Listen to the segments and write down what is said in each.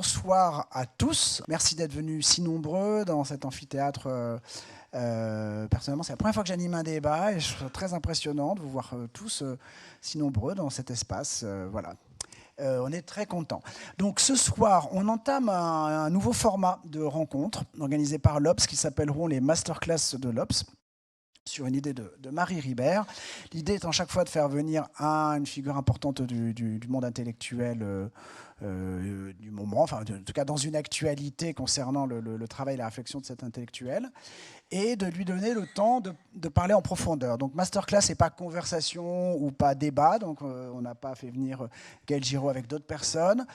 bonsoir à tous. Merci d'être venus si nombreux dans cet amphithéâtre. Personnellement, c'est la première fois que j'anime un débat et je suis très impressionnant de vous voir tous si nombreux dans cet espace. Voilà. On est très contents. Donc ce soir, on entame un nouveau format de rencontre organisé par l'Obs qui s'appelleront les masterclass de l'Obs, sur une idée de Marie Ribert. L'idée étant chaque fois de faire venir une figure importante du monde intellectuel du moment, enfin en tout cas dans une actualité concernant le travail et la réflexion de cet intellectuel, et de lui donner le temps de parler en profondeur. Donc masterclass, c'est pas conversation ou pas débat, donc on n'a pas fait venir Gaël Giraud avec d'autres personnes.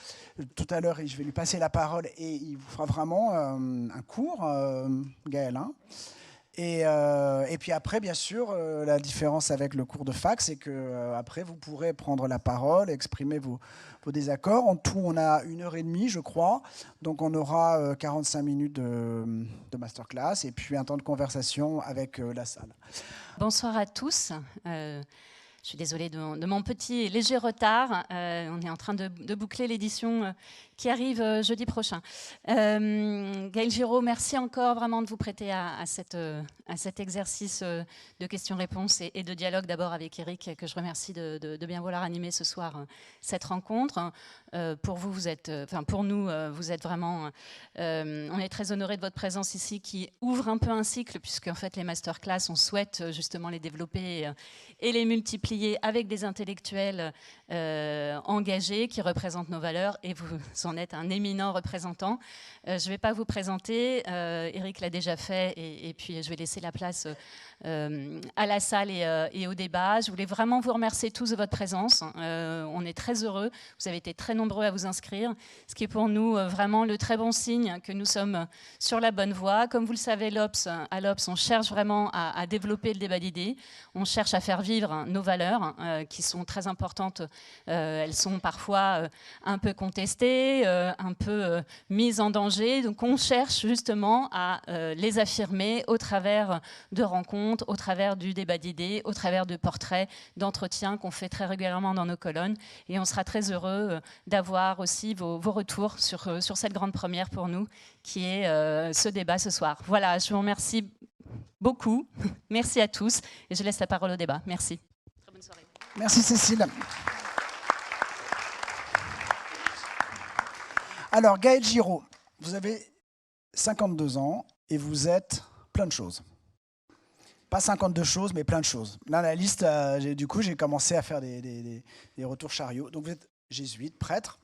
Tout à l'heure, je vais lui passer la parole et il vous fera vraiment un cours, Gaël, hein. Et puis après, bien sûr, la différence avec le cours de fac, c'est qu'après, vous pourrez prendre la parole, exprimer vos désaccords. En tout, on a 1h30, je crois. Donc, on aura 45 minutes de masterclass et puis un temps de conversation avec la salle. Bonsoir à tous. Je suis désolée de mon petit et léger retard. On est en train de boucler l'édition qui arrive jeudi prochain. Gaël Giraud, merci encore vraiment de vous prêter à cet exercice de questions-réponses et de dialogue d'abord avec Eric, que je remercie de bien vouloir animer ce soir cette rencontre. Pour vous, pour nous, vous êtes vraiment... on est très honorés de votre présence ici qui ouvre un peu un cycle, puisque en fait les masterclass, on souhaite justement les développer et les multiplier avec des intellectuels engagés qui représentent nos valeurs, et vous en êtes un éminent représentant. Je ne vais pas vous présenter, Eric l'a déjà fait, et puis je vais laisser la place à la salle et au débat. Je voulais vraiment vous remercier tous de votre présence. On est très heureux, vous avez été très nombreux à vous inscrire, ce qui est pour nous vraiment le très bon signe que nous sommes sur la bonne voie. Comme vous le savez, à l'Obs, on cherche vraiment à développer le débat d'idées, on cherche à faire vivre nos valeurs qui sont très importantes. Elles sont parfois un peu contestées, un peu mises en danger. Donc on cherche justement à les affirmer au travers de rencontres, au travers du débat d'idées, au travers de portraits, d'entretiens qu'on fait très régulièrement dans nos colonnes. Et on sera très heureux d'avoir aussi vos retours sur cette grande première pour nous, qui est ce débat ce soir. Voilà, je vous remercie beaucoup. Merci à tous. Et je laisse la parole au débat. Merci. Très bonne soirée. Merci Cécile. Alors, Gaël Giraud, vous avez 52 ans et vous êtes plein de choses. Pas 52 choses, mais plein de choses. Là, la liste, du coup, j'ai commencé à faire des retours chariots. Donc, vous êtes jésuite, prêtre,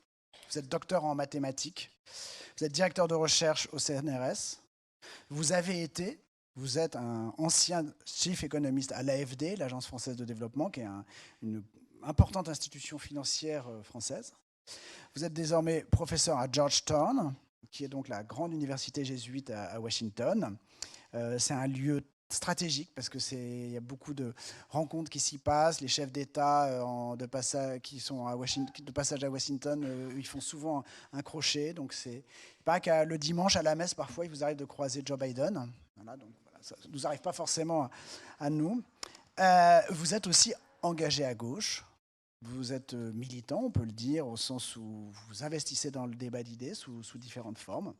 vous êtes docteur en mathématiques, vous êtes directeur de recherche au CNRS, vous êtes un ancien chief économiste à l'AFD, l'Agence française de développement, qui est une importante institution financière française. Vous êtes désormais professeur à Georgetown, qui est donc la grande université jésuite à Washington. C'est un lieu stratégique parce qu'il y a beaucoup de rencontres qui s'y passent. Les chefs d'État qui sont de passage à Washington, ils font souvent un crochet. Donc c'est pas qu'à le dimanche à la messe, parfois, il vous arrive de croiser Joe Biden. Voilà, donc voilà, ça ne nous arrive pas forcément à nous. Vous êtes aussi engagé à gauche. Vous êtes militant, on peut le dire, au sens où vous investissez dans le débat d'idées sous différentes formes.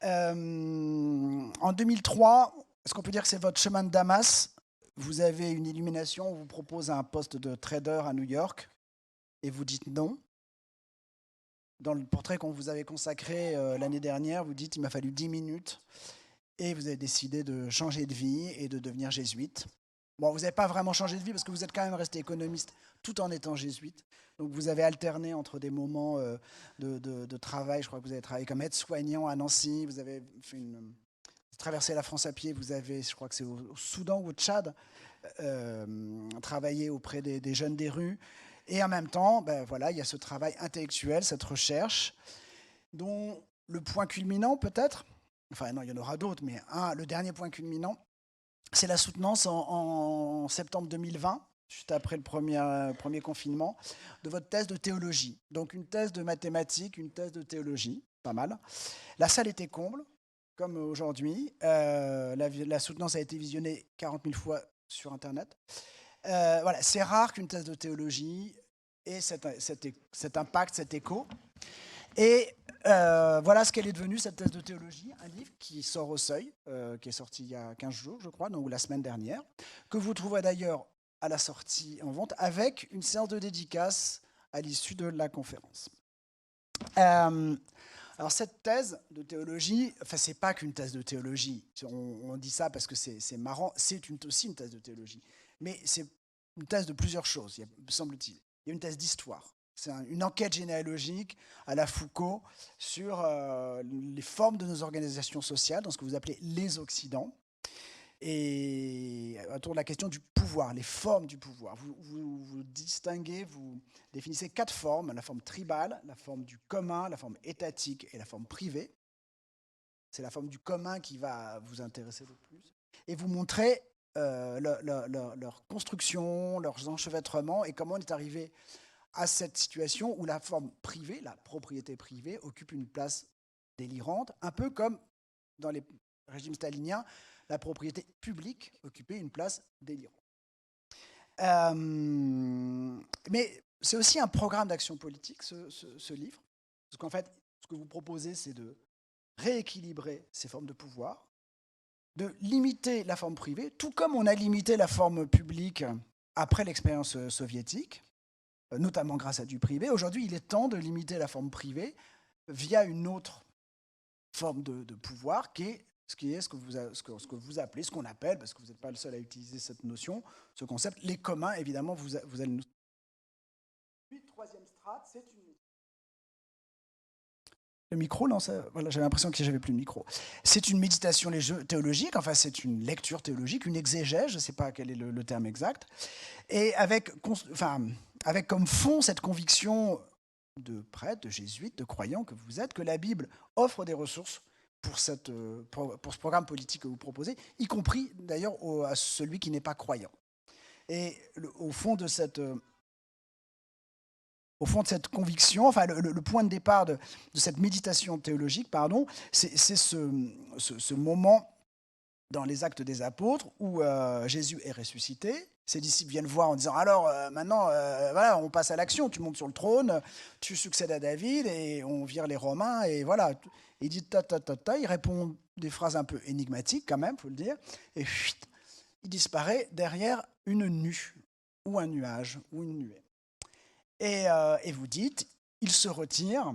En 2003, est-ce qu'on peut dire que c'est votre chemin de Damas? Vous avez une illumination, on vous propose un poste de trader à New York et vous dites non. Dans le portrait qu'on vous avait consacré l'année dernière, vous dites il m'a fallu 10 minutes et vous avez décidé de changer de vie et de devenir jésuite. Bon, vous n'avez pas vraiment changé de vie parce que vous êtes quand même resté économiste tout en étant jésuite. Donc vous avez alterné entre des moments de travail. Je crois que vous avez travaillé comme aide-soignant à Nancy. Vous avez traversé la France à pied. Vous avez, je crois que c'est au Soudan ou au Tchad, travaillé auprès des jeunes des rues. Et en même temps, voilà, il y a ce travail intellectuel, cette recherche, dont le point culminant peut-être, enfin non, il y en aura d'autres, mais le dernier point culminant, c'est la soutenance en septembre 2020, juste après le premier confinement, de votre thèse de théologie. Donc une thèse de mathématiques, une thèse de théologie, pas mal. La salle était comble, comme aujourd'hui. La soutenance a été visionnée 40 000 fois sur Internet. Voilà, c'est rare qu'une thèse de théologie ait cet impact, cet écho. Et voilà ce qu'elle est devenue, cette thèse de théologie, un livre qui sort au Seuil, qui est sorti il y a 15 jours, je crois, donc la semaine dernière, que vous trouverez d'ailleurs à la sortie en vente, avec une séance de dédicace à l'issue de la conférence. Alors cette thèse de théologie, enfin c'est pas qu'une thèse de théologie, on dit ça parce que c'est marrant, c'est aussi une thèse de théologie, mais c'est une thèse de plusieurs choses, semble-t-il. Il y a une thèse d'histoire, c'est une enquête généalogique à la Foucault sur les formes de nos organisations sociales, dans ce que vous appelez les Occidents, et autour de la question du pouvoir, les formes du pouvoir. Vous distinguez, vous définissez 4 formes, la forme tribale, la forme du commun, la forme étatique et la forme privée. C'est la forme du commun qui va vous intéresser le plus. Et vous montrez leur construction, leurs enchevêtrements et comment on est arrivé à cette situation où la forme privée, la propriété privée, occupe une place délirante, un peu comme dans les régimes staliniens, la propriété publique occupait une place délirante. Mais c'est aussi un programme d'action politique, ce livre, parce qu'en fait, ce que vous proposez, c'est de rééquilibrer ces formes de pouvoir, de limiter la forme privée, tout comme on a limité la forme publique après l'expérience soviétique, notamment grâce à du privé. Aujourd'hui, il est temps de limiter la forme privée via une autre forme de pouvoir qui est ce que vous appelez, ce qu'on appelle, parce que vous n'êtes pas le seul à utiliser cette notion, ce concept, les communs, évidemment, vous allez nous... Puis, troisième strate, c'est une... Le micro, non, voilà, j'avais l'impression que j'avais plus de micro. C'est une méditation théologique, enfin c'est une lecture théologique, une exégèse, je ne sais pas quel est le terme exact, et avec comme fond cette conviction de prêtres, de jésuites, de croyants que vous êtes, que la Bible offre des ressources pour ce programme politique que vous proposez, y compris d'ailleurs à celui qui n'est pas croyant. Et au fond de cette conviction, enfin le point de départ de cette méditation théologique, pardon, c'est ce moment dans les Actes des Apôtres où Jésus est ressuscité. Ses disciples viennent voir en disant « Alors, maintenant, voilà, on passe à l'action, tu montes sur le trône, tu succèdes à David et on vire les Romains. » Et voilà, il dit « ta, ta, ta, ta », il répond des phrases un peu énigmatiques quand même, il faut le dire, et chut, il disparaît derrière une nue, ou un nuage, ou une nuée. Et vous dites « il se retire,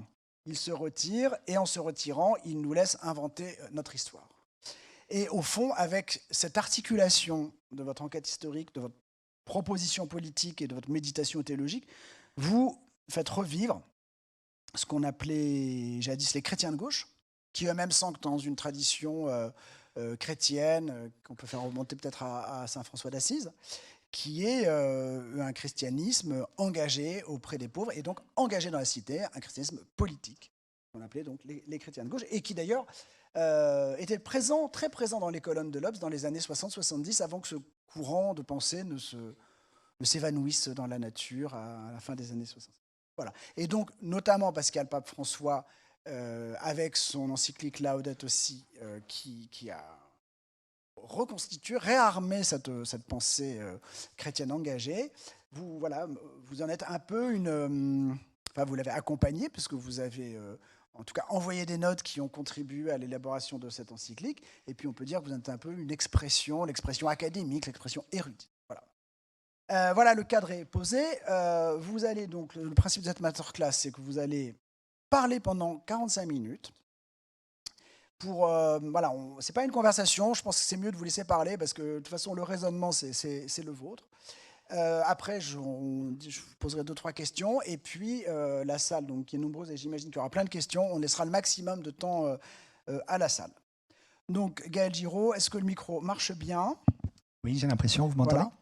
et en se retirant, il nous laisse inventer notre histoire. » Et au fond, avec cette articulation de votre enquête historique, de votre proposition politique et de votre méditation théologique, vous faites revivre ce qu'on appelait jadis les chrétiens de gauche, qui eux-mêmes s'ancrent dans une tradition chrétienne, qu'on peut faire remonter peut-être à saint François d'Assise, qui est un christianisme engagé auprès des pauvres et donc engagé dans la cité, un christianisme politique, qu'on appelait donc les chrétiens de gauche, et qui d'ailleurs était très présent dans les colonnes de l'Obs dans les années 60-70, avant que ce courant de pensée ne s'évanouisse dans la nature à la fin des années 60. Voilà. Et donc, notamment parce qu'il y a le pape François, avec son encyclique Laudato Si, qui a reconstitué, réarmé cette pensée chrétienne engagée, vous en êtes un peu vous l'avez accompagné, puisque vous avez... en tout cas, envoyer des notes qui ont contribué à l'élaboration de cette encyclique. Et puis, on peut dire que vous êtes un peu l'expression académique, l'expression érudite. Voilà. Voilà, le cadre est posé. Vous allez donc, le principe de cette masterclass, c'est que vous allez parler pendant 45 minutes. C'est pas une conversation. Je pense que c'est mieux de vous laisser parler parce que de toute façon, le raisonnement, c'est le vôtre. Après, je vous poserai 2-3 questions. Et puis, la salle, donc, qui est nombreuse, et j'imagine qu'il y aura plein de questions, on laissera le maximum de temps à la salle. Donc, Gaël Giraud, est-ce que le micro marche bien? Oui, j'ai l'impression, vous m'entendez? Voilà.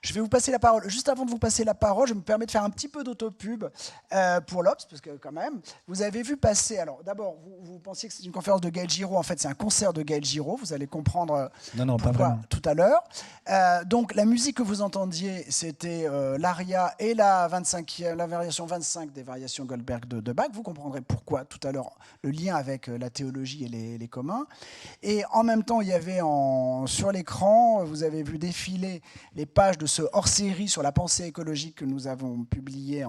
Je vais vous passer la parole. Juste avant de vous passer la parole, je me permets de faire un petit peu d'autopub pour l'Obs, parce que quand même, vous avez vu passer... Alors d'abord, vous pensiez que c'est une conférence de Gaël Giraud. En fait, c'est un concert de Gaël Giraud. Vous allez comprendre pourquoi tout à l'heure. Donc la musique que vous entendiez, c'était l'aria et la variation 25 des variations Goldberg de Bach. Vous comprendrez pourquoi tout à l'heure, le lien avec la théologie et les communs. Et en même temps, il y avait sur l'écran, vous avez vu défiler les pages de ce hors-série sur la pensée écologique que nous avons publié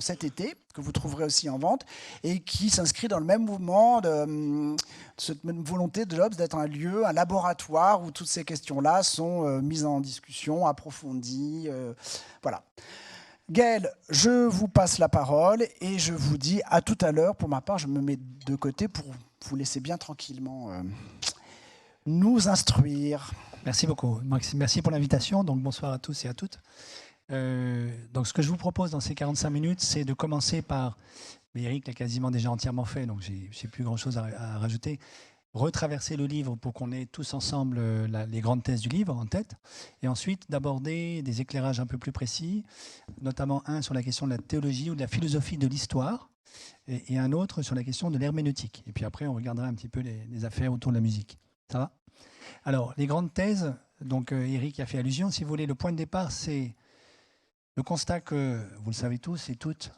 cet été, que vous trouverez aussi en vente, et qui s'inscrit dans le même mouvement de cette même volonté de l'Obs d'être un lieu, un laboratoire où toutes ces questions-là sont mises en discussion, approfondies. Voilà. Gaël, je vous passe la parole et je vous dis à tout à l'heure. Pour ma part, je me mets de côté pour vous laisser bien tranquillement nous instruire. Merci beaucoup. Merci pour l'invitation. Donc, bonsoir à tous et à toutes. Donc, ce que je vous propose dans ces 45 minutes, c'est de commencer par... Mais Eric l'a quasiment déjà entièrement fait, donc j'ai plus grand-chose à rajouter. Retraverser le livre pour qu'on ait tous ensemble les grandes thèses du livre en tête, et ensuite d'aborder des éclairages un peu plus précis, notamment un sur la question de la théologie ou de la philosophie de l'histoire, et un autre sur la question de l'herméneutique. Et puis après, on regardera un petit peu les affaires autour de la musique. Ça va ? Alors, les grandes thèses, donc Eric a fait allusion, si vous voulez, le point de départ, c'est le constat que, vous le savez tous et toutes,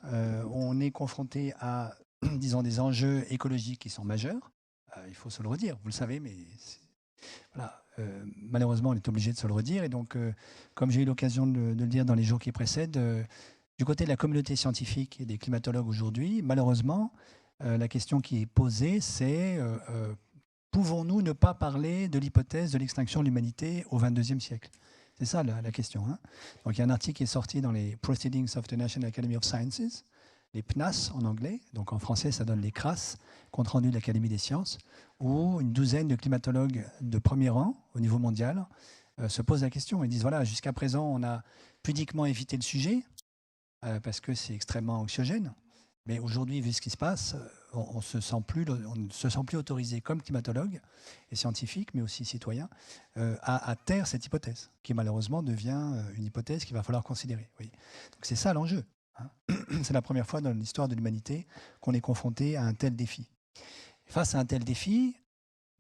on est confronté à, disons, des enjeux écologiques qui sont majeurs. Il faut se le redire, vous le savez, mais voilà, malheureusement, on est obligé de se le redire. Et donc, comme j'ai eu l'occasion de le dire dans les jours qui précèdent, du côté de la communauté scientifique et des climatologues aujourd'hui, malheureusement, la question qui est posée, c'est pouvons-nous ne pas parler de l'hypothèse de l'extinction de l'humanité au XXIe siècle ? C'est ça la question. Hein. Donc, il y a un article qui est sorti dans les Proceedings of the National Academy of Sciences, les PNAS en anglais, donc en français ça donne les CRAS, compte rendu de l'Académie des sciences, où une douzaine de climatologues de premier rang au niveau mondial se posent la question. Ils disent voilà, jusqu'à présent on a pudiquement évité le sujet parce que c'est extrêmement anxiogène, mais aujourd'hui vu ce qui se passe, on ne se sent plus autorisé comme climatologue et scientifique, mais aussi citoyen, à taire cette hypothèse, qui malheureusement devient une hypothèse qu'il va falloir considérer. Oui. Donc c'est ça l'enjeu. C'est la première fois dans l'histoire de l'humanité qu'on est confronté à un tel défi. Face à un tel défi,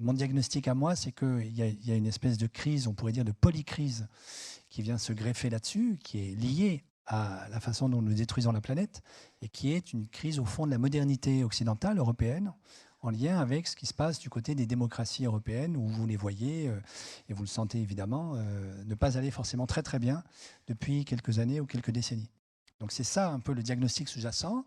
mon diagnostic à moi, c'est qu'il y a une espèce de crise, on pourrait dire de polycrise, qui vient se greffer là-dessus, qui est liée à la façon dont nous détruisons la planète, et qui est une crise au fond de la modernité occidentale, européenne, en lien avec ce qui se passe du côté des démocraties européennes, où vous les voyez, et vous le sentez évidemment, ne pas aller forcément très très bien depuis quelques années ou quelques décennies. Donc c'est ça un peu le diagnostic sous-jacent.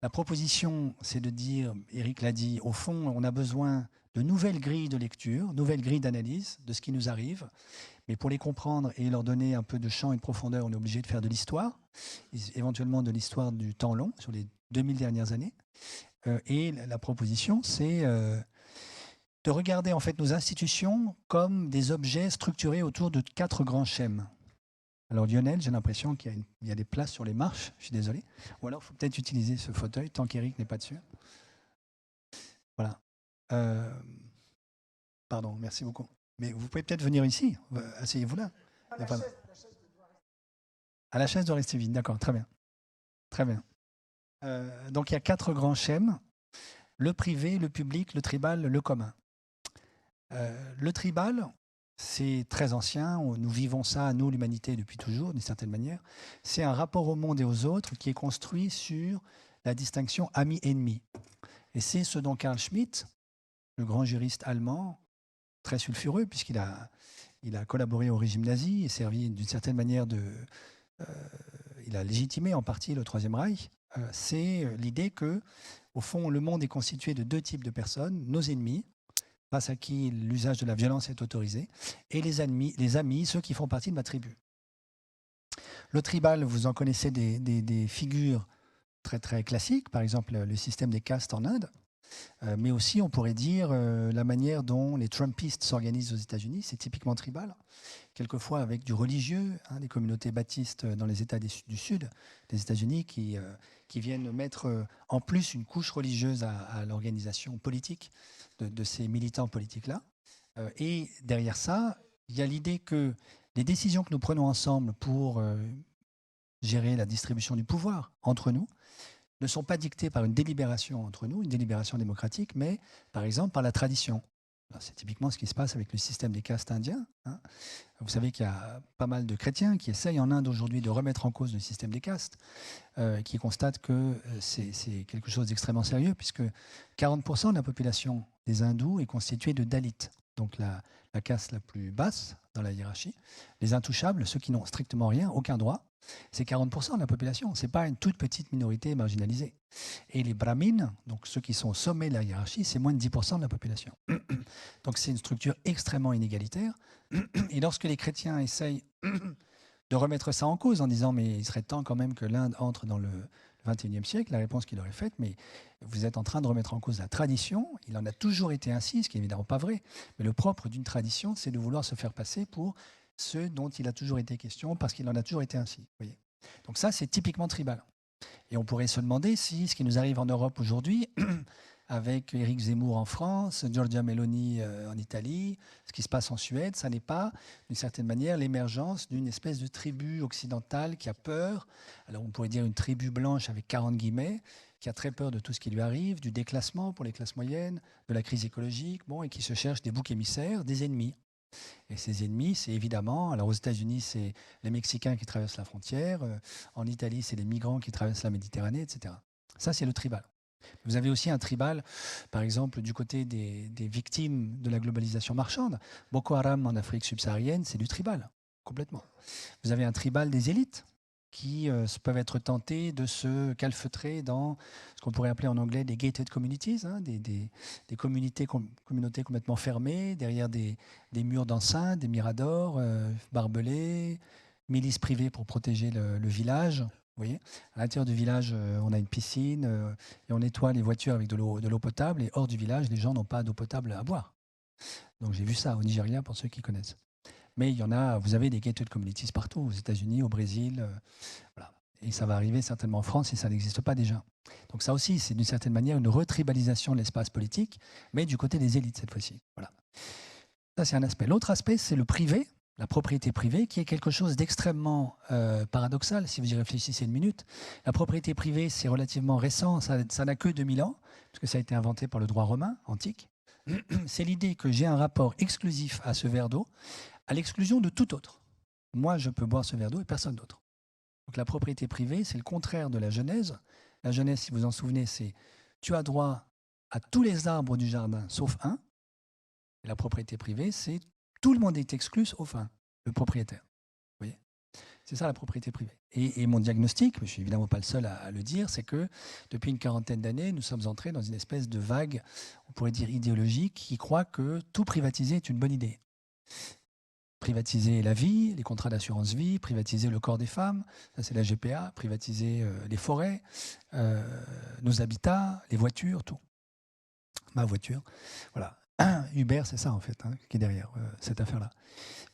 La proposition, c'est de dire, Eric l'a dit, au fond, on a besoin de nouvelles grilles de lecture, nouvelles grilles d'analyse de ce qui nous arrive. Mais pour les comprendre et leur donner un peu de champ et de profondeur, on est obligé de faire de l'histoire, éventuellement de l'histoire du temps long, sur les 2000 dernières années. Et la proposition, c'est de regarder en fait nos institutions comme des objets structurés autour de 4 grands schèmes. Alors Lionel, j'ai l'impression qu'il y a des places sur les marches, je suis désolé. Ou alors il faut peut-être utiliser ce fauteuil tant qu'Eric n'est pas dessus. Voilà. Pardon, merci beaucoup. Mais vous pouvez peut-être venir ici, asseyez-vous là. La chaise doit rester vide, d'accord, très bien. Très bien. Donc il y a 4 grands schèmes, le privé, le public, le tribal, le commun. Le tribal, c'est très ancien, nous vivons ça, nous, l'humanité, depuis toujours, d'une certaine manière. C'est un rapport au monde et aux autres qui est construit sur la distinction ami-ennemi. Et c'est ce dont Carl Schmitt, le grand juriste allemand, très sulfureux, puisqu'il a collaboré au régime nazi et servi d'une certaine manière il a légitimé en partie le Troisième Reich, c'est l'idée que, au fond, le monde est constitué de 2 types de personnes, nos ennemis, face à qui l'usage de la violence est autorisé, et les amis, ceux qui font partie de ma tribu. Le tribal, vous en connaissez des figures très, très classiques, par exemple le système des castes en Inde, mais aussi on pourrait dire la manière dont les Trumpistes s'organisent aux États-Unis, c'est typiquement tribal, quelquefois avec du religieux, des communautés baptistes dans les États du Sud des États-Unis qui viennent mettre en plus une couche religieuse à l'organisation politique de ces militants politiques-là. Et derrière ça, il y a l'idée que les décisions que nous prenons ensemble pour gérer la distribution du pouvoir entre nous ne sont pas dictées par une délibération entre nous, une délibération démocratique, mais par exemple par la tradition. C'est typiquement ce qui se passe avec le système des castes indiens. Vous savez qu'il y a pas mal de chrétiens qui essayent en Inde aujourd'hui de remettre en cause le système des castes, qui constatent que c'est quelque chose d'extrêmement sérieux, puisque 40% de la population des hindous est constituée de dalits. donc la caste la plus basse dans la hiérarchie. Les intouchables, ceux qui n'ont strictement rien, aucun droit, c'est 40% de la population. Ce n'est pas une toute petite minorité marginalisée. Et les brahmines, donc ceux qui sont au sommet de la hiérarchie, c'est moins de 10% de la population. Donc c'est une structure extrêmement inégalitaire. Et lorsque les chrétiens essayent de remettre ça en cause en disant mais il serait temps quand même que l'Inde entre dans le XXIe siècle, la réponse qu'il aurait faite, mais vous êtes en train de remettre en cause la tradition, il en a toujours été ainsi, ce qui n'est évidemment pas vrai, mais le propre d'une tradition, c'est de vouloir se faire passer pour ce dont il a toujours été question, parce qu'il en a toujours été ainsi. Vous voyez. Donc ça, c'est typiquement tribal. Et on pourrait se demander si ce qui nous arrive en Europe aujourd'hui, avec Éric Zemmour en France, Giorgia Meloni en Italie, ce qui se passe en Suède, ça n'est pas, d'une certaine manière, l'émergence d'une espèce de tribu occidentale qui a peur, alors on pourrait dire une tribu blanche avec 40 guillemets, qui a très peur de tout ce qui lui arrive, du déclassement pour les classes moyennes, de la crise écologique, bon, et qui se cherche des boucs émissaires, des ennemis. Et ces ennemis, c'est évidemment, alors aux États-Unis, c'est les Mexicains qui traversent la frontière, en Italie, c'est les migrants qui traversent la Méditerranée, etc. Ça, c'est le tribal. Vous avez aussi un tribal, par exemple, du côté des victimes de la globalisation marchande. Boko Haram en Afrique subsaharienne, c'est du tribal, complètement. Vous avez un tribal des élites qui peuvent être tentés de se calfeutrer dans ce qu'on pourrait appeler en anglais des gated communities, hein, des communautés complètement fermées, derrière des murs d'enceinte, des miradors, barbelés, milices privées pour protéger le village. Vous voyez, à l'intérieur du village, on a une piscine et on nettoie les voitures avec de l'eau potable. Et hors du village, les gens n'ont pas d'eau potable à boire. Donc j'ai vu ça au Nigeria pour ceux qui connaissent. Mais il y en a, vous avez des gated communities partout, aux États-Unis, au Brésil. Voilà. Et ça va arriver certainement en France si ça n'existe pas déjà. Donc ça aussi, c'est d'une certaine manière une retribalisation de l'espace politique, mais du côté des élites cette fois-ci. Voilà. Ça, c'est un aspect. L'autre aspect, c'est le privé. La propriété privée, qui est quelque chose d'extrêmement paradoxal, si vous y réfléchissez une minute. La propriété privée, c'est relativement récent, ça n'a que 2000 ans, parce que ça a été inventé par le droit romain antique. C'est l'idée que j'ai un rapport exclusif à ce verre d'eau, à l'exclusion de tout autre. Moi, je peux boire ce verre d'eau et personne d'autre. Donc la propriété privée, c'est le contraire de la Genèse. La Genèse, si vous vous en souvenez, c'est tu as droit à tous les arbres du jardin, sauf un. Et la propriété privée, c'est tout le monde est exclu, sauf le propriétaire. Vous voyez, c'est ça la propriété privée. Et mon diagnostic, mais je ne suis évidemment pas le seul à le dire, c'est que depuis une quarantaine d'années, nous sommes entrés dans une espèce de vague, on pourrait dire idéologique, qui croit que tout privatiser est une bonne idée. Privatiser la vie, les contrats d'assurance vie, privatiser le corps des femmes, ça c'est la GPA, privatiser les forêts, nos habitats, les voitures, tout. Ma voiture, voilà. Uber, c'est ça en fait, hein, qui est derrière cette affaire-là,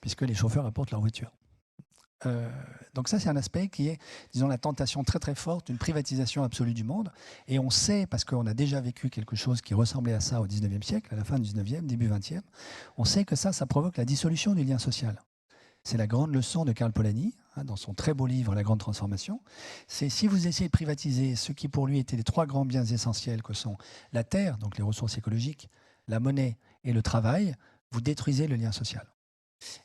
puisque les chauffeurs apportent leur voiture. Donc ça, c'est un aspect qui est, disons, la tentation très très forte d'une privatisation absolue du monde. Et on sait, parce qu'on a déjà vécu quelque chose qui ressemblait à ça au 19e siècle, à la fin du 19e, début 20e, on sait que ça provoque la dissolution du lien social. C'est la grande leçon de Karl Polanyi, hein, dans son très beau livre « La grande transformation ». C'est si vous essayez de privatiser ce qui pour lui étaient les trois grands biens essentiels que sont la terre, donc les ressources écologiques, la monnaie et le travail, vous détruisez le lien social.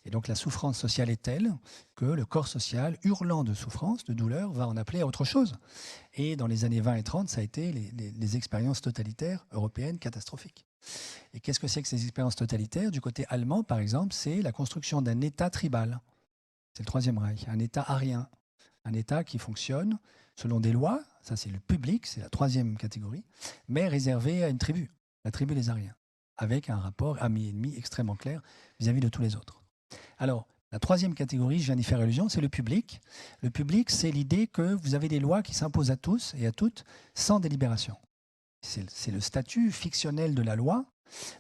Et donc la souffrance sociale est telle que le corps social, hurlant de souffrance, de douleur, va en appeler à autre chose. Et dans les années 20 et 30, ça a été les expériences totalitaires européennes catastrophiques. Et qu'est-ce que c'est que ces expériences totalitaires? Du côté allemand, par exemple, c'est la construction d'un État tribal. C'est le Troisième Reich, un État arien, un État qui fonctionne selon des lois, ça c'est le public, c'est la troisième catégorie, mais réservé à une tribu, la tribu des Ariens, avec un rapport ami-ennemi extrêmement clair vis-à-vis de tous les autres. Alors, la troisième catégorie, je viens d'y faire allusion, c'est le public. Le public, c'est l'idée que vous avez des lois qui s'imposent à tous et à toutes sans délibération. C'est le statut fictionnel de la loi.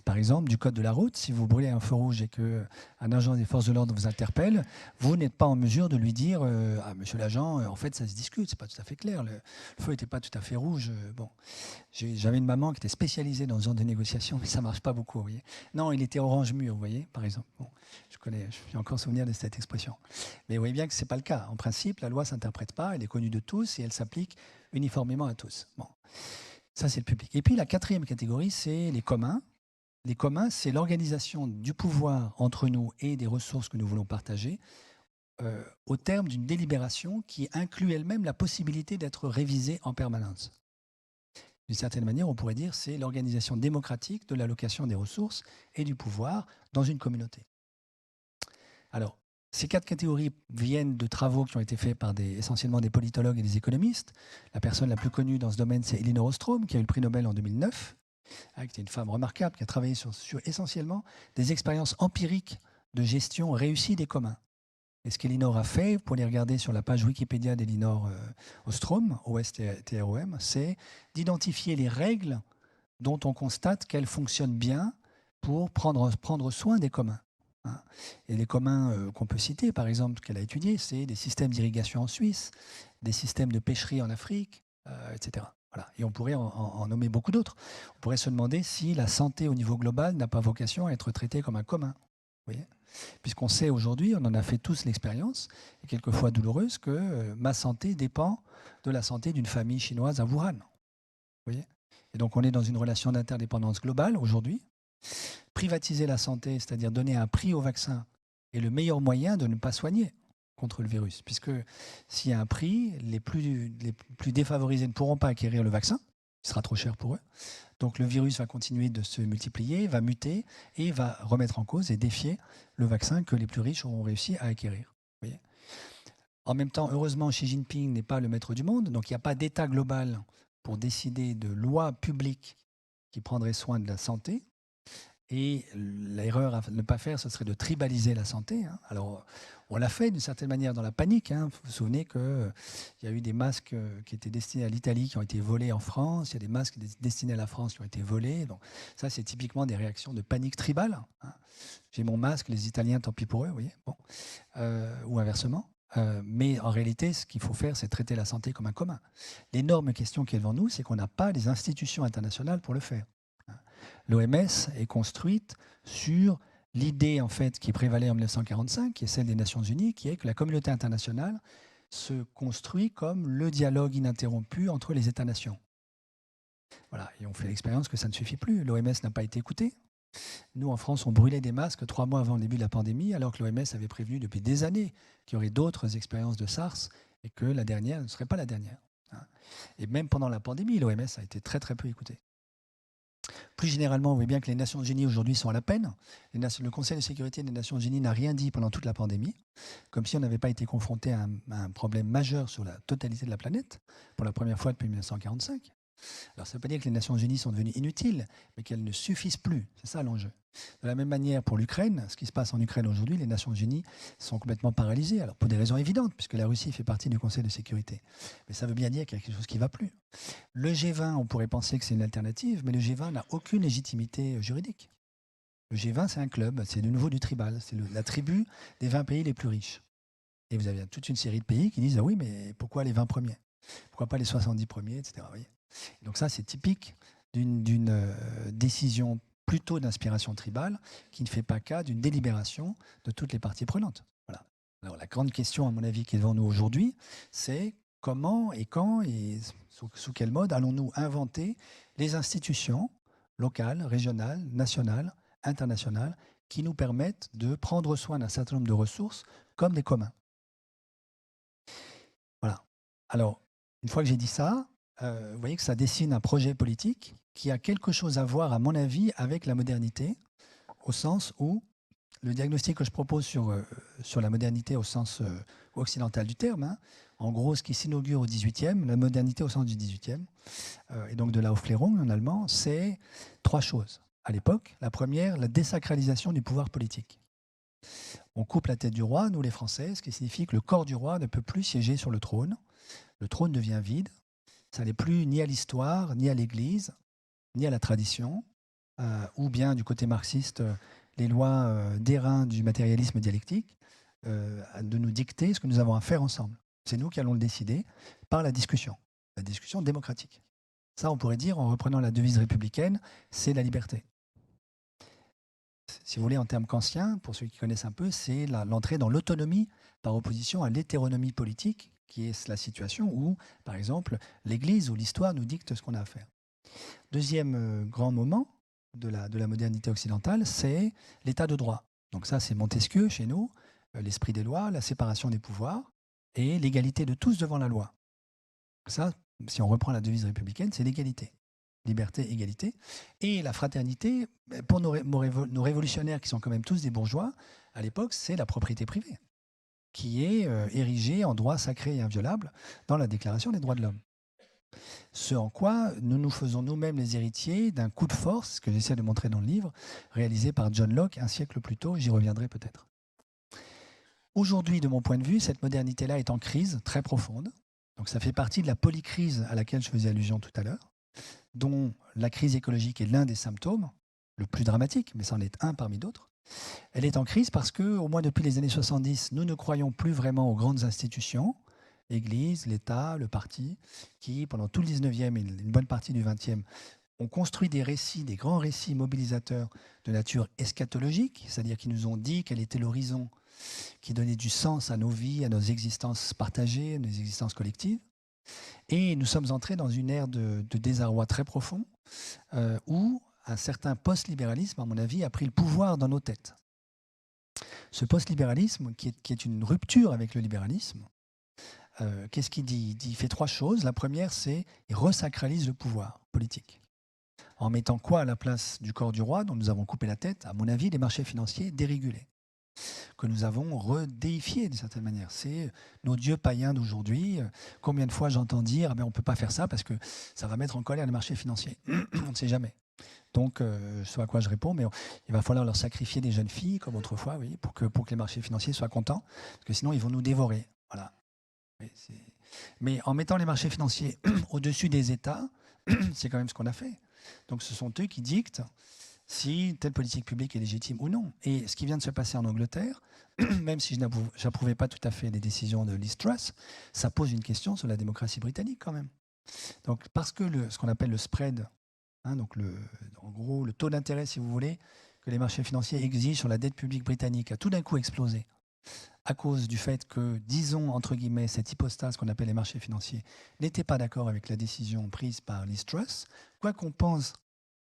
Par exemple, du code de la route, si vous brûlez un feu rouge et qu'un agent des forces de l'ordre vous interpelle, vous n'êtes pas en mesure de lui dire ah, monsieur l'agent, en fait, ça se discute, c'est pas tout à fait clair, le feu n'était pas tout à fait rouge. Bon, j'avais une maman qui était spécialisée dans ce genre de négociation, mais ça marche pas beaucoup, vous voyez. Non, il était orange mûr, vous voyez, par exemple. Bon, j'ai encore souvenir de cette expression. Mais vous voyez bien que c'est pas le cas. En principe, la loi s'interprète pas, elle est connue de tous et elle s'applique uniformément à tous. Bon, ça c'est le public. Et puis la quatrième catégorie, c'est les communs. Les communs, c'est l'organisation du pouvoir entre nous et des ressources que nous voulons partager au terme d'une délibération qui inclut elle-même la possibilité d'être révisée en permanence. d'une certaine manière, on pourrait dire c'est l'organisation démocratique de l'allocation des ressources et du pouvoir dans une communauté. Alors, ces 4 catégories viennent de travaux qui ont été faits par essentiellement des politologues et des économistes. La personne la plus connue dans ce domaine, c'est Elinor Ostrom, qui a eu le prix Nobel en 2009, qui était une femme remarquable, qui a travaillé sur essentiellement des expériences empiriques de gestion réussie des communs. Et ce qu'Elinor a fait, vous pouvez les regarder sur la page Wikipédia d'Elinor Ostrom, OSTROM, c'est d'identifier les règles dont on constate qu'elles fonctionnent bien pour prendre soin des communs. Et les communs qu'on peut citer, par exemple, qu'elle a étudiés, c'est des systèmes d'irrigation en Suisse, des systèmes de pêcherie en Afrique, etc. Voilà. Et on pourrait en nommer beaucoup d'autres. On pourrait se demander si la santé au niveau global n'a pas vocation à être traitée comme un commun. Vous voyez ? Puisqu'on sait aujourd'hui, on en a fait tous l'expérience, et quelquefois douloureuse, que ma santé dépend de la santé d'une famille chinoise à Wuhan. Vous voyez ? Et donc on est dans une relation d'interdépendance globale aujourd'hui. Privatiser la santé, c'est-à-dire donner un prix au vaccin, est le meilleur moyen de ne pas soigner contre le virus. Puisque s'il y a un prix, les plus défavorisés ne pourront pas acquérir le vaccin, il sera trop cher pour eux. Donc le virus va continuer de se multiplier, va muter et va remettre en cause et défier le vaccin que les plus riches auront réussi à acquérir. Vous voyez ? En même temps, heureusement, Xi Jinping n'est pas le maître du monde, donc il n'y a pas d'État global pour décider de lois publiques qui prendraient soin de la santé. Et l'erreur à ne pas faire, ce serait de tribaliser la santé. Alors, on l'a fait d'une certaine manière dans la panique. Vous vous souvenez qu'il y a eu des masques qui étaient destinés à l'Italie qui ont été volés en France. Il y a des masques destinés à la France qui ont été volés. Donc, ça, c'est typiquement des réactions de panique tribale. J'ai mon masque, les Italiens, tant pis pour eux, vous voyez. Bon. Ou inversement. Mais en réalité, ce qu'il faut faire, c'est traiter la santé comme un commun. L'énorme question qui est devant nous, c'est qu'on n'a pas les institutions internationales pour le faire. L'OMS est construite sur l'idée en fait qui prévalait en 1945, qui est celle des Nations Unies, qui est que la communauté internationale se construit comme le dialogue ininterrompu entre les États-nations. Voilà, et on fait l'expérience que ça ne suffit plus. L'OMS n'a pas été écoutée. Nous, en France, on brûlait des masques 3 mois avant le début de la pandémie, alors que l'OMS avait prévenu depuis des années qu'il y aurait d'autres expériences de SARS et que la dernière ne serait pas la dernière. Et même pendant la pandémie, l'OMS a été très très peu écoutée. Plus généralement, vous voyez bien que les Nations Unies aujourd'hui sont à la peine. Le Conseil de sécurité des Nations Unies n'a rien dit pendant toute la pandémie, comme si on n'avait pas été confronté à un problème majeur sur la totalité de la planète, pour la première fois depuis 1945. Alors ça ne veut pas dire que les Nations Unies sont devenues inutiles, mais qu'elles ne suffisent plus. C'est ça l'enjeu. De la même manière pour l'Ukraine, ce qui se passe en Ukraine aujourd'hui, les Nations Unies sont complètement paralysées. Alors pour des raisons évidentes, puisque la Russie fait partie du Conseil de sécurité. Mais ça veut bien dire qu'il y a quelque chose qui ne va plus. Le G20, on pourrait penser que c'est une alternative, mais le G20 n'a aucune légitimité juridique. Le G20, c'est un club, c'est de nouveau du tribal, c'est la tribu des 20 pays les plus riches. Et vous avez toute une série de pays qui disent « Ah oui, mais pourquoi les 20 premiers ? Pourquoi pas les 70 premiers, etc. » Vous voyez ? Donc ça, c'est typique d'une décision plutôt d'inspiration tribale qui ne fait pas cas d'une délibération de toutes les parties prenantes. Voilà. Alors la grande question, à mon avis, qui est devant nous aujourd'hui, c'est comment et quand et sous quel mode allons-nous inventer les institutions locales, régionales, nationales, internationales qui nous permettent de prendre soin d'un certain nombre de ressources comme des communs. Voilà. Alors, une fois que j'ai dit ça, vous voyez que ça dessine un projet politique qui a quelque chose à voir, à mon avis, avec la modernité, au sens où le diagnostic que je propose sur la modernité au sens occidental du terme, en gros, ce qui s'inaugure au XVIIIe, la modernité au sens du XVIIIe, et donc de la Aufklärung en allemand, c'est 3 choses. À l'époque, la première, la désacralisation du pouvoir politique. On coupe la tête du roi, nous les Français, ce qui signifie que le corps du roi ne peut plus siéger sur le trône. Le trône devient vide. Ça n'est plus ni à l'histoire, ni à l'Église, ni à la tradition, ou bien du côté marxiste, les lois d'airain du matérialisme dialectique, de nous dicter ce que nous avons à faire ensemble. C'est nous qui allons le décider par la discussion démocratique. Ça, on pourrait dire, en reprenant la devise républicaine, c'est la liberté. Si vous voulez, en termes kantiens, pour ceux qui connaissent un peu, c'est l'entrée dans l'autonomie par opposition à l'hétéronomie politique, qui est la situation où, par exemple, l'Église ou l'histoire nous dicte ce qu'on a à faire. Deuxième grand moment de la modernité occidentale, c'est l'état de droit. Donc ça, c'est Montesquieu chez nous, l'esprit des lois, la séparation des pouvoirs et l'égalité de tous devant la loi. Ça, si on reprend la devise républicaine, c'est l'égalité. liberté, égalité. Et la fraternité, pour nos révolutionnaires qui sont quand même tous des bourgeois, à l'époque, c'est la propriété privée, qui est érigée en droit sacré et inviolable dans la Déclaration des droits de l'homme. Ce en quoi nous nous faisons nous-mêmes les héritiers d'un coup de force, ce que j'essaie de montrer dans le livre, réalisé par John Locke un siècle plus tôt, j'y reviendrai peut-être. Aujourd'hui, de mon point de vue, cette modernité-là est en crise très profonde. Donc ça fait partie de la polycrise à laquelle je faisais allusion tout à l'heure, dont la crise écologique est l'un des symptômes, le plus dramatique, mais c'en est un parmi d'autres. Elle est en crise parce que, au moins depuis les années 70, nous ne croyons plus vraiment aux grandes institutions, l'Église, l'État, le parti, qui, pendant tout le 19e et une bonne partie du 20e, ont construit des récits, des grands récits mobilisateurs de nature eschatologique, c'est-à-dire qui nous ont dit quel était l'horizon qui donnait du sens à nos vies, à nos existences partagées, à nos existences collectives. Et nous sommes entrés dans une ère de désarroi très profond, où un certain post-libéralisme, à mon avis, a pris le pouvoir dans nos têtes. Ce post-libéralisme, qui est une rupture avec le libéralisme, qu'est-ce qu'il dit ? Il fait trois choses. La première, c'est qu'il resacralise le pouvoir politique. En mettant quoi à la place du corps du roi, dont nous avons coupé la tête ? À mon avis, les marchés financiers dérégulés, que nous avons redéifiés d'une certaine manière. C'est nos dieux païens d'aujourd'hui. Combien de fois j'entends dire on ne peut pas faire ça parce que ça va mettre en colère les marchés financiers. On ne sait jamais. Donc, je sais à quoi je réponds, mais il va falloir leur sacrifier des jeunes filles, comme autrefois, oui, pour que les marchés financiers soient contents, parce que sinon, ils vont nous dévorer. Voilà. Mais en mettant les marchés financiers au-dessus des États, c'est quand même ce qu'on a fait. Donc, ce sont eux qui dictent si telle politique publique est légitime ou non. Et ce qui vient de se passer en Angleterre, même si je n'approuvais pas tout à fait les décisions de Liz Truss, ça pose une question sur la démocratie britannique quand même. Donc, parce que ce qu'on appelle le spread, donc en gros le taux d'intérêt, si vous voulez, que les marchés financiers exigent sur la dette publique britannique a tout d'un coup explosé à cause du fait que, disons, entre guillemets, cette hypostase qu'on appelle les marchés financiers n'était pas d'accord avec la décision prise par Liz Truss. Quoi qu'on pense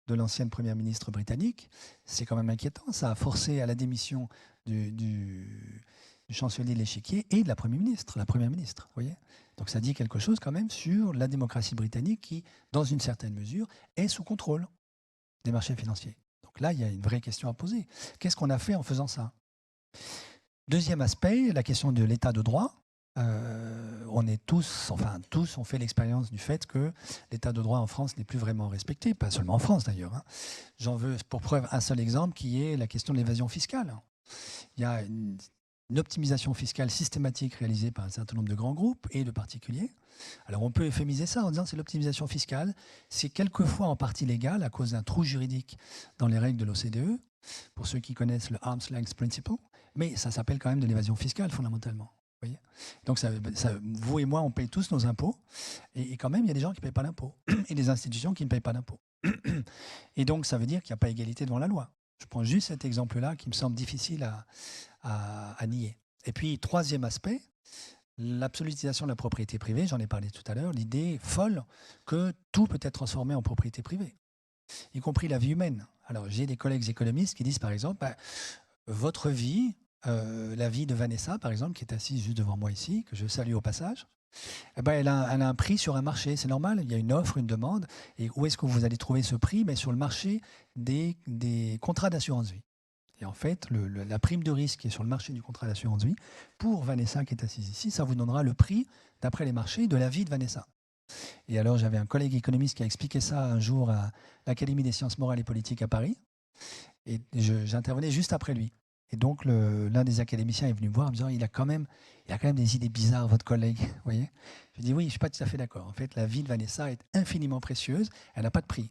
de l'ancienne première ministre britannique, c'est quand même inquiétant. Ça a forcé à la démission du chancelier de l'échiquier et de la première ministre. Vous voyez ? Donc ça dit quelque chose quand même sur la démocratie britannique qui, dans une certaine mesure, est sous contrôle des marchés financiers. Donc là, il y a une vraie question à poser. Qu'est-ce qu'on a fait en faisant ça ? Deuxième aspect, la question de l'état de droit. On est tous ont fait l'expérience du fait que l'état de droit en France n'est plus vraiment respecté, pas seulement en France d'ailleurs. J'en veux pour preuve un seul exemple qui est la question de l'évasion fiscale. Il y a une optimisation fiscale systématique réalisée par un certain nombre de grands groupes et de particuliers. Alors on peut euphémiser ça en disant que c'est l'optimisation fiscale. C'est quelquefois en partie légal à cause d'un trou juridique dans les règles de l'OCDE, pour ceux qui connaissent le Arm's Length Principle, mais ça s'appelle quand même de l'évasion fiscale fondamentalement. Vous voyez ? Donc vous et moi, on paye tous nos impôts, et quand même il y a des gens qui ne payent pas d'impôts, et des institutions qui ne payent pas d'impôts. Et donc ça veut dire qu'il n'y a pas égalité devant la loi. Je prends juste cet exemple-là qui me semble difficile à nier. Et puis, troisième aspect, l'absolutisation de la propriété privée, j'en ai parlé tout à l'heure, l'idée folle que tout peut être transformé en propriété privée, y compris la vie humaine. Alors, j'ai des collègues économistes qui disent, par exemple, votre vie, la vie de Vanessa, par exemple, qui est assise juste devant moi ici, que je salue au passage, elle a un prix sur un marché, c'est normal, il y a une offre, une demande, et où est-ce que vous allez trouver ce prix ? Mais sur le marché des contrats d'assurance vie. Et en fait, la prime de risque qui est sur le marché du contrat d'assurance vie, pour Vanessa qui est assise ici, ça vous donnera le prix, d'après les marchés, de la vie de Vanessa. Et alors, j'avais un collègue économiste qui a expliqué ça un jour à l'Académie des sciences morales et politiques à Paris, et j'intervenais juste après lui. Et donc, l'un des académiciens est venu me voir en me disant il a quand même des idées bizarres, votre collègue. Vous voyez ? Je dis oui, je ne suis pas tout à fait d'accord. En fait, la vie de Vanessa est infiniment précieuse. Elle n'a pas de prix,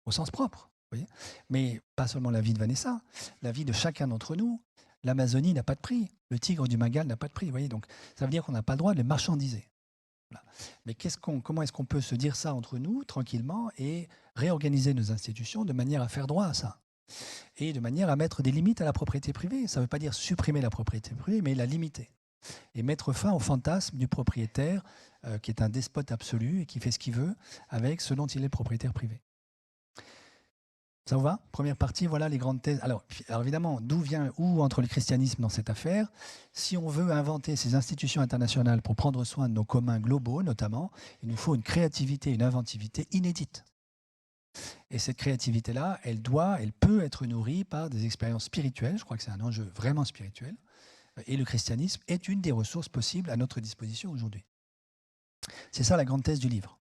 au sens propre. Vous voyez ? Mais pas seulement la vie de Vanessa, la vie de chacun d'entre nous. L'Amazonie n'a pas de prix. Le tigre du Magal n'a pas de prix. Vous voyez ? Donc, ça veut dire qu'on n'a pas le droit de les marchandiser. Voilà. Mais comment est-ce qu'on peut se dire ça entre nous, tranquillement, et réorganiser nos institutions de manière à faire droit à ça ? Et de manière à mettre des limites à la propriété privée. Ça ne veut pas dire supprimer la propriété privée, mais la limiter. Et mettre fin au fantasme du propriétaire qui est un despote absolu et qui fait ce qu'il veut avec ce dont il est le propriétaire privé. Ça vous va ? Première partie, voilà les grandes thèses. Alors évidemment, où entre le christianisme dans cette affaire ? Si on veut inventer ces institutions internationales pour prendre soin de nos communs globaux, notamment, il nous faut une créativité, une inventivité inédite. Et cette créativité-là, elle peut être nourrie par des expériences spirituelles. Je crois que c'est un enjeu vraiment spirituel. Et le christianisme est une des ressources possibles à notre disposition aujourd'hui. C'est ça la grande thèse du livre.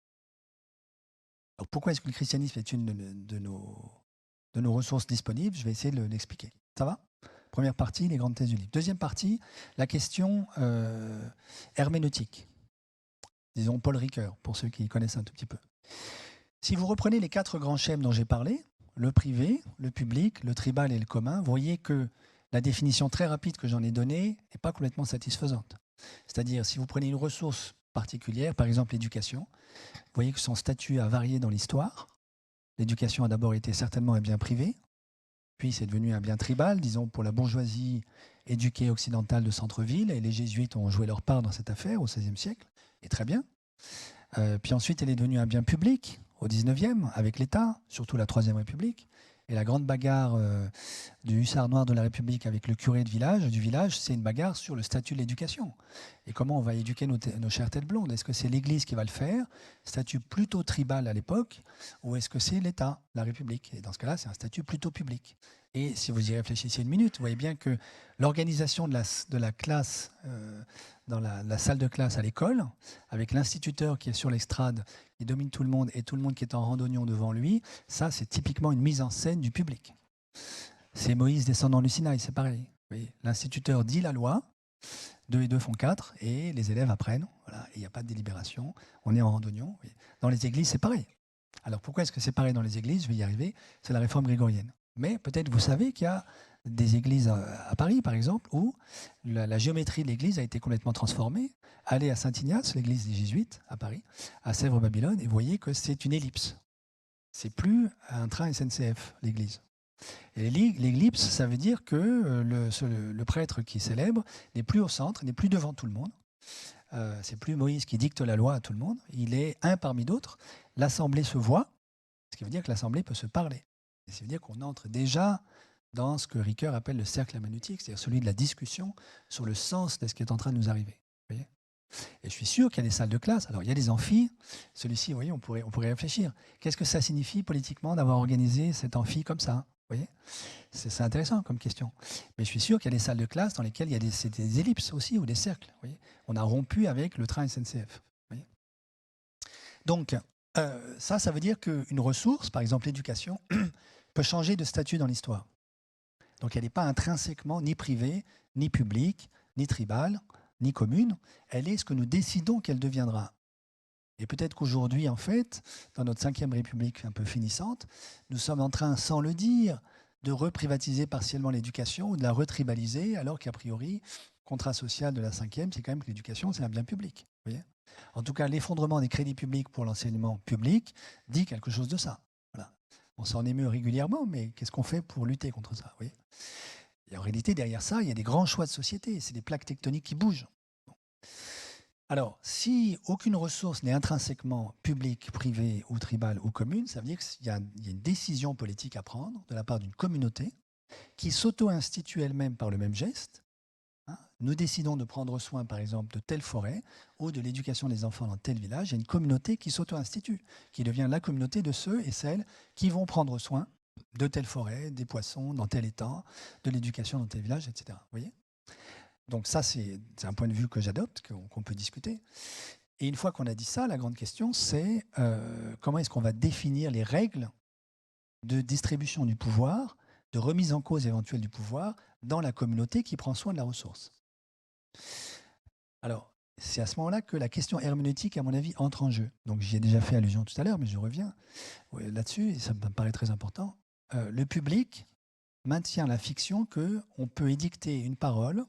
Alors pourquoi est-ce que le christianisme est une de nos ressources disponibles? Je vais essayer de l'expliquer. Ça va? Première partie, les grandes thèses du livre. Deuxième partie, la question herméneutique. Disons Paul Ricoeur, pour ceux qui connaissent un tout petit peu. Si vous reprenez les 4 grands schèmes dont j'ai parlé, le privé, le public, le tribal et le commun, vous voyez que la définition très rapide que j'en ai donnée n'est pas complètement satisfaisante. C'est-à-dire, si vous prenez une ressource particulière, par exemple l'éducation, vous voyez que son statut a varié dans l'histoire. L'éducation a d'abord été certainement un bien privé, puis c'est devenu un bien tribal, disons pour la bourgeoisie éduquée occidentale de centre-ville, et les jésuites ont joué leur part dans cette affaire au XVIe siècle, et très bien. Puis ensuite, elle est devenue un bien public au XIXe, avec l'État, surtout la Troisième République. Et la grande bagarre du hussard noir de la République avec le curé du village, c'est une bagarre sur le statut de l'éducation. Et comment on va éduquer nos chères têtes blondes? Est-ce que c'est l'Église qui va le faire, statut plutôt tribal à l'époque, ou est-ce que c'est l'État, la République? Et dans ce cas-là, c'est un statut plutôt public. Et si vous y réfléchissez une minute, vous voyez bien que l'organisation de la classe dans la salle de classe à l'école, avec l'instituteur qui est sur l'estrade, qui domine tout le monde, et tout le monde qui est en randonnion devant lui, ça, c'est typiquement une mise en scène du public. C'est Moïse descendant du Sinaï, c'est pareil. L'instituteur dit la loi, 2 et 2 font 4, et les élèves apprennent. Voilà, il n'y a pas de délibération, on est en randonnion. Dans les églises, c'est pareil. Alors pourquoi est-ce que c'est pareil dans les églises? Je vais y arriver, c'est la réforme grégorienne. Mais peut-être vous savez qu'il y a des églises à Paris, par exemple, où la géométrie de l'église a été complètement transformée. Allez à Saint-Ignace, l'église des Jésuites, à Paris, à Sèvres-Babylone, et vous voyez que c'est une ellipse. C'est plus un train SNCF, l'église. Et l'ellipse, ça veut dire que le prêtre qui célèbre n'est plus au centre, n'est plus devant tout le monde. C'est plus Moïse qui dicte la loi à tout le monde. Il est un parmi d'autres. L'assemblée se voit, ce qui veut dire que l'assemblée peut se parler. Et ça veut dire qu'on entre déjà dans ce que Ricoeur appelle le cercle herméneutique, c'est-à-dire celui de la discussion sur le sens de ce qui est en train de nous arriver. Vous voyez ? Et je suis sûr qu'il y a des salles de classe. Alors, il y a des amphis. Celui-ci, vous voyez, on pourrait réfléchir. Qu'est-ce que ça signifie politiquement d'avoir organisé cet amphi comme ça? Vous voyez, c'est intéressant comme question. Mais je suis sûr qu'il y a des salles de classe dans lesquelles il y a des ellipses aussi ou des cercles. Vous voyez, on a rompu avec le train SNCF. Vous voyez. Donc, ça veut dire qu'une ressource, par exemple l'éducation, peut changer de statut dans l'histoire. Donc, elle n'est pas intrinsèquement ni privée, ni publique, ni tribale, ni commune. Elle est ce que nous décidons qu'elle deviendra. Et peut-être qu'aujourd'hui, en fait, dans notre 5e République un peu finissante, nous sommes en train, sans le dire, de reprivatiser partiellement l'éducation ou de la retribaliser, alors qu'a priori, contrat social de la 5e, c'est quand même que l'éducation, c'est un bien public. Vous voyez ? En tout cas, l'effondrement des crédits publics pour l'enseignement public dit quelque chose de ça. Voilà. On s'en émeut régulièrement, mais qu'est-ce qu'on fait pour lutter contre ça, vous voyez ? Et en réalité, derrière ça, il y a des grands choix de société. C'est des plaques tectoniques qui bougent. Bon. Alors, si aucune ressource n'est intrinsèquement publique, privée ou tribale ou commune, ça veut dire qu'il y a une décision politique à prendre de la part d'une communauté qui s'auto-institue elle-même par le même geste. Nous décidons de prendre soin, par exemple, de telle forêt ou de l'éducation des enfants dans tel village. Il y a une communauté qui s'auto-institue, qui devient la communauté de ceux et celles qui vont prendre soin de telle forêt, des poissons dans tel étang, de l'éducation dans tel village, etc. Vous voyez ? Donc ça, c'est un point de vue que j'adopte, qu'on peut discuter. Et une fois qu'on a dit ça, la grande question, c'est comment est-ce qu'on va définir les règles de distribution du pouvoir, de remise en cause éventuelle du pouvoir dans la communauté qui prend soin de la ressource. Alors, c'est à ce moment-là que la question herméneutique, à mon avis, entre en jeu. Donc j'y ai déjà fait allusion tout à l'heure, mais je reviens là-dessus, et ça me paraît très important. Le public maintient la fiction qu'on peut édicter une parole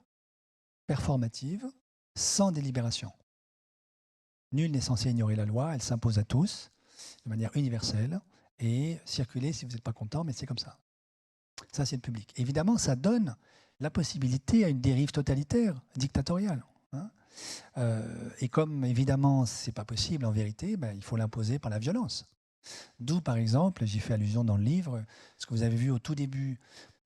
performative sans délibération. Nul n'est censé ignorer la loi, elle s'impose à tous de manière universelle et circulez si vous n'êtes pas content, mais c'est comme ça. Ça, c'est le public. Évidemment, ça donne la possibilité à une dérive totalitaire, dictatoriale. Et comme, évidemment, ce n'est pas possible en vérité, il faut l'imposer par la violence. D'où, par exemple, j'y fais allusion dans le livre, ce que vous avez vu au tout début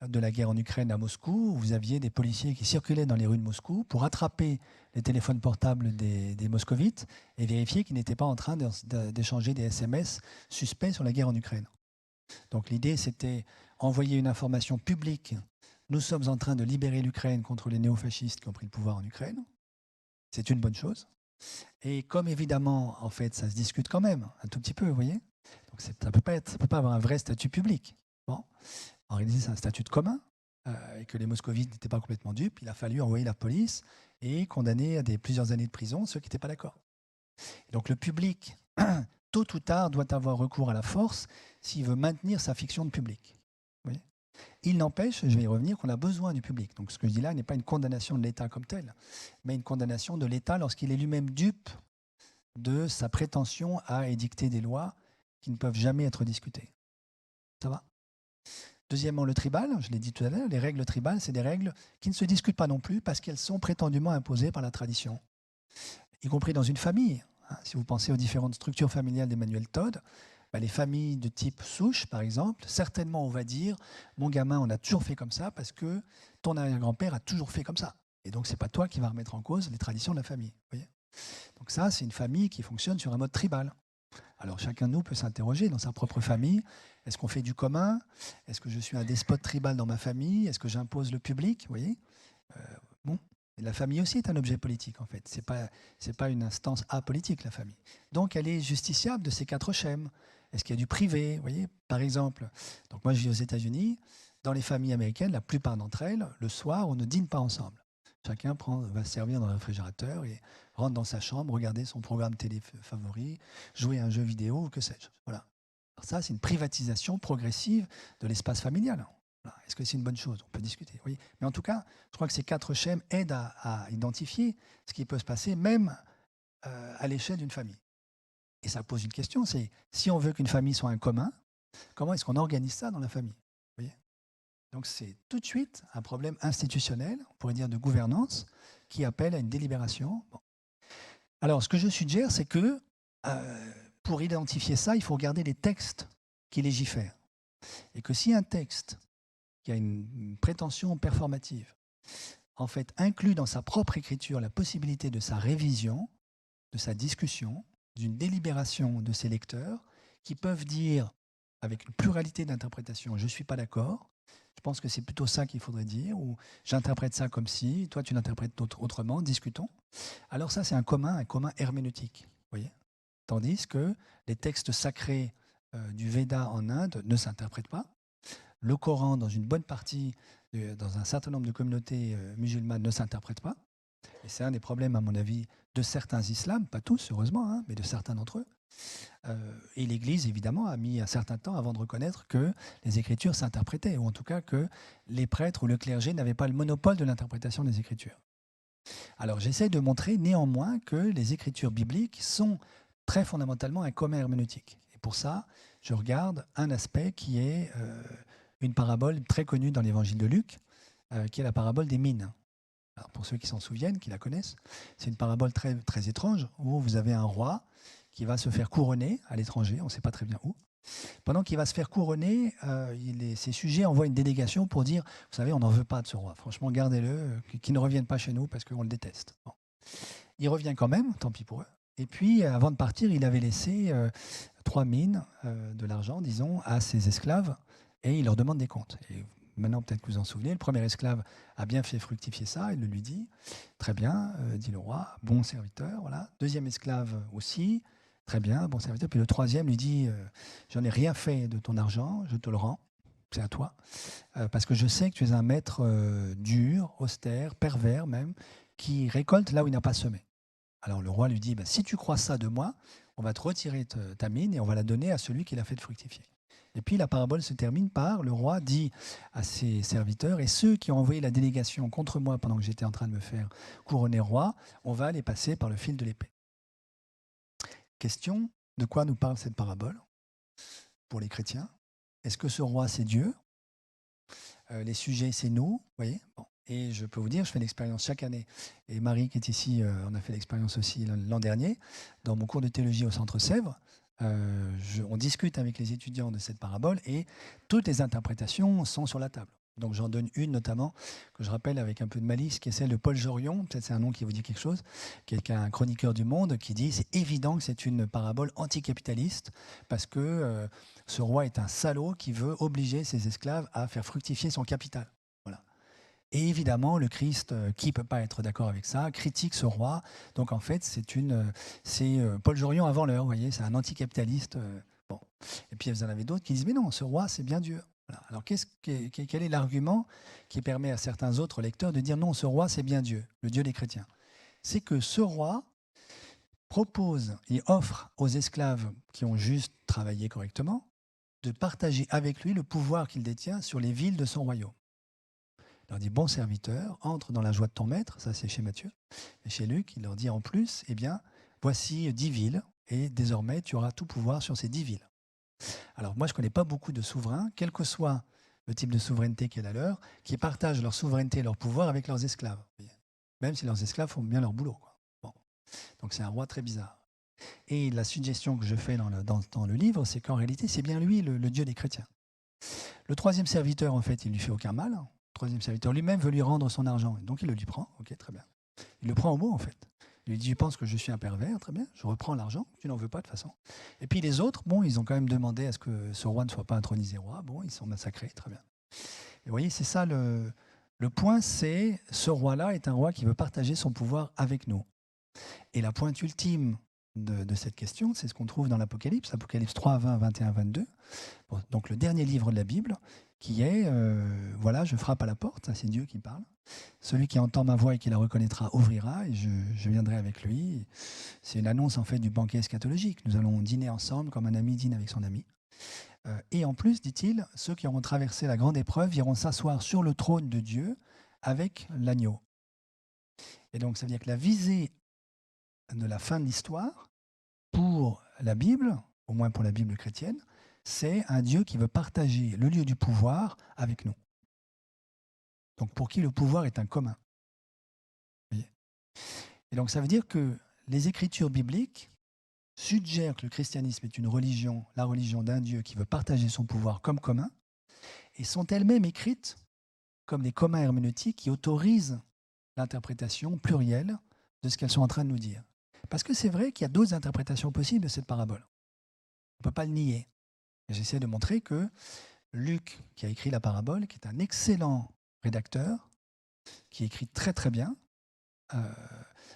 de la guerre en Ukraine à Moscou, où vous aviez des policiers qui circulaient dans les rues de Moscou pour attraper les téléphones portables des moscovites et vérifier qu'ils n'étaient pas en train d'échanger des SMS suspects sur la guerre en Ukraine. Donc l'idée, c'était envoyer une information publique. Nous sommes en train de libérer l'Ukraine contre les néofascistes qui ont pris le pouvoir en Ukraine. C'est une bonne chose. Et comme évidemment, en fait, ça se discute quand même, un tout petit peu, vous voyez. Donc ça ne peut pas avoir un vrai statut public. Bon. En réalité, c'est un statut de commun, et que les moscovites n'étaient pas complètement dupes. Il a fallu envoyer la police et condamner à plusieurs années de prison ceux qui n'étaient pas d'accord. Donc le public, tôt ou tard, doit avoir recours à la force s'il veut maintenir sa fiction de public. Vous voyez. Il n'empêche, je vais y revenir, qu'on a besoin du public. Donc ce que je dis là n'est pas une condamnation de l'État comme tel, mais une condamnation de l'État lorsqu'il est lui-même dupe de sa prétention à édicter des lois qui ne peuvent jamais être discutées. Ça va ? Deuxièmement, le tribal, je l'ai dit tout à l'heure, les règles tribales, c'est des règles qui ne se discutent pas non plus parce qu'elles sont prétendument imposées par la tradition, y compris dans une famille. Si vous pensez aux différentes structures familiales d'Emmanuel Todd, les familles de type souche, par exemple, certainement on va dire « mon gamin, on a toujours fait comme ça parce que ton arrière-grand-père a toujours fait comme ça ». Et donc, ce n'est pas toi qui vas remettre en cause les traditions de la famille. Vous voyez. Donc ça, c'est une famille qui fonctionne sur un mode tribal. Alors chacun de nous peut s'interroger dans sa propre famille. Est-ce qu'on fait du commun? Est-ce que je suis un despote tribal dans ma famille? Est-ce que j'impose le public? Vous voyez. Bon. Et la famille aussi est un objet politique, en fait. C'est pas une instance apolitique, la famille. Donc elle est justiciable de ces 4 schèmes. Est-ce qu'il y a du privé? Vous voyez. Par exemple, donc moi je vis aux États-Unis. Dans les familles américaines, la plupart d'entre elles, le soir, on ne dîne pas ensemble. Chacun va se servir dans le réfrigérateur et rentre dans sa chambre, regarder son programme télé favori, jouer à un jeu vidéo ou que sais-je. Voilà. Alors ça, c'est une privatisation progressive de l'espace familial. Voilà. Est-ce que c'est une bonne chose? On peut discuter. Oui. Mais en tout cas, je crois que ces 4 schèmes aident à identifier ce qui peut se passer même à l'échelle d'une famille. Et ça pose une question, c'est si on veut qu'une famille soit un commun, comment est-ce qu'on organise ça dans la famille? Vous voyez. Donc c'est tout de suite un problème institutionnel, on pourrait dire de gouvernance, qui appelle à une délibération. Bon. Alors ce que je suggère, c'est que pour identifier ça, il faut regarder les textes qui légifèrent. Et que si un texte qui a une prétention performative, en fait, inclut dans sa propre écriture la possibilité de sa révision, de sa discussion, d'une délibération de ses lecteurs, qui peuvent dire, avec une pluralité d'interprétations, « je ne suis pas d'accord », je pense que c'est plutôt ça qu'il faudrait dire, ou j'interprète ça comme si, toi tu l'interprètes autrement, discutons. Alors ça, c'est un commun herméneutique. Voyez. Tandis que les textes sacrés du Veda en Inde ne s'interprètent pas. Le Coran, dans une bonne partie, dans un certain nombre de communautés musulmanes, ne s'interprète pas. Et c'est un des problèmes, à mon avis, de certains islams, pas tous, heureusement, hein, mais de certains d'entre eux. Et l'Église, évidemment, a mis un certain temps avant de reconnaître que les Écritures s'interprétaient, ou en tout cas que les prêtres ou le clergé n'avaient pas le monopole de l'interprétation des Écritures. Alors j'essaie de montrer néanmoins que les Écritures bibliques sont très fondamentalement un commun herméneutique. Et pour ça, je regarde un aspect qui est une parabole très connue dans l'Évangile de Luc, qui est la parabole des mines. Alors pour ceux qui s'en souviennent, qui la connaissent, c'est une parabole très, très étrange, où vous avez un roi qui va se faire couronner à l'étranger, on ne sait pas très bien où. Pendant qu'il va se faire couronner, ses sujets envoient une délégation pour dire, vous savez, on n'en veut pas de ce roi, franchement, gardez-le, qu'il ne revienne pas chez nous parce qu'on le déteste. Bon. Il revient quand même, tant pis pour eux. Et puis, avant de partir, il avait laissé 3 mines de l'argent, disons, à ses esclaves, et il leur demande des comptes. Et maintenant, peut-être que vous en souvenez, le premier esclave a bien fait fructifier ça, il le lui dit. Très bien, dit le roi, bon serviteur, voilà. Deuxième esclave aussi, très bien, bon serviteur. Puis le troisième lui dit, j'en ai rien fait de ton argent, je te le rends, c'est à toi. Parce que je sais que tu es un maître dur, austère, pervers même, qui récolte là où il n'a pas semé. Alors le roi lui dit, si tu crois ça de moi, on va te retirer ta mine et on va la donner à celui qui l'a fait fructifier. Et puis la parabole se termine par, le roi dit à ses serviteurs, et ceux qui ont envoyé la délégation contre moi pendant que j'étais en train de me faire couronner roi, on va les passer par le fil de l'épée. Question, de quoi nous parle cette parabole pour les chrétiens? Est-ce que ce roi c'est Dieu? Les sujets c'est nous, vous voyez bon. Et je peux vous dire, je fais l'expérience chaque année, et Marie qui est ici, on a fait l'expérience aussi l'an dernier, dans mon cours de théologie au Centre Sèvres. On discute avec les étudiants de cette parabole et toutes les interprétations sont sur la table. Donc j'en donne une notamment, que je rappelle avec un peu de malice, qui est celle de Paul Jorion, peut-être c'est un nom qui vous dit quelque chose, qui est un chroniqueur du Monde, qui dit c'est évident que c'est une parabole anticapitaliste, parce que ce roi est un salaud qui veut obliger ses esclaves à faire fructifier son capital. Voilà. Et évidemment, le Christ, qui ne peut pas être d'accord avec ça, critique ce roi. Donc en fait, c'est Paul Jorion avant l'heure, vous voyez, c'est un anticapitaliste. Bon. Et puis vous en avez d'autres qui disent mais non, ce roi, c'est bien Dieu. Voilà. Alors, quel est l'argument qui permet à certains autres lecteurs de dire non, ce roi, c'est bien Dieu, le Dieu des chrétiens? C'est que ce roi propose et offre aux esclaves qui ont juste travaillé correctement de partager avec lui le pouvoir qu'il détient sur les villes de son royaume. Il leur dit, bon serviteur, entre dans la joie de ton maître, ça c'est chez Matthieu, et chez Luc, il leur dit en plus, eh bien, voici 10 villes, et désormais tu auras tout pouvoir sur ces 10 villes. Alors moi, je ne connais pas beaucoup de souverains, quel que soit le type de souveraineté qui est la leur, qui partagent leur souveraineté et leur pouvoir avec leurs esclaves. Même si leurs esclaves font bien leur boulot, quoi. Bon. Donc c'est un roi très bizarre. Et la suggestion que je fais dans le livre, c'est qu'en réalité, c'est bien lui le Dieu des chrétiens. Le troisième serviteur, en fait, il ne lui fait aucun mal. Le troisième serviteur lui-même veut lui rendre son argent. Donc il le lui prend. Ok, très bien. Il le prend au mot, en fait. Il lui dit, je pense que je suis un pervers, très bien, je reprends l'argent, tu n'en veux pas de toute façon. Et puis les autres, bon, ils ont quand même demandé à ce que ce roi ne soit pas intronisé roi, bon, ils sont massacrés, très bien. Et vous voyez, c'est ça le point, c'est ce roi-là est un roi qui veut partager son pouvoir avec nous. Et la pointe ultime de cette question, c'est ce qu'on trouve dans l'Apocalypse, Apocalypse 3, 20, 21, 22, bon, donc le dernier livre de la Bible, qui est, voilà, je frappe à la porte, c'est Dieu qui parle. Celui qui entend ma voix et qui la reconnaîtra ouvrira, et je viendrai avec lui. C'est une annonce en fait du banquet eschatologique. Nous allons dîner ensemble comme un ami dîne avec son ami. Et en plus, dit-il, ceux qui auront traversé la grande épreuve iront s'asseoir sur le trône de Dieu avec l'agneau. Et donc, ça veut dire que la visée de la fin de l'histoire, pour la Bible, au moins pour la Bible chrétienne, c'est un Dieu qui veut partager le lieu du pouvoir avec nous. Donc pour qui le pouvoir est un commun. Vous voyez ? Et donc ça veut dire que les écritures bibliques suggèrent que le christianisme est une religion, la religion d'un Dieu qui veut partager son pouvoir comme commun, et sont elles-mêmes écrites comme des communs herméneutiques qui autorisent l'interprétation plurielle de ce qu'elles sont en train de nous dire. Parce que c'est vrai qu'il y a d'autres interprétations possibles de cette parabole. On ne peut pas le nier. J'essaie de montrer que Luc, qui a écrit la parabole, qui est un excellent rédacteur, qui écrit très très bien,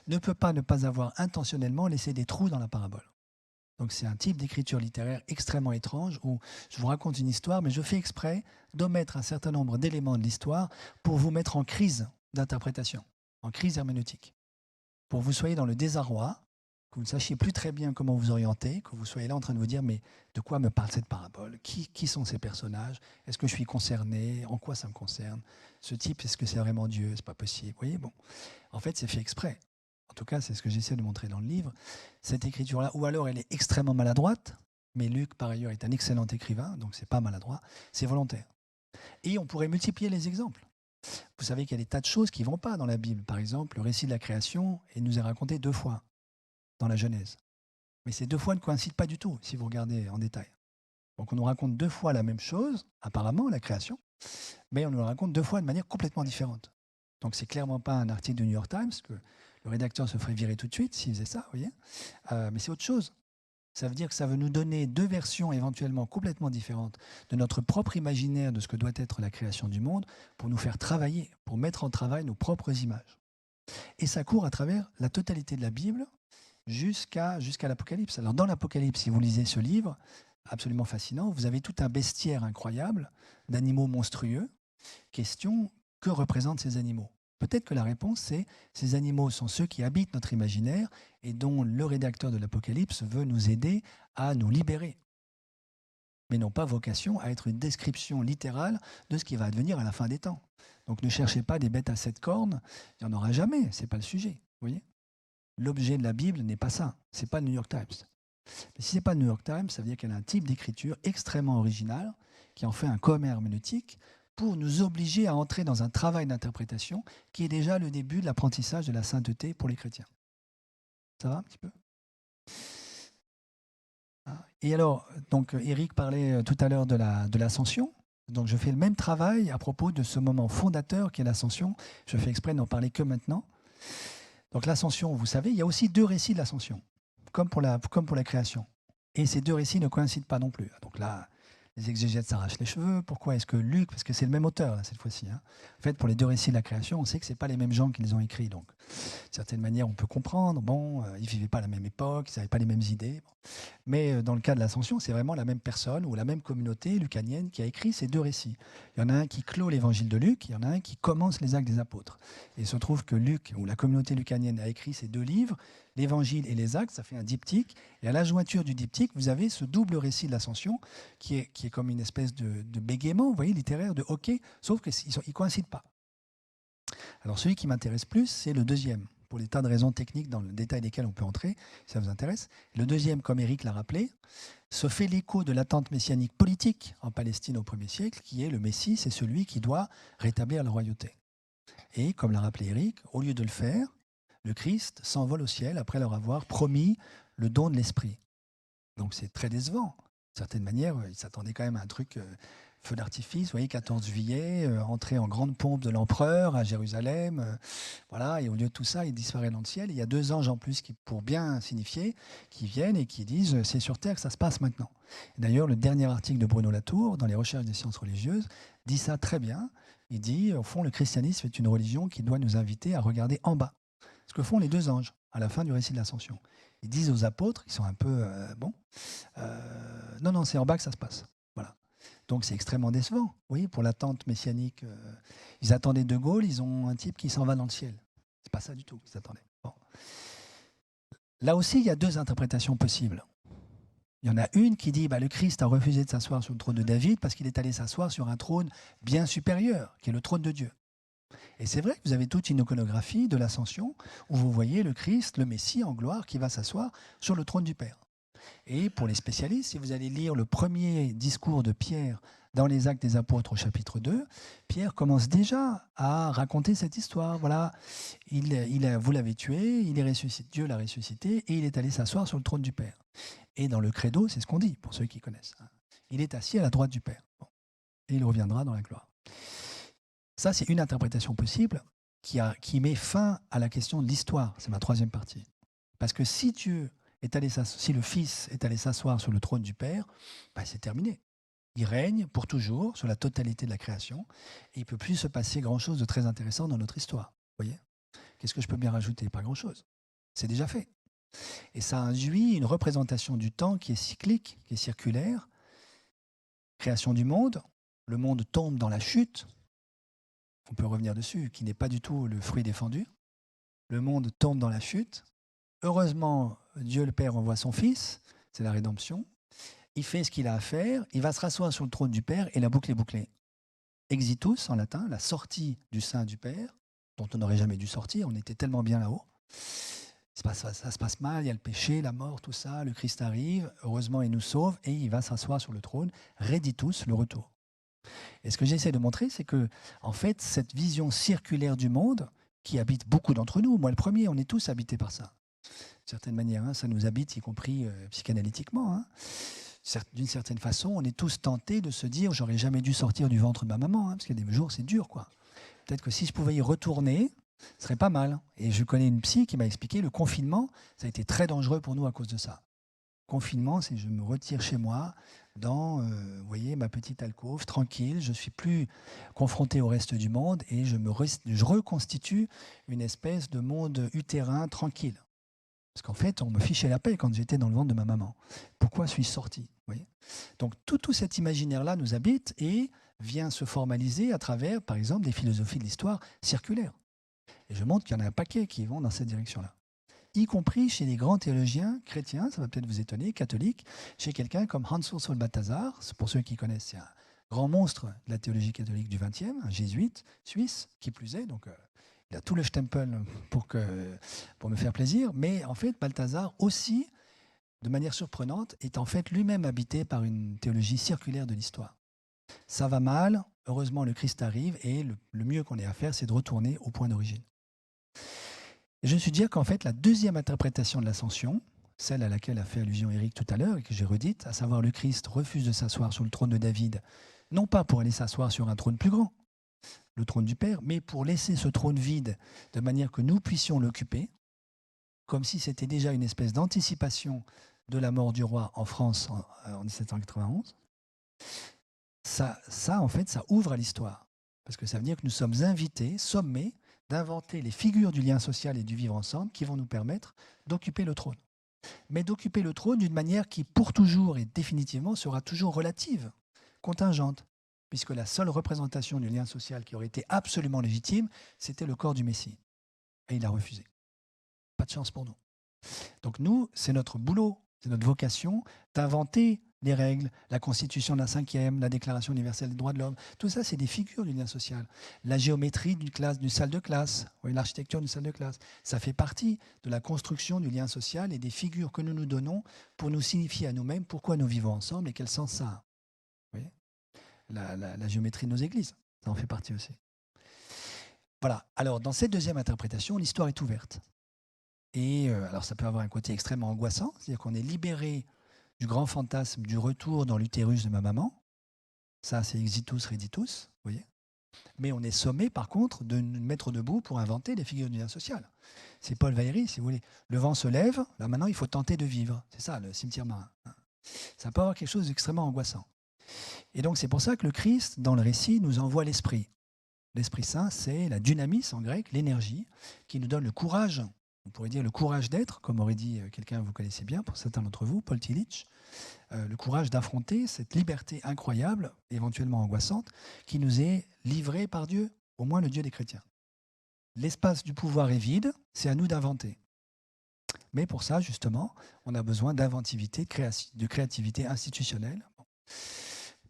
ne peut pas ne pas avoir intentionnellement laissé des trous dans la parabole. Donc c'est un type d'écriture littéraire extrêmement étrange où je vous raconte une histoire, mais je fais exprès d'omettre un certain nombre d'éléments de l'histoire pour vous mettre en crise d'interprétation, en crise herméneutique, pour que vous soyez dans le désarroi, que vous ne sachiez plus très bien comment vous orienter, que vous soyez là en train de vous dire mais de quoi me parle cette parabole ? Qui sont ces personnages ? Est-ce que je suis concerné ? En quoi ça me concerne ? Ce type, est-ce que c'est vraiment Dieu ? C'est pas possible. Vous voyez, bon. En fait, c'est fait exprès. En tout cas, c'est ce que j'essaie de montrer dans le livre. Cette écriture-là, ou alors elle est extrêmement maladroite, mais Luc, par ailleurs, est un excellent écrivain, donc c'est pas maladroit, c'est volontaire. Et on pourrait multiplier les exemples. Vous savez qu'il y a des tas de choses qui ne vont pas dans la Bible. Par exemple, le récit de la création nous est raconté 2 fois dans la Genèse. Mais ces 2 fois ne coïncident pas du tout, si vous regardez en détail. Donc on nous raconte 2 fois la même chose, apparemment, la création, mais on nous la raconte 2 fois de manière complètement différente. Donc c'est clairement pas un article du New York Times, que le rédacteur se ferait virer tout de suite s'il faisait ça, vous voyez. Mais c'est autre chose. Ça veut dire que ça veut nous donner 2 versions éventuellement complètement différentes de notre propre imaginaire de ce que doit être la création du monde pour nous faire travailler, pour mettre en travail nos propres images. Et ça court à travers la totalité de la Bible jusqu'à l'Apocalypse. Alors dans l'Apocalypse, si vous lisez ce livre, absolument fascinant, vous avez tout un bestiaire incroyable d'animaux monstrueux. Question, que représentent ces animaux ? Peut-être que la réponse, c'est ces animaux sont ceux qui habitent notre imaginaire et dont le rédacteur de l'Apocalypse veut nous aider à nous libérer, mais n'ont pas vocation à être une description littérale de ce qui va advenir à la fin des temps. Donc ne cherchez pas des bêtes à 7 cornes, il n'y en aura jamais, ce n'est pas le sujet. Vous voyez ? L'objet de la Bible n'est pas ça, ce n'est pas le New York Times. Mais si ce n'est pas le New York Times, ça veut dire qu'elle a un type d'écriture extrêmement original qui en fait un commun herméneutique pour nous obliger à entrer dans un travail d'interprétation qui est déjà le début de l'apprentissage de la sainteté pour les chrétiens. Ça va un petit peu ? Et alors, donc Eric parlait tout à l'heure de l'ascension. Donc je fais le même travail à propos de ce moment fondateur qu'est l'ascension. Je fais exprès de n'en parler que maintenant. Donc l'ascension, vous savez, il y a aussi 2 récits de l'ascension, comme pour la création. Et ces 2 récits ne coïncident pas non plus. Donc là, les exégètes s'arrachent les cheveux. Pourquoi est-ce que Luc, parce que c'est le même auteur là, cette fois-ci. Hein. En fait, pour les 2 récits de la création, on sait que ce n'est pas les mêmes gens qui les ont écrits. Donc, d'une certaine manière, on peut comprendre. Bon, ils ne vivaient pas à la même époque, ils n'avaient pas les mêmes idées. Bon. Mais dans le cas de l'ascension, c'est vraiment la même personne ou la même communauté lucanienne qui a écrit ces 2 récits. Il y en a un qui clôt l'évangile de Luc, il y en a un qui commence les actes des apôtres. Et il se trouve que Luc, ou la communauté lucanienne, a écrit ces 2 livres, l'évangile et les actes, ça fait un diptyque. Et à la jointure du diptyque, vous avez ce double récit de l'ascension qui est comme une espèce de bégaiement, vous voyez, littéraire, de hockey, sauf qu'ils ne coïncident pas. Alors celui qui m'intéresse plus, c'est le deuxième, pour des tas de raisons techniques dans le détail desquelles on peut entrer, si ça vous intéresse. Le deuxième, comme Éric l'a rappelé, se fait l'écho de l'attente messianique politique en Palestine au 1er siècle, qui est le Messie, c'est celui qui doit rétablir la royauté. Et comme l'a rappelé Éric, au lieu de le faire, le Christ s'envole au ciel après leur avoir promis le don de l'Esprit. Donc c'est très décevant. D'une certaine manière, il s'attendait quand même à un truc, feu d'artifice, vous voyez, 14 juillet, entrée en grande pompe de l'empereur à Jérusalem, voilà, et au lieu de tout ça, il disparaît dans le ciel. Il y a 2 anges en plus qui, pour bien signifier, qui viennent et qui disent c'est sur terre que ça se passe maintenant. D'ailleurs, le dernier article de Bruno Latour, dans les recherches des sciences religieuses, dit ça très bien. Il dit, au fond, le christianisme est une religion qui doit nous inviter à regarder en bas. Ce que font les 2 anges à la fin du récit de l'Ascension. Ils disent aux apôtres, qui sont un peu non, c'est en bas que ça se passe. Voilà. Donc c'est extrêmement décevant. Oui, pour l'attente messianique, ils attendaient De Gaulle, ils ont un type qui s'en va dans le ciel. C'est pas ça du tout qu'ils attendaient. Bon. Là aussi, il y a 2 interprétations possibles. Il y en a une qui dit le Christ a refusé de s'asseoir sur le trône de David parce qu'il est allé s'asseoir sur un trône bien supérieur, qui est le trône de Dieu. Et c'est vrai que vous avez toute une iconographie de l'Ascension où vous voyez le Christ, le Messie en gloire, qui va s'asseoir sur le trône du Père. Et pour les spécialistes, si vous allez lire le premier discours de Pierre dans les Actes des Apôtres au chapitre 2, Pierre commence déjà à raconter cette histoire. Voilà, vous l'avez tué, il est ressuscité, Dieu l'a ressuscité et il est allé s'asseoir sur le trône du Père. Et dans le credo, c'est ce qu'on dit, pour ceux qui connaissent. Il est assis à la droite du Père. Bon. Et il reviendra dans la gloire. Ça, c'est une interprétation possible qui met fin à la question de l'histoire. C'est ma 3e partie. Parce que si le Fils est allé s'asseoir sur le trône du Père, c'est terminé. Il règne pour toujours sur la totalité de la création et il ne peut plus se passer grand-chose de très intéressant dans notre histoire. Vous voyez ? Qu'est-ce que je peux bien rajouter ? Pas grand-chose. C'est déjà fait. Et ça induit une représentation du temps qui est cyclique, qui est circulaire. Création du monde, le monde tombe dans la chute. On peut revenir dessus, qui n'est pas du tout le fruit défendu. Le monde tombe dans la chute. Heureusement, Dieu le Père envoie son Fils, c'est la rédemption. Il fait ce qu'il a à faire, il va se rasseoir sur le trône du Père et la boucle est bouclée. Exitus, en latin, la sortie du sein du Père, dont on n'aurait jamais dû sortir, on était tellement bien là-haut. Ça se passe mal, il y a le péché, la mort, tout ça, le Christ arrive, heureusement il nous sauve et il va s'asseoir sur le trône, reditus, le retour. Et ce que j'essaie de montrer, c'est que, en fait, cette vision circulaire du monde, qui habite beaucoup d'entre nous, moi le premier, on est tous habités par ça. D'une certaine manière, ça nous habite, y compris psychanalytiquement. D'une certaine façon, on est tous tentés de se dire « j'aurais jamais dû sortir du ventre de ma maman », parce qu'il y a des jours, c'est dur, quoi. Peut-être que si je pouvais y retourner, ce serait pas mal. Et je connais une psy qui m'a expliqué le confinement, ça a été très dangereux pour nous à cause de ça. Confinement, c'est je me retire chez moi dans vous voyez, ma petite alcôve, tranquille, je ne suis plus confronté au reste du monde et je reconstitue une espèce de monde utérin tranquille. Parce qu'en fait, on me fichait la paix quand j'étais dans le ventre de ma maman. Pourquoi suis-je sorti, vous voyez ? Donc tout cet imaginaire-là nous habite et vient se formaliser à travers, par exemple, des philosophies de l'histoire circulaires. Et je montre qu'il y en a un paquet qui vont dans cette direction-là. Y compris chez les grands théologiens chrétiens, ça va peut-être vous étonner, catholiques, chez quelqu'un comme Hans Urs Balthasar, pour ceux qui connaissent, c'est un grand monstre de la théologie catholique du XXe, un jésuite suisse, qui plus est, donc il a tout le stempel pour me faire plaisir, mais en fait, Balthasar aussi, de manière surprenante, est en fait lui-même habité par une théologie circulaire de l'histoire. Ça va mal, heureusement le Christ arrive, et le mieux qu'on ait à faire, c'est de retourner au point d'origine. Et je me suis dit qu'en fait, la deuxième interprétation de l'ascension, celle à laquelle a fait allusion Éric tout à l'heure et que j'ai redite, à savoir le Christ refuse de s'asseoir sur le trône de David non pas pour aller s'asseoir sur un trône plus grand, le trône du Père, mais pour laisser ce trône vide de manière que nous puissions l'occuper, comme si c'était déjà une espèce d'anticipation de la mort du roi en France en 1791. Ça, en fait, ça ouvre à l'histoire. Parce que ça veut dire que nous sommes invités, sommés, d'inventer les figures du lien social et du vivre ensemble qui vont nous permettre d'occuper le trône. Mais d'occuper le trône d'une manière qui, pour toujours et définitivement, sera toujours relative, contingente, puisque la seule représentation du lien social qui aurait été absolument légitime, c'était le corps du Messie. Et il a refusé. Pas de chance pour nous. Donc nous, c'est notre boulot, c'est notre vocation d'inventer les règles, la Constitution de la 5e, la Déclaration universelle des droits de l'homme. Tout ça, c'est des figures du lien social. La géométrie d'une salle de classe, l'architecture d'une salle de classe, ça fait partie de la construction du lien social et des figures que nous nous donnons pour nous signifier à nous-mêmes pourquoi nous vivons ensemble et quel sens ça a. Vous voyez, la géométrie de nos églises, ça en fait partie aussi. Voilà. Alors, dans cette deuxième interprétation, l'histoire est ouverte. Et alors, ça peut avoir un côté extrêmement angoissant, c'est-à-dire qu'on est libéré du grand fantasme du retour dans l'utérus de ma maman. Ça, c'est exitus reditus, vous voyez. Mais on est sommé, par contre, de nous mettre debout pour inventer des figures du lien social. C'est Paul Valéry, si vous voulez. Le vent se lève, là maintenant, il faut tenter de vivre. C'est ça, le cimetière marin. Ça peut avoir quelque chose d'extrêmement angoissant. Et donc, c'est pour ça que le Christ, dans le récit, nous envoie l'Esprit. L'Esprit Saint, c'est la dynamis en grec, l'énergie, qui nous donne le courage. On pourrait dire le courage d'être, comme aurait dit quelqu'un que vous connaissez bien, pour certains d'entre vous, Paul Tillich, le courage d'affronter cette liberté incroyable, éventuellement angoissante, qui nous est livrée par Dieu, au moins le Dieu des chrétiens. L'espace du pouvoir est vide, c'est à nous d'inventer. Mais pour ça, justement, on a besoin d'inventivité, de créativité institutionnelle.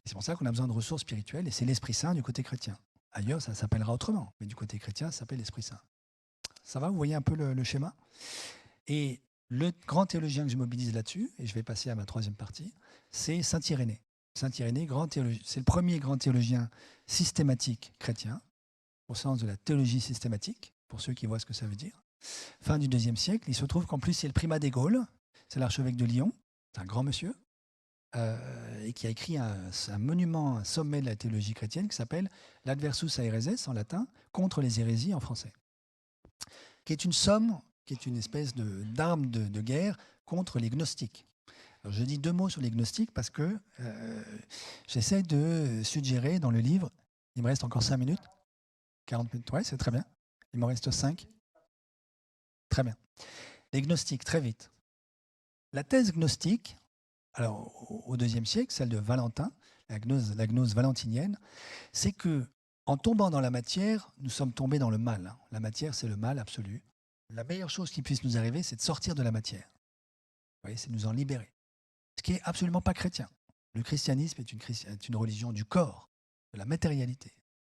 C'est pour ça qu'on a besoin de ressources spirituelles, et c'est l'Esprit Saint du côté chrétien. Ailleurs, ça s'appellera autrement, mais du côté chrétien, ça s'appelle l'Esprit Saint. Ça va, vous voyez un peu le schéma? Et le grand théologien que je mobilise là-dessus, et je vais passer à ma troisième partie, c'est Saint Irénée. Saint Irénée, c'est le premier grand théologien systématique chrétien, au sens de la théologie systématique, pour ceux qui voient ce que ça veut dire. Fin du IIe siècle, il se trouve qu'en plus, c'est le primat des Gaules, c'est l'archevêque de Lyon, c'est un grand monsieur, et qui a écrit un monument, un sommet de la théologie chrétienne qui s'appelle l'Adversus Aereses en latin, contre les hérésies en français, qui est une somme, qui est une espèce d'arme de guerre contre les gnostiques. Alors, je dis deux mots sur les gnostiques parce que j'essaie de suggérer dans le livre, il me reste encore 5 minutes, 40 minutes, ouais, c'est très bien, il m'en reste 5. Très bien. Les gnostiques, très vite. La thèse gnostique, alors au IIe siècle, celle de Valentin, la gnose valentinienne, c'est que en tombant dans la matière, nous sommes tombés dans le mal. La matière, c'est le mal absolu. La meilleure chose qui puisse nous arriver, c'est de sortir de la matière. Vous voyez, c'est de nous en libérer. Ce qui n'est absolument pas chrétien. Le christianisme est une religion du corps, de la matérialité.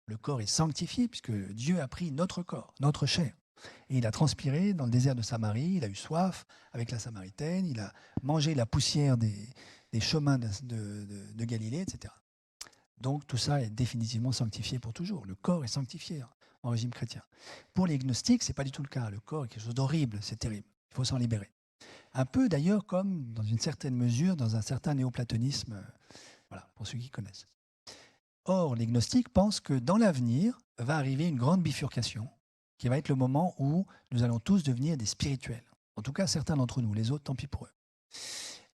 Le corps est sanctifié puisque Dieu a pris notre corps, notre chair. Et il a transpiré dans le désert de Samarie, il a eu soif avec la Samaritaine, il a mangé la poussière des chemins de Galilée, etc. Donc tout ça est définitivement sanctifié pour toujours. Le corps est sanctifié en régime chrétien. Pour les gnostiques, ce n'est pas du tout le cas. Le corps est quelque chose d'horrible, c'est terrible. Il faut s'en libérer. Un peu d'ailleurs comme, dans une certaine mesure, dans un certain néoplatonisme, voilà, pour ceux qui connaissent. Or, les gnostiques pensent que dans l'avenir va arriver une grande bifurcation, qui va être le moment où nous allons tous devenir des spirituels. En tout cas, certains d'entre nous, les autres, tant pis pour eux.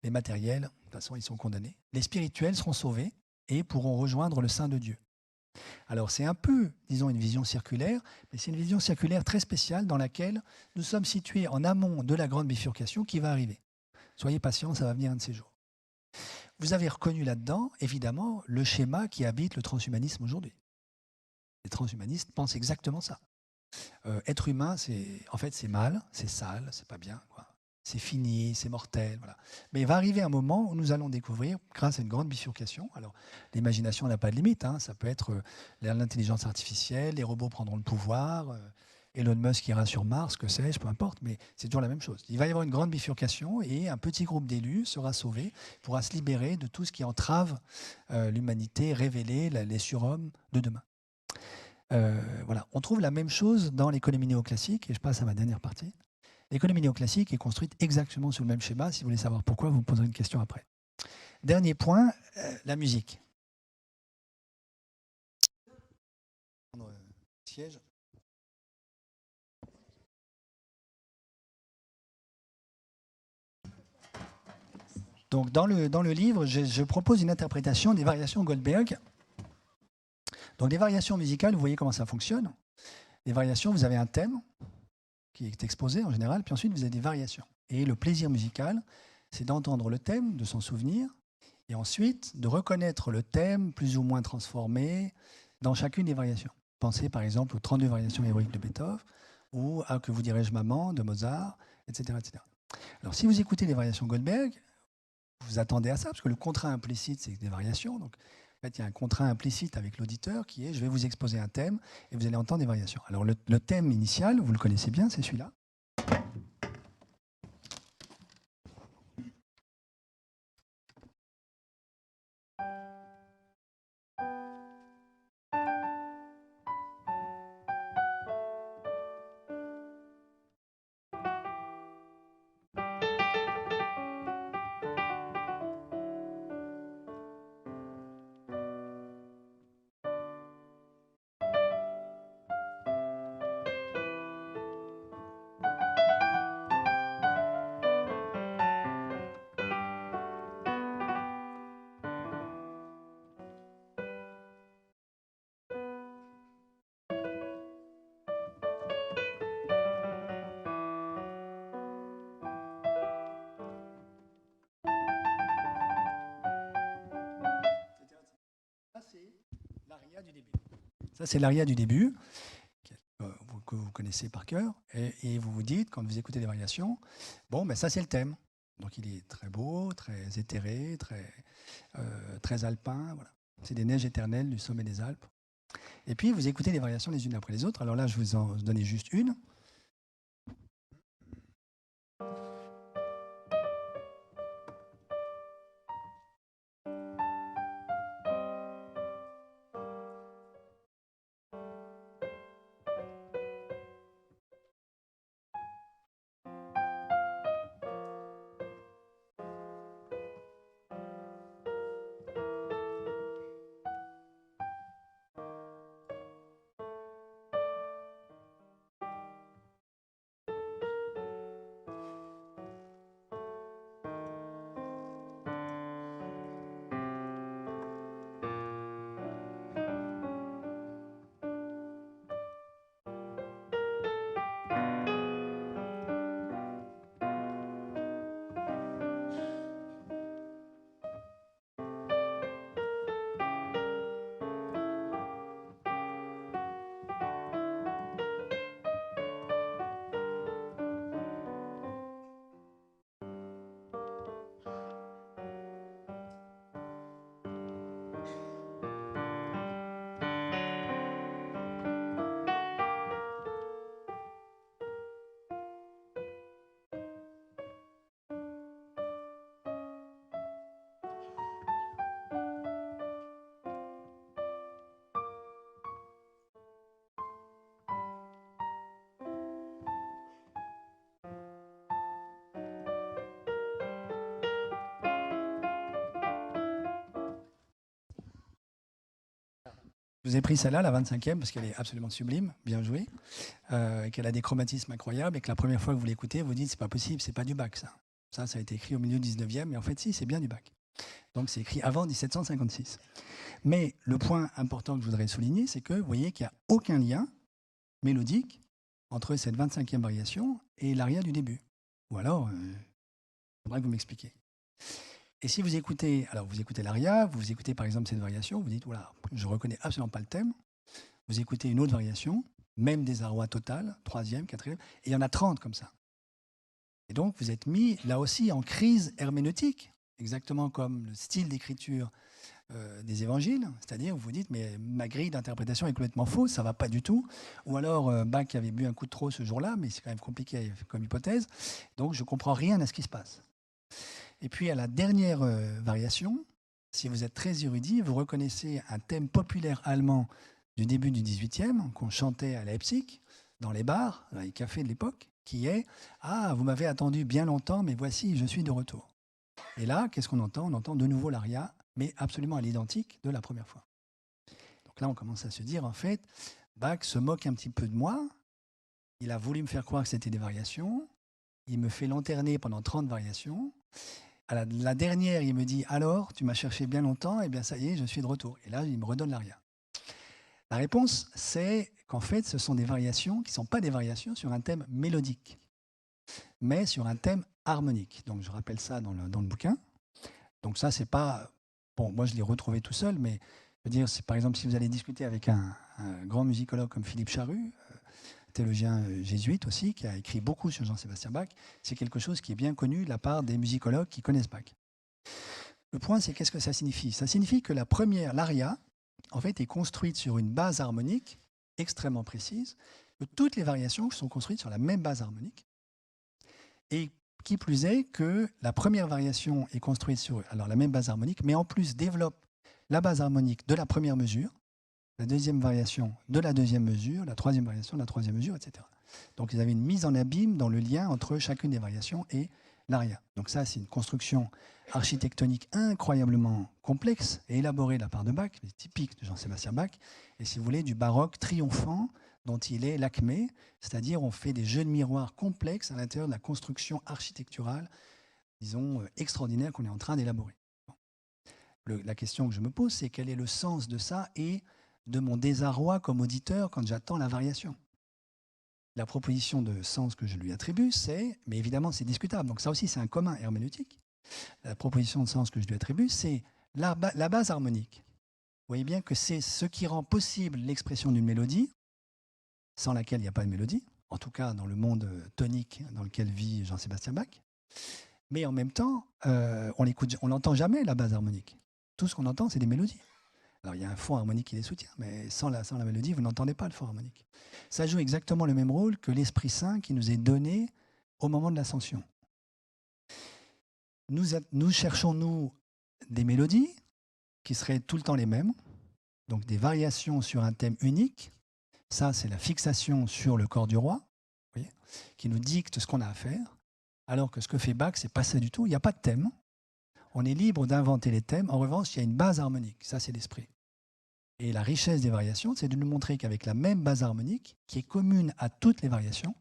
Les matériels, de toute façon, ils sont condamnés. Les spirituels seront sauvés et pourront rejoindre le sein de Dieu. Alors c'est un peu, disons, une vision circulaire, mais c'est une vision circulaire très spéciale dans laquelle nous sommes situés en amont de la grande bifurcation qui va arriver. Soyez patients, ça va venir un de ces jours. Vous avez reconnu là-dedans, évidemment, le schéma qui habite le transhumanisme aujourd'hui. Les transhumanistes pensent exactement ça. Être humain, en fait, c'est mal, c'est sale, c'est pas bien, quoi. C'est fini, c'est mortel, voilà. Mais il va arriver un moment où nous allons découvrir, grâce à une grande bifurcation, alors l'imagination n'a pas de limite, hein, ça peut être l'intelligence artificielle, les robots prendront le pouvoir, Elon Musk ira sur Mars, que sais-je, peu importe, mais c'est toujours la même chose. Il va y avoir une grande bifurcation et un petit groupe d'élus sera sauvé, pourra se libérer de tout ce qui entrave l'humanité, révéler les surhommes de demain. Voilà. On trouve la même chose dans l'économie néoclassique, et je passe à ma dernière partie. L'économie néoclassique est construite exactement sur le même schéma. Si vous voulez savoir pourquoi, vous me poserez une question après. Dernier point, la musique. siège. Donc, dans le livre, je propose une interprétation des variations Goldberg. Donc, les variations musicales, vous voyez comment ça fonctionne. Les variations, vous avez un thème qui est exposé en général, puis ensuite, vous avez des variations. Et le plaisir musical, c'est d'entendre le thème, de s'en souvenir, et ensuite de reconnaître le thème plus ou moins transformé dans chacune des variations. Pensez par exemple aux 32 variations héroïques de Beethoven, ou à Que vous dirais-je maman de Mozart, etc., etc. Alors, si vous écoutez les variations Goldberg, vous attendez à ça, parce que le contrat implicite, c'est des variations. Donc, en fait, il y a un contrat implicite avec l'auditeur qui est « je vais vous exposer un thème et vous allez entendre des variations ». Alors, le thème initial, vous le connaissez bien, c'est celui-là. Ça, c'est l'aria du début, que vous connaissez par cœur. Et vous vous dites, quand vous écoutez les variations, bon, ben ça, c'est le thème. Donc, il est très beau, très éthéré, très alpin. Voilà. C'est des neiges éternelles du sommet des Alpes. Et puis, vous écoutez les variations les unes après les autres. Alors là, je vais vous en donner juste une. Je vous ai pris celle-là, la 25e, parce qu'elle est absolument sublime, bien jouée, qu'elle a des chromatismes incroyables, et que la première fois que vous l'écoutez, vous dites, c'est pas possible, c'est pas du Bach, ça. Ça a été écrit au milieu du 19e, mais en fait, si, c'est bien du Bach. Donc, c'est écrit avant 1756. Mais le point important que je voudrais souligner, c'est que vous voyez qu'il n'y a aucun lien mélodique entre cette 25e variation et l'aria du début. Ou alors, il faudra que vous m'expliquiez. Et si vous écoutez, alors vous écoutez l'aria, vous écoutez par exemple cette variation, vous dites, voilà, je ne reconnais absolument pas le thème. Vous écoutez une autre variation, même désarroi total, 3e, 4e, et il y en a 30 comme ça. Et donc, vous êtes mis là aussi en crise herméneutique, exactement comme le style d'écriture des évangiles, c'est-à-dire vous vous dites, mais ma grille d'interprétation est complètement fausse, ça ne va pas du tout. Ou alors, Bach avait bu un coup de trop ce jour-là, mais c'est quand même compliqué comme hypothèse, donc je ne comprends rien à ce qui se passe. Et puis, à la dernière variation, si vous êtes très érudit, vous reconnaissez un thème populaire allemand du début du XVIIIe, qu'on chantait à Leipzig, dans les bars, dans les cafés de l'époque, qui est « Ah, vous m'avez attendu bien longtemps, mais voici, je suis de retour ». Et là, qu'est-ce qu'on entend ? On entend de nouveau l'aria, mais absolument à l'identique de la première fois. Donc là, on commence à se dire, en fait, Bach se moque un petit peu de moi. Il a voulu me faire croire que c'était des variations. Il me fait lanterner pendant 30 variations. À la dernière, il me dit « Alors, tu m'as cherché bien longtemps, et bien ça y est, je suis de retour. » Et là, il me redonne l'aria. La réponse, c'est qu'en fait, ce sont des variations qui ne sont pas des variations sur un thème mélodique, mais sur un thème harmonique. Donc, je rappelle ça dans le bouquin. Donc ça, c'est pas... Bon, moi, je l'ai retrouvé tout seul, mais je veux dire, par exemple, si vous allez discuter avec un grand musicologue comme Philippe Charus, théologien jésuite aussi, qui a écrit beaucoup sur Jean-Sébastien Bach, c'est quelque chose qui est bien connu de la part des musicologues qui connaissent Bach. Le point, c'est qu'est-ce que ça signifie? Ça signifie que la première, l'aria, en fait, est construite sur une base harmonique extrêmement précise, que toutes les variations sont construites sur la même base harmonique, et qui plus est que la première variation est construite sur la même base harmonique, mais en plus développe la base harmonique de la première mesure, la deuxième variation de la deuxième mesure, la troisième variation de la troisième mesure, etc. Donc, ils avaient une mise en abîme dans le lien entre chacune des variations et l'aria. Donc ça, c'est une construction architectonique incroyablement complexe et élaborée de la part de Bach, typique de Jean-Sébastien Bach, et si vous voulez, du baroque triomphant dont il est l'acmé, c'est-à-dire on fait des jeux de miroirs complexes à l'intérieur de la construction architecturale, disons, extraordinaire qu'on est en train d'élaborer. La question que je me pose, c'est quel est le sens de ça et de mon désarroi comme auditeur quand j'attends la variation. La proposition de sens que je lui attribue, c'est, mais évidemment c'est discutable, donc ça aussi c'est un commun herméneutique, la proposition de sens que je lui attribue, c'est la base harmonique. Vous voyez bien que c'est ce qui rend possible l'expression d'une mélodie, sans laquelle il n'y a pas de mélodie, en tout cas dans le monde tonique dans lequel vit Jean-Sébastien Bach, mais en même temps, on n'entend jamais la base harmonique. Tout ce qu'on entend, c'est des mélodies. Alors, il y a un fond harmonique qui les soutient, mais sans la mélodie, vous n'entendez pas le fond harmonique. Ça joue exactement le même rôle que l'Esprit Saint qui nous est donné au moment de l'Ascension. Nous cherchons, nous, des mélodies qui seraient tout le temps les mêmes, donc des variations sur un thème unique. Ça, c'est la fixation sur le corps du roi, vous voyez, qui nous dicte ce qu'on a à faire, alors que ce que fait Bach, c'est pas ça du tout. Il n'y a pas de thème. On est libre d'inventer les thèmes. En revanche, il y a une base harmonique. Ça, c'est l'esprit. Et la richesse des variations, c'est de nous montrer qu'avec la même base harmonique, qui est commune à toutes les variations,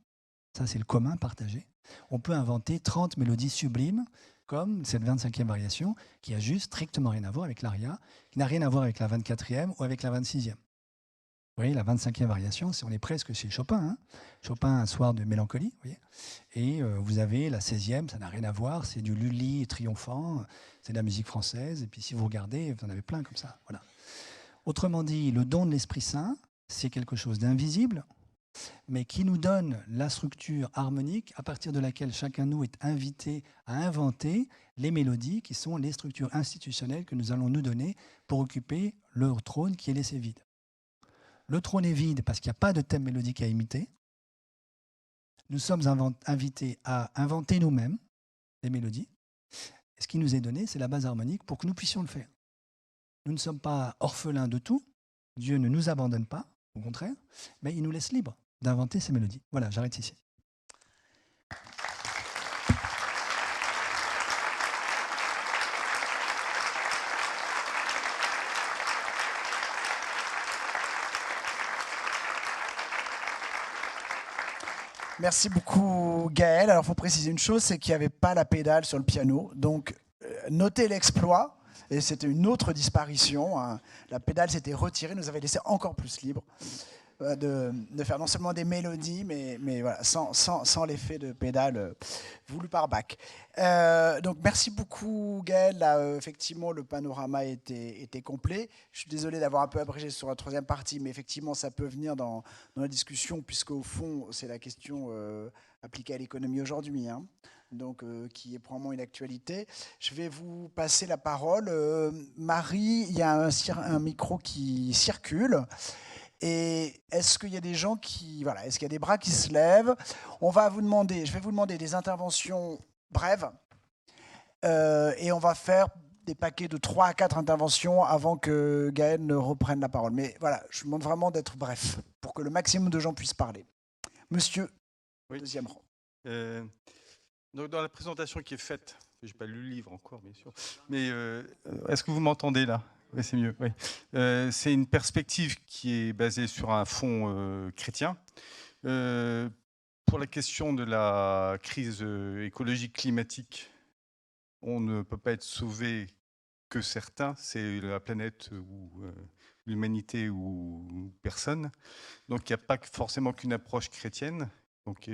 ça c'est le commun partagé, on peut inventer 30 mélodies sublimes, comme cette 25e variation, qui a juste strictement rien à voir avec l'aria, qui n'a rien à voir avec la 24e ou avec la 26e. Vous voyez, la 25e variation, on est presque chez Chopin. Hein, Chopin, un soir de mélancolie. Vous voyez, et vous avez la 16e, ça n'a rien à voir, c'est du Lully triomphant, c'est de la musique française. Et puis si vous regardez, vous en avez plein comme ça. Voilà. Autrement dit, le don de l'Esprit Saint, c'est quelque chose d'invisible, mais qui nous donne la structure harmonique à partir de laquelle chacun de nous est invité à inventer les mélodies qui sont les structures institutionnelles que nous allons nous donner pour occuper le trône qui est laissé vide. Le trône est vide parce qu'il n'y a pas de thème mélodique à imiter. Nous sommes invités à inventer nous-mêmes les mélodies. Et ce qui nous est donné, c'est la base harmonique pour que nous puissions le faire. Nous ne sommes pas orphelins de tout. Dieu ne nous abandonne pas, au contraire, mais il nous laisse libres d'inventer ces mélodies. Voilà, j'arrête ici. Merci beaucoup Gaël. Alors il faut préciser une chose, c'est qu'il n'y avait pas la pédale sur le piano. Donc notez l'exploit, et c'était une autre disparition. Hein. La pédale s'était retirée, nous avait laissé encore plus libre de faire non seulement des mélodies, mais voilà, sans l'effet de pédale voulu par Bach. Donc merci beaucoup Gaël. Là, effectivement, le panorama était complet. Je suis désolé d'avoir un peu abrégé sur la troisième partie, mais effectivement, ça peut venir dans la discussion, puisqu'au fond, c'est la question appliquée à l'économie aujourd'hui, hein, donc qui est probablement une actualité. Je vais vous passer la parole. Marie, il y a un micro qui circule. Et est-ce qu'il y a des gens qui... Voilà, est-ce qu'il y a des bras qui se lèvent? Je vais vous demander des interventions brèves. Et on va faire des paquets de 3 à 4 interventions avant que Gaël ne reprenne la parole. Mais voilà, je vous demande vraiment d'être bref pour que le maximum de gens puissent parler. Monsieur, oui. Deuxième rang. Donc dans la présentation qui est faite, je n'ai pas lu le livre encore, bien sûr, mais est-ce que vous m'entendez là? Oui, c'est mieux. Oui. C'est une perspective qui est basée sur un fond chrétien. Pour la question de la crise écologique climatique, on ne peut pas être sauvé que certains, c'est la planète ou l'humanité ou personne. Donc il n'y a pas forcément qu'une approche chrétienne. Donc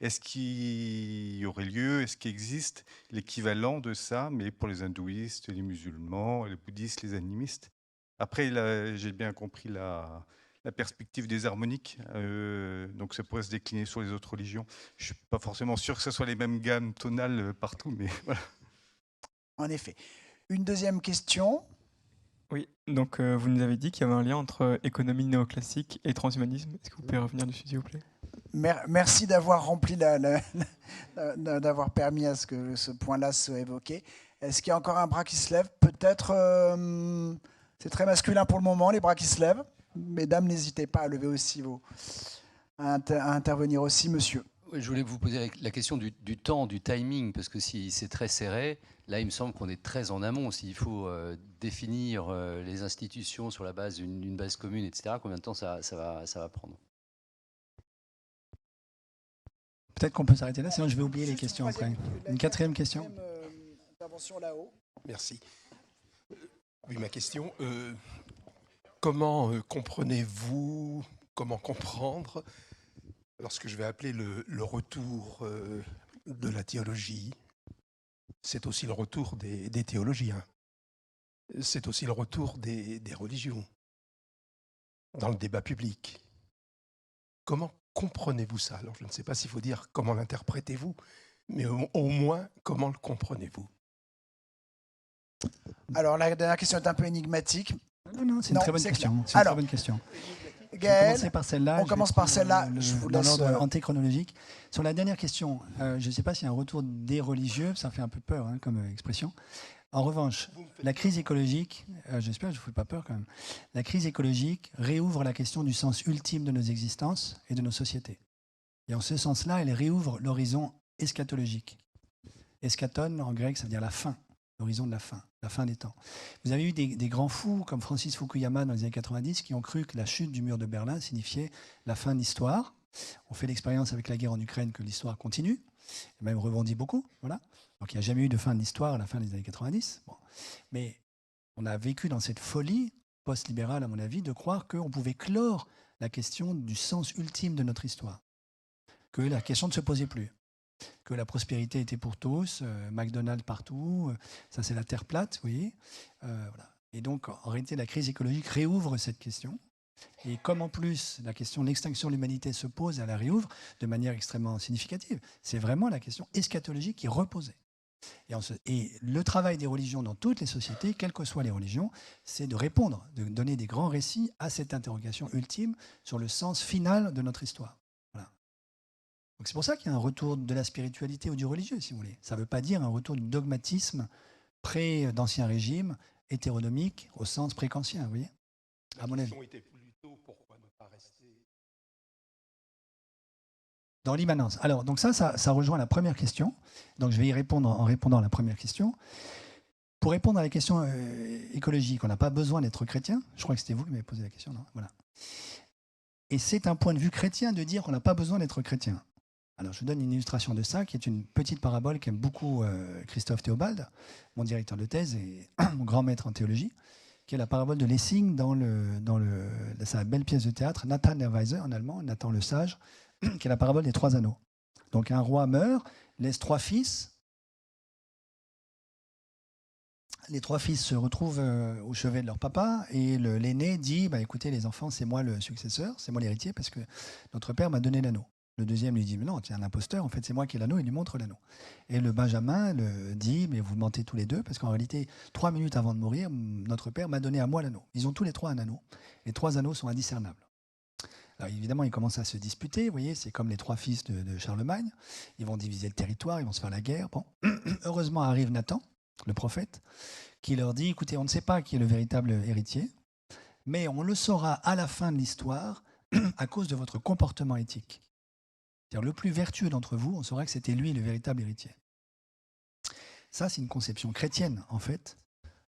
est-ce qu'il y aurait lieu, est-ce qu'il existe l'équivalent de ça, mais pour les hindouistes, les musulmans, les bouddhistes, les animistes? Après, j'ai bien compris la perspective des harmoniques, donc ça pourrait se décliner sur les autres religions. Je ne suis pas forcément sûr que ce soit les mêmes gammes tonales partout, mais voilà. En effet. Une deuxième question. Oui, donc vous nous avez dit qu'il y avait un lien entre économie néoclassique et transhumanisme. Est-ce que vous pouvez revenir dessus, s'il vous plaît? Merci d'avoir rempli d'avoir permis à ce que ce point-là soit évoqué. Est-ce qu'il y a encore un bras qui se lève? Peut-être, c'est très masculin pour le moment, les bras qui se lèvent. Mesdames, n'hésitez pas à lever aussi à intervenir aussi, monsieur. Je voulais vous poser la question du temps, du timing, parce que si c'est très serré, là, il me semble qu'on est très en amont. S'il faut définir les institutions sur la base d'une base commune, etc., combien de temps ça va prendre? Peut-être qu'on peut s'arrêter là, sinon je vais oublier les questions après. Une quatrième question. Intervention là-haut. Merci. Oui, ma question, comment comprenez-vous, comment comprendre, lorsque je vais appeler le retour de la théologie, c'est aussi le retour des théologiens, c'est aussi le retour des religions dans le débat public. Comment comprenez-vous ça? Alors, je ne sais pas s'il faut dire comment l'interprétez-vous, mais au moins, comment le comprenez-vous? Alors, la dernière question est un peu énigmatique. Non, c'est une très bonne question. C'est une très bonne question. Gaël, on commence par celle-là. Je vous laisse dans l'ordre antéchronologique. Sur la dernière question, je ne sais pas s'il y a un retour des religieux, ça fait un peu peur comme expression. En revanche, la crise écologique, j'espère que je ne vous fais pas peur quand même, la crise écologique réouvre la question du sens ultime de nos existences et de nos sociétés. Et en ce sens-là, elle réouvre l'horizon eschatologique. Eschaton, en grec, ça veut dire la fin, l'horizon de la fin des temps. Vous avez eu des grands fous comme Francis Fukuyama dans les années 90 qui ont cru que la chute du mur de Berlin signifiait la fin de l'histoire. On fait l'expérience avec la guerre en Ukraine que l'histoire continue, et même rebondit beaucoup. Voilà. Donc il n'y a jamais eu de fin de l'histoire à la fin des années 90. Bon. Mais on a vécu dans cette folie post-libérale, à mon avis, de croire qu'on pouvait clore la question du sens ultime de notre histoire. Que la question ne se posait plus. Que la prospérité était pour tous, McDonald's partout, ça c'est la terre plate, vous voyez. Voilà. Et donc, en réalité, la crise écologique réouvre cette question. Et comme en plus, la question de l'extinction de l'humanité se pose, elle la réouvre de manière extrêmement significative. C'est vraiment la question eschatologique qui est reposée. Et le travail des religions dans toutes les sociétés, quelles que soient les religions, c'est de répondre, de donner des grands récits à cette interrogation ultime sur le sens final de notre histoire. Voilà. Donc c'est pour ça qu'il y a un retour de la spiritualité ou du religieux, si vous voulez. Ça ne veut pas dire un retour du dogmatisme d'Ancien Régime, hétéronomique, au sens prékantien, vous voyez, à mon avis. Pourquoi ne pas rester dans l'immanence. Alors, donc ça rejoint la première question. Donc, je vais y répondre en répondant à la première question. Pour répondre à la question écologique, on n'a pas besoin d'être chrétien. Je crois que c'était vous qui m'avez posé la question, non? Voilà. Et c'est un point de vue chrétien de dire qu'on n'a pas besoin d'être chrétien. Alors, je vous donne une illustration de ça, qui est une petite parabole qu'aime beaucoup Christophe Théobald, mon directeur de thèse et mon grand maître en théologie, qui est la parabole de Lessing dans sa belle pièce de théâtre, Nathan der Weise, en allemand, Nathan le Sage, qui est la parabole des 3 anneaux. Donc un roi meurt, laisse 3 fils. Les 3 fils se retrouvent au chevet de leur papa et l'aîné dit écoutez les enfants, c'est moi le successeur, c'est moi l'héritier parce que notre père m'a donné l'anneau. Le deuxième lui dit mais non, tu es un imposteur, en fait c'est moi qui ai l'anneau, il lui montre l'anneau. Et le Benjamin dit mais vous mentez tous les deux parce qu'en réalité 3 minutes avant de mourir, notre père m'a donné à moi l'anneau. Ils ont tous les 3 un anneau. Les 3 anneaux sont indiscernables. Alors évidemment, ils commencent à se disputer, vous voyez, c'est comme les 3 fils de Charlemagne. Ils vont diviser le territoire, ils vont se faire la guerre. Bon. Heureusement arrive Nathan, le prophète, qui leur dit, écoutez, on ne sait pas qui est le véritable héritier, mais on le saura à la fin de l'histoire à cause de votre comportement éthique. C'est-à-dire le plus vertueux d'entre vous, on saura que c'était lui le véritable héritier. Ça, c'est une conception chrétienne, en fait,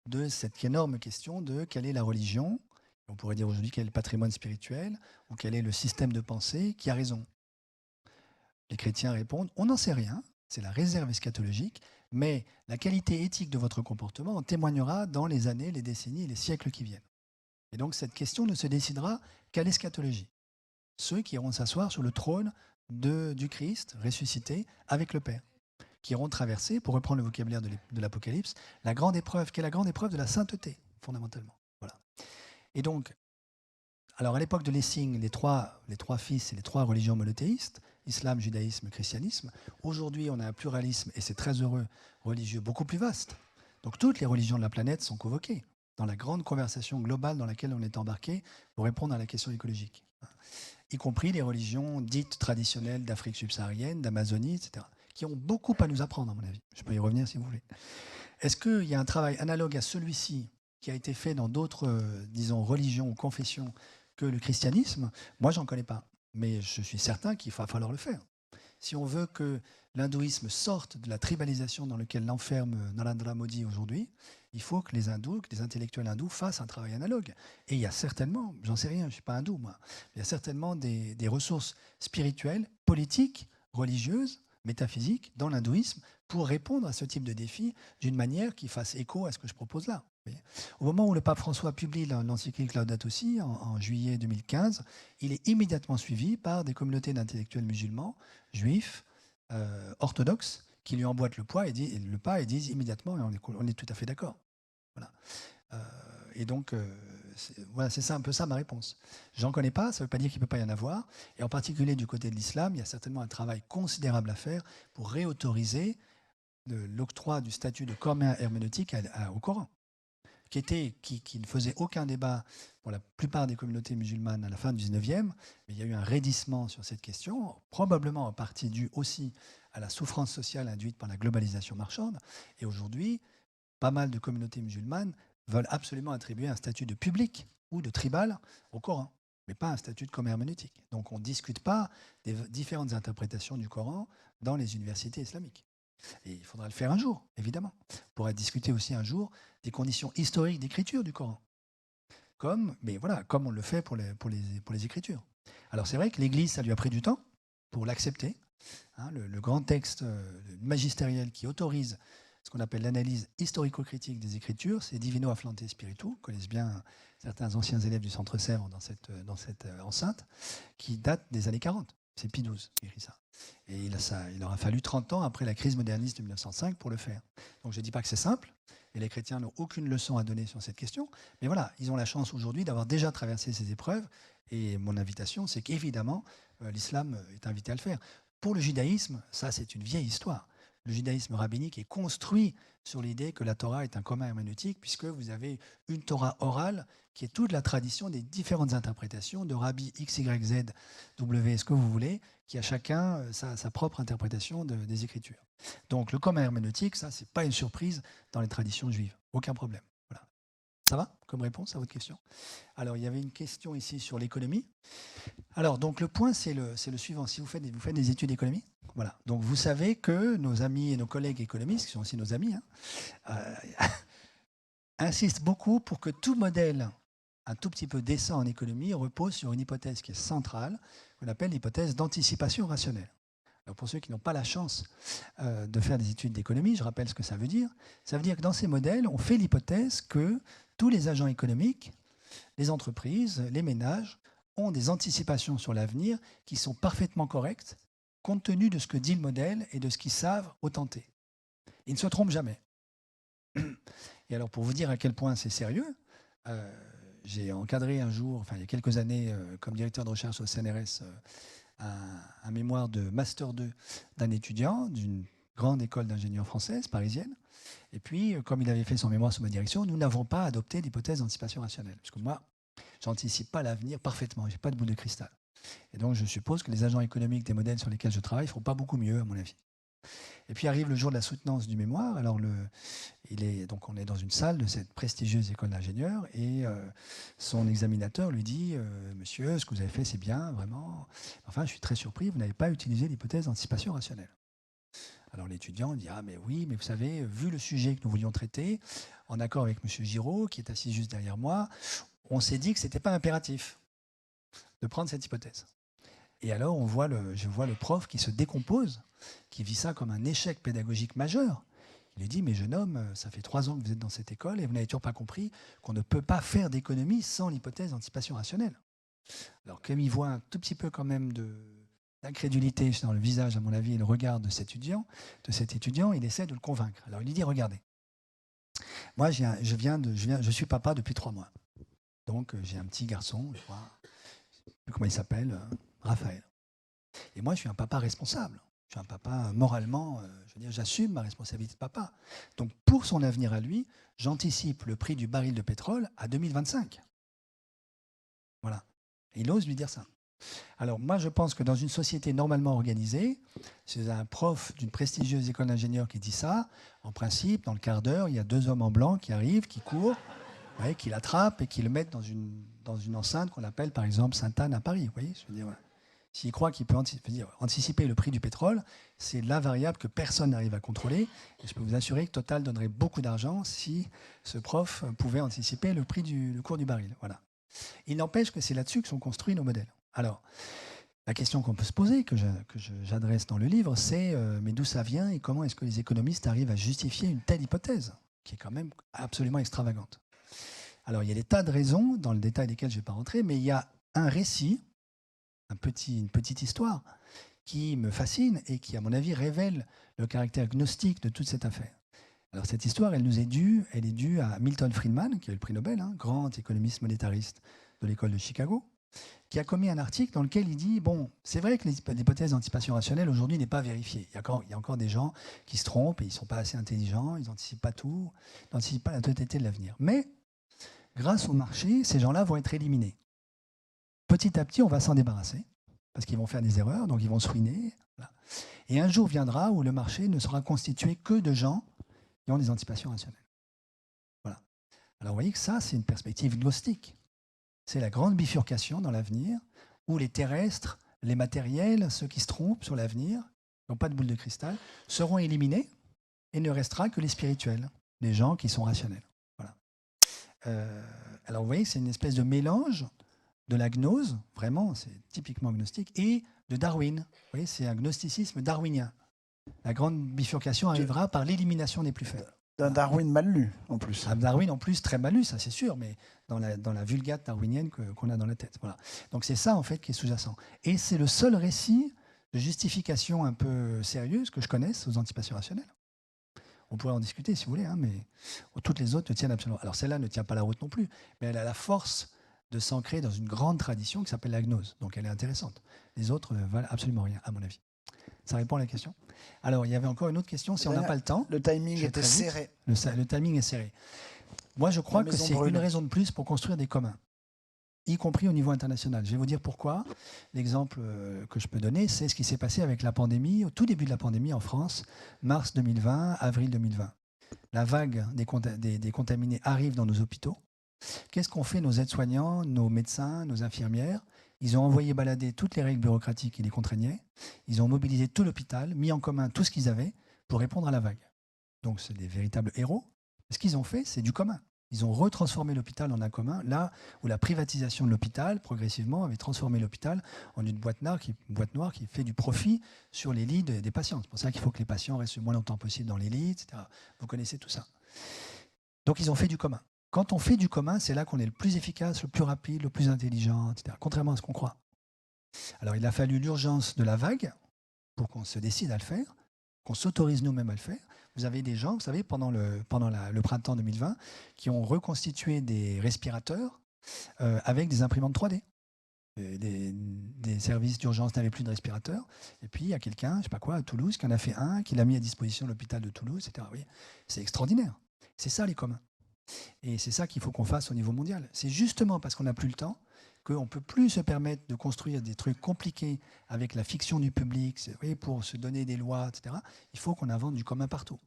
de cette énorme question de quelle est la religion, on pourrait dire aujourd'hui quel est le patrimoine spirituel, ou quel est le système de pensée qui a raison. Les chrétiens répondent, on n'en sait rien, c'est la réserve eschatologique, mais la qualité éthique de votre comportement en témoignera dans les années, les décennies et les siècles qui viennent. Et donc cette question ne se décidera qu'à l'eschatologie. Ceux qui iront s'asseoir sur le trône du Christ ressuscité avec le Père, qui iront traverser, pour reprendre le vocabulaire de l'Apocalypse, la grande épreuve, qui est la grande épreuve de la sainteté, fondamentalement. Voilà. Et donc, alors à l'époque de Lessing, les trois fils et les trois religions monothéistes, islam, judaïsme, christianisme, aujourd'hui on a un pluralisme, et c'est très heureux, religieux beaucoup plus vaste. Donc toutes les religions de la planète sont convoquées dans la grande conversation globale dans laquelle on est embarqué pour répondre à la question écologique, y compris les religions dites traditionnelles d'Afrique subsaharienne, d'Amazonie, etc., qui ont beaucoup à nous apprendre, à mon avis. Je peux y revenir si vous voulez. Est-ce qu'il y a un travail analogue à celui-ci qui a été fait dans d'autres, disons, religions ou confessions que le christianisme? Moi, j'en connais pas. Mais je suis certain qu'il va falloir le faire. Si on veut que l'hindouisme sorte de la tribalisation dans laquelle l'enferme Narendra Modi aujourd'hui, il faut que les hindous, que les intellectuels hindous fassent un travail analogue. Et il y a certainement, j'en sais rien, je ne suis pas hindou moi, il y a certainement des ressources spirituelles, politiques, religieuses, métaphysiques dans l'hindouisme pour répondre à ce type de défi d'une manière qui fasse écho à ce que je propose là. Au moment où le pape François publie l'encyclique Laudato Si, en juillet 2015, il est immédiatement suivi par des communautés d'intellectuels musulmans, juifs, orthodoxes, qui lui emboîtent le pas et disent immédiatement, et on est tout à fait d'accord. Voilà. Et donc, voilà, c'est un peu ça ma réponse. J'en connais pas, ça ne veut pas dire qu'il ne peut pas y en avoir. Et en particulier du côté de l'islam, il y a certainement un travail considérable à faire pour réautoriser l'octroi du statut de commun herméneutique au Coran, qui ne faisait aucun débat pour la plupart des communautés musulmanes à la fin du 19e, mais il y a eu un raidissement sur cette question, probablement en partie dû aussi à la souffrance sociale induite par la globalisation marchande. Et aujourd'hui, pas mal de communautés musulmanes veulent absolument attribuer un statut de public ou de tribal au Coran, mais pas un statut de commun herméneutique. Donc on ne discute pas des différentes interprétations du Coran dans les universités islamiques. Et il faudra le faire un jour, évidemment. On pourra discuter aussi un jour des conditions historiques d'écriture du Coran, comme on le fait pour les écritures. Alors c'est vrai que l'Église, ça lui a pris du temps pour l'accepter. Hein, le grand texte magistériel qui autorise ce qu'on appelle l'analyse historico-critique des Écritures, c'est Divino Afflante Spiritu, connaissent bien certains anciens élèves du Centre Sèvres dans cette enceinte, qui date des années 40. C'est Pie XII qui écrit ça. Et il aura fallu 30 ans après la crise moderniste de 1905 pour le faire. Donc je ne dis pas que c'est simple, et les chrétiens n'ont aucune leçon à donner sur cette question, mais voilà, ils ont la chance aujourd'hui d'avoir déjà traversé ces épreuves, et mon invitation, c'est qu'évidemment, l'islam est invité à le faire. Pour le judaïsme, ça c'est une vieille histoire. Le judaïsme rabbinique est construit sur l'idée que la Torah est un commun herméneutique, puisque vous avez une Torah orale qui est toute la tradition des différentes interprétations de Rabbi X, Y, Z, W, ce que vous voulez, qui a chacun sa propre interprétation des Écritures. Donc le commun herméneutique, ça, c'est pas une surprise dans les traditions juives. Aucun problème. Voilà. Ça va comme réponse à votre question? Alors, il y avait une question ici sur l'économie. Alors, donc le point, c'est le suivant. Si vous faites des études d'économie, voilà. Donc vous savez que nos amis et nos collègues économistes, qui sont aussi nos amis, insistent beaucoup pour que tout modèle un tout petit peu décent en économie repose sur une hypothèse qui est centrale, qu'on appelle l'hypothèse d'anticipation rationnelle. Alors pour ceux qui n'ont pas la chance de faire des études d'économie, je rappelle ce que ça veut dire. Ça veut dire que dans ces modèles, on fait l'hypothèse que tous les agents économiques, les entreprises, les ménages, ont des anticipations sur l'avenir qui sont parfaitement correctes, compte tenu de ce que dit le modèle et de ce qu'ils savent au tenter. Ils ne se trompent jamais. Et alors, pour vous dire à quel point c'est sérieux, j'ai encadré un jour, il y a quelques années, comme directeur de recherche au CNRS, un mémoire de Master 2 d'un étudiant d'une grande école d'ingénieurs française, parisienne. Et puis, comme il avait fait son mémoire sous ma direction, nous n'avons pas adopté l'hypothèse d'anticipation rationnelle. Parce que moi, je n'anticipe pas l'avenir parfaitement, je n'ai pas de boule de cristal. Et donc, je suppose que les agents économiques des modèles sur lesquels je travaille ne feront pas beaucoup mieux, à mon avis. Et puis arrive le jour de la soutenance du mémoire. Alors, donc on est dans une salle de cette prestigieuse école d'ingénieurs et son examinateur lui dit « Monsieur, ce que vous avez fait, c'est bien, vraiment. Enfin, je suis très surpris, vous n'avez pas utilisé l'hypothèse d'anticipation rationnelle. » Alors l'étudiant dit « Ah mais oui, mais vous savez, vu le sujet que nous voulions traiter, en accord avec M. Giraud, qui est assis juste derrière moi, on s'est dit que ce n'était pas impératif de prendre cette hypothèse. » Et alors je vois le prof qui se décompose, qui vit ça comme un échec pédagogique majeur. Il lui dit « Mais jeune homme, ça fait 3 ans que vous êtes dans cette école et vous n'avez toujours pas compris qu'on ne peut pas faire d'économie sans l'hypothèse d'anticipation rationnelle. » Alors comme il voit un tout petit peu quand même d'incrédulité dans le visage, à mon avis, et le regard de cet étudiant, il essaie de le convaincre. Alors il lui dit « Regardez, moi je suis papa depuis 3 mois. Donc j'ai un petit garçon, je crois, je ne sais plus comment il s'appelle, Raphaël. Et moi je suis un papa responsable. Je suis un papa moralement, je veux dire, j'assume ma responsabilité de papa. Donc pour son avenir à lui, j'anticipe le prix du baril de pétrole à 2025. » Voilà. Et il ose lui dire ça. Alors moi je pense que dans une société normalement organisée, c'est un prof d'une prestigieuse école d'ingénieurs qui dit ça, en principe, dans le quart d'heure, il y a 2 hommes en blanc qui arrivent, qui courent, qui l'attrapent et qui le mettent dans une enceinte qu'on appelle par exemple Sainte-Anne à Paris. Vous voyez, je veux dire, ouais. S'il croit qu'il peut anticiper le prix du pétrole, c'est la variable que personne n'arrive à contrôler. Et je peux vous assurer que Total donnerait beaucoup d'argent si ce prof pouvait anticiper le prix le cours du baril. Voilà. Il n'empêche que c'est là-dessus que sont construits nos modèles. Alors, la question qu'on peut se poser, que j'adresse dans le livre, c'est mais d'où ça vient et comment est-ce que les économistes arrivent à justifier une telle hypothèse, qui est quand même absolument extravagante. Alors, il y a des tas de raisons, dans le détail desquelles je ne vais pas rentrer, mais il y a un récit, une petite histoire, qui me fascine et qui, à mon avis, révèle le caractère gnostique de toute cette affaire. Alors, cette histoire, elle est due à Milton Friedman, qui a eu le prix Nobel, grand économiste monétariste de l'école de Chicago, qui a commis un article dans lequel il dit « Bon, c'est vrai que l'hypothèse d'anticipation rationnelle aujourd'hui n'est pas vérifiée. Il y a encore des gens qui se trompent et ils ne sont pas assez intelligents, ils n'anticipent pas tout, ils n'anticipent pas la totalité de l'avenir. Mais grâce au marché, ces gens-là vont être éliminés. Petit à petit, on va s'en débarrasser parce qu'ils vont faire des erreurs, donc ils vont se ruiner. Voilà. Et un jour viendra où le marché ne sera constitué que de gens qui ont des anticipations rationnelles. » Voilà. Alors vous voyez que ça, c'est une perspective gnostique. C'est la grande bifurcation dans l'avenir où les terrestres, les matériels, ceux qui se trompent sur l'avenir, qui n'ont pas de boule de cristal, seront éliminés et ne restera que les spirituels, les gens qui sont rationnels. Voilà. Alors vous voyez, c'est une espèce de mélange de la gnose, vraiment, c'est typiquement gnostique, et de Darwin. Vous voyez, c'est un gnosticisme darwinien. La grande bifurcation arrivera par l'élimination des plus faibles. D'un Darwin mal lu, en plus. Un Darwin, en plus, très mal lu, ça c'est sûr, mais dans la vulgate darwinienne qu'on a dans la tête. Voilà. Donc c'est ça, en fait, qui est sous-jacent. Et c'est le seul récit de justification un peu sérieuse que je connaisse aux anticipations rationnelles. On pourrait en discuter, si vous voulez, mais toutes les autres ne tiennent absolument. Alors celle-là ne tient pas la route non plus, mais elle a la force de s'ancrer dans une grande tradition qui s'appelle la gnose. Donc elle est intéressante. Les autres ne valent absolument rien, à mon avis. Ça répond à la question. Alors, il y avait encore une autre question, si on n'a pas le temps. Le timing était serré. Le timing est serré. Moi, je crois que c'est une raison de plus pour construire des communs, y compris au niveau international. Je vais vous dire pourquoi. L'exemple que je peux donner, c'est ce qui s'est passé avec la pandémie, au tout début de la pandémie en France, mars 2020, avril 2020. La vague des contaminés arrive dans nos hôpitaux. Qu'est-ce qu'ont fait nos aides-soignants, nos médecins, nos infirmières ? Ils ont envoyé balader toutes les règles bureaucratiques qui les contraignaient. Ils ont mobilisé tout l'hôpital, mis en commun tout ce qu'ils avaient pour répondre à la vague. Donc, c'est des véritables héros. Ce qu'ils ont fait, c'est du commun. Ils ont retransformé l'hôpital en un commun, là où la privatisation de l'hôpital, progressivement, avait transformé l'hôpital en une boîte noire qui fait du profit sur les lits des patients. C'est pour ça qu'il faut que les patients restent le moins longtemps possible dans les lits, etc. Vous connaissez tout ça. Donc, ils ont fait du commun. Quand on fait du commun, c'est là qu'on est le plus efficace, le plus rapide, le plus intelligent, etc. Contrairement à ce qu'on croit. Alors, il a fallu l'urgence de la vague pour qu'on se décide à le faire, qu'on s'autorise nous-mêmes à le faire. Vous avez des gens, vous savez, pendant le printemps 2020, qui ont reconstitué des respirateurs avec des imprimantes 3D. Des services d'urgence n'avaient plus de respirateurs. Et puis, il y a quelqu'un, je ne sais pas quoi, à Toulouse, qui en a fait un, qui l'a mis à disposition de l'hôpital de Toulouse, etc. Oui, c'est extraordinaire. C'est ça, les communs. Et c'est ça qu'il faut qu'on fasse au niveau mondial. C'est justement parce qu'on n'a plus le temps qu'on ne peut plus se permettre de construire des trucs compliqués avec la fiction du public, pour se donner des lois, etc. Il faut qu'on invente du commun partout.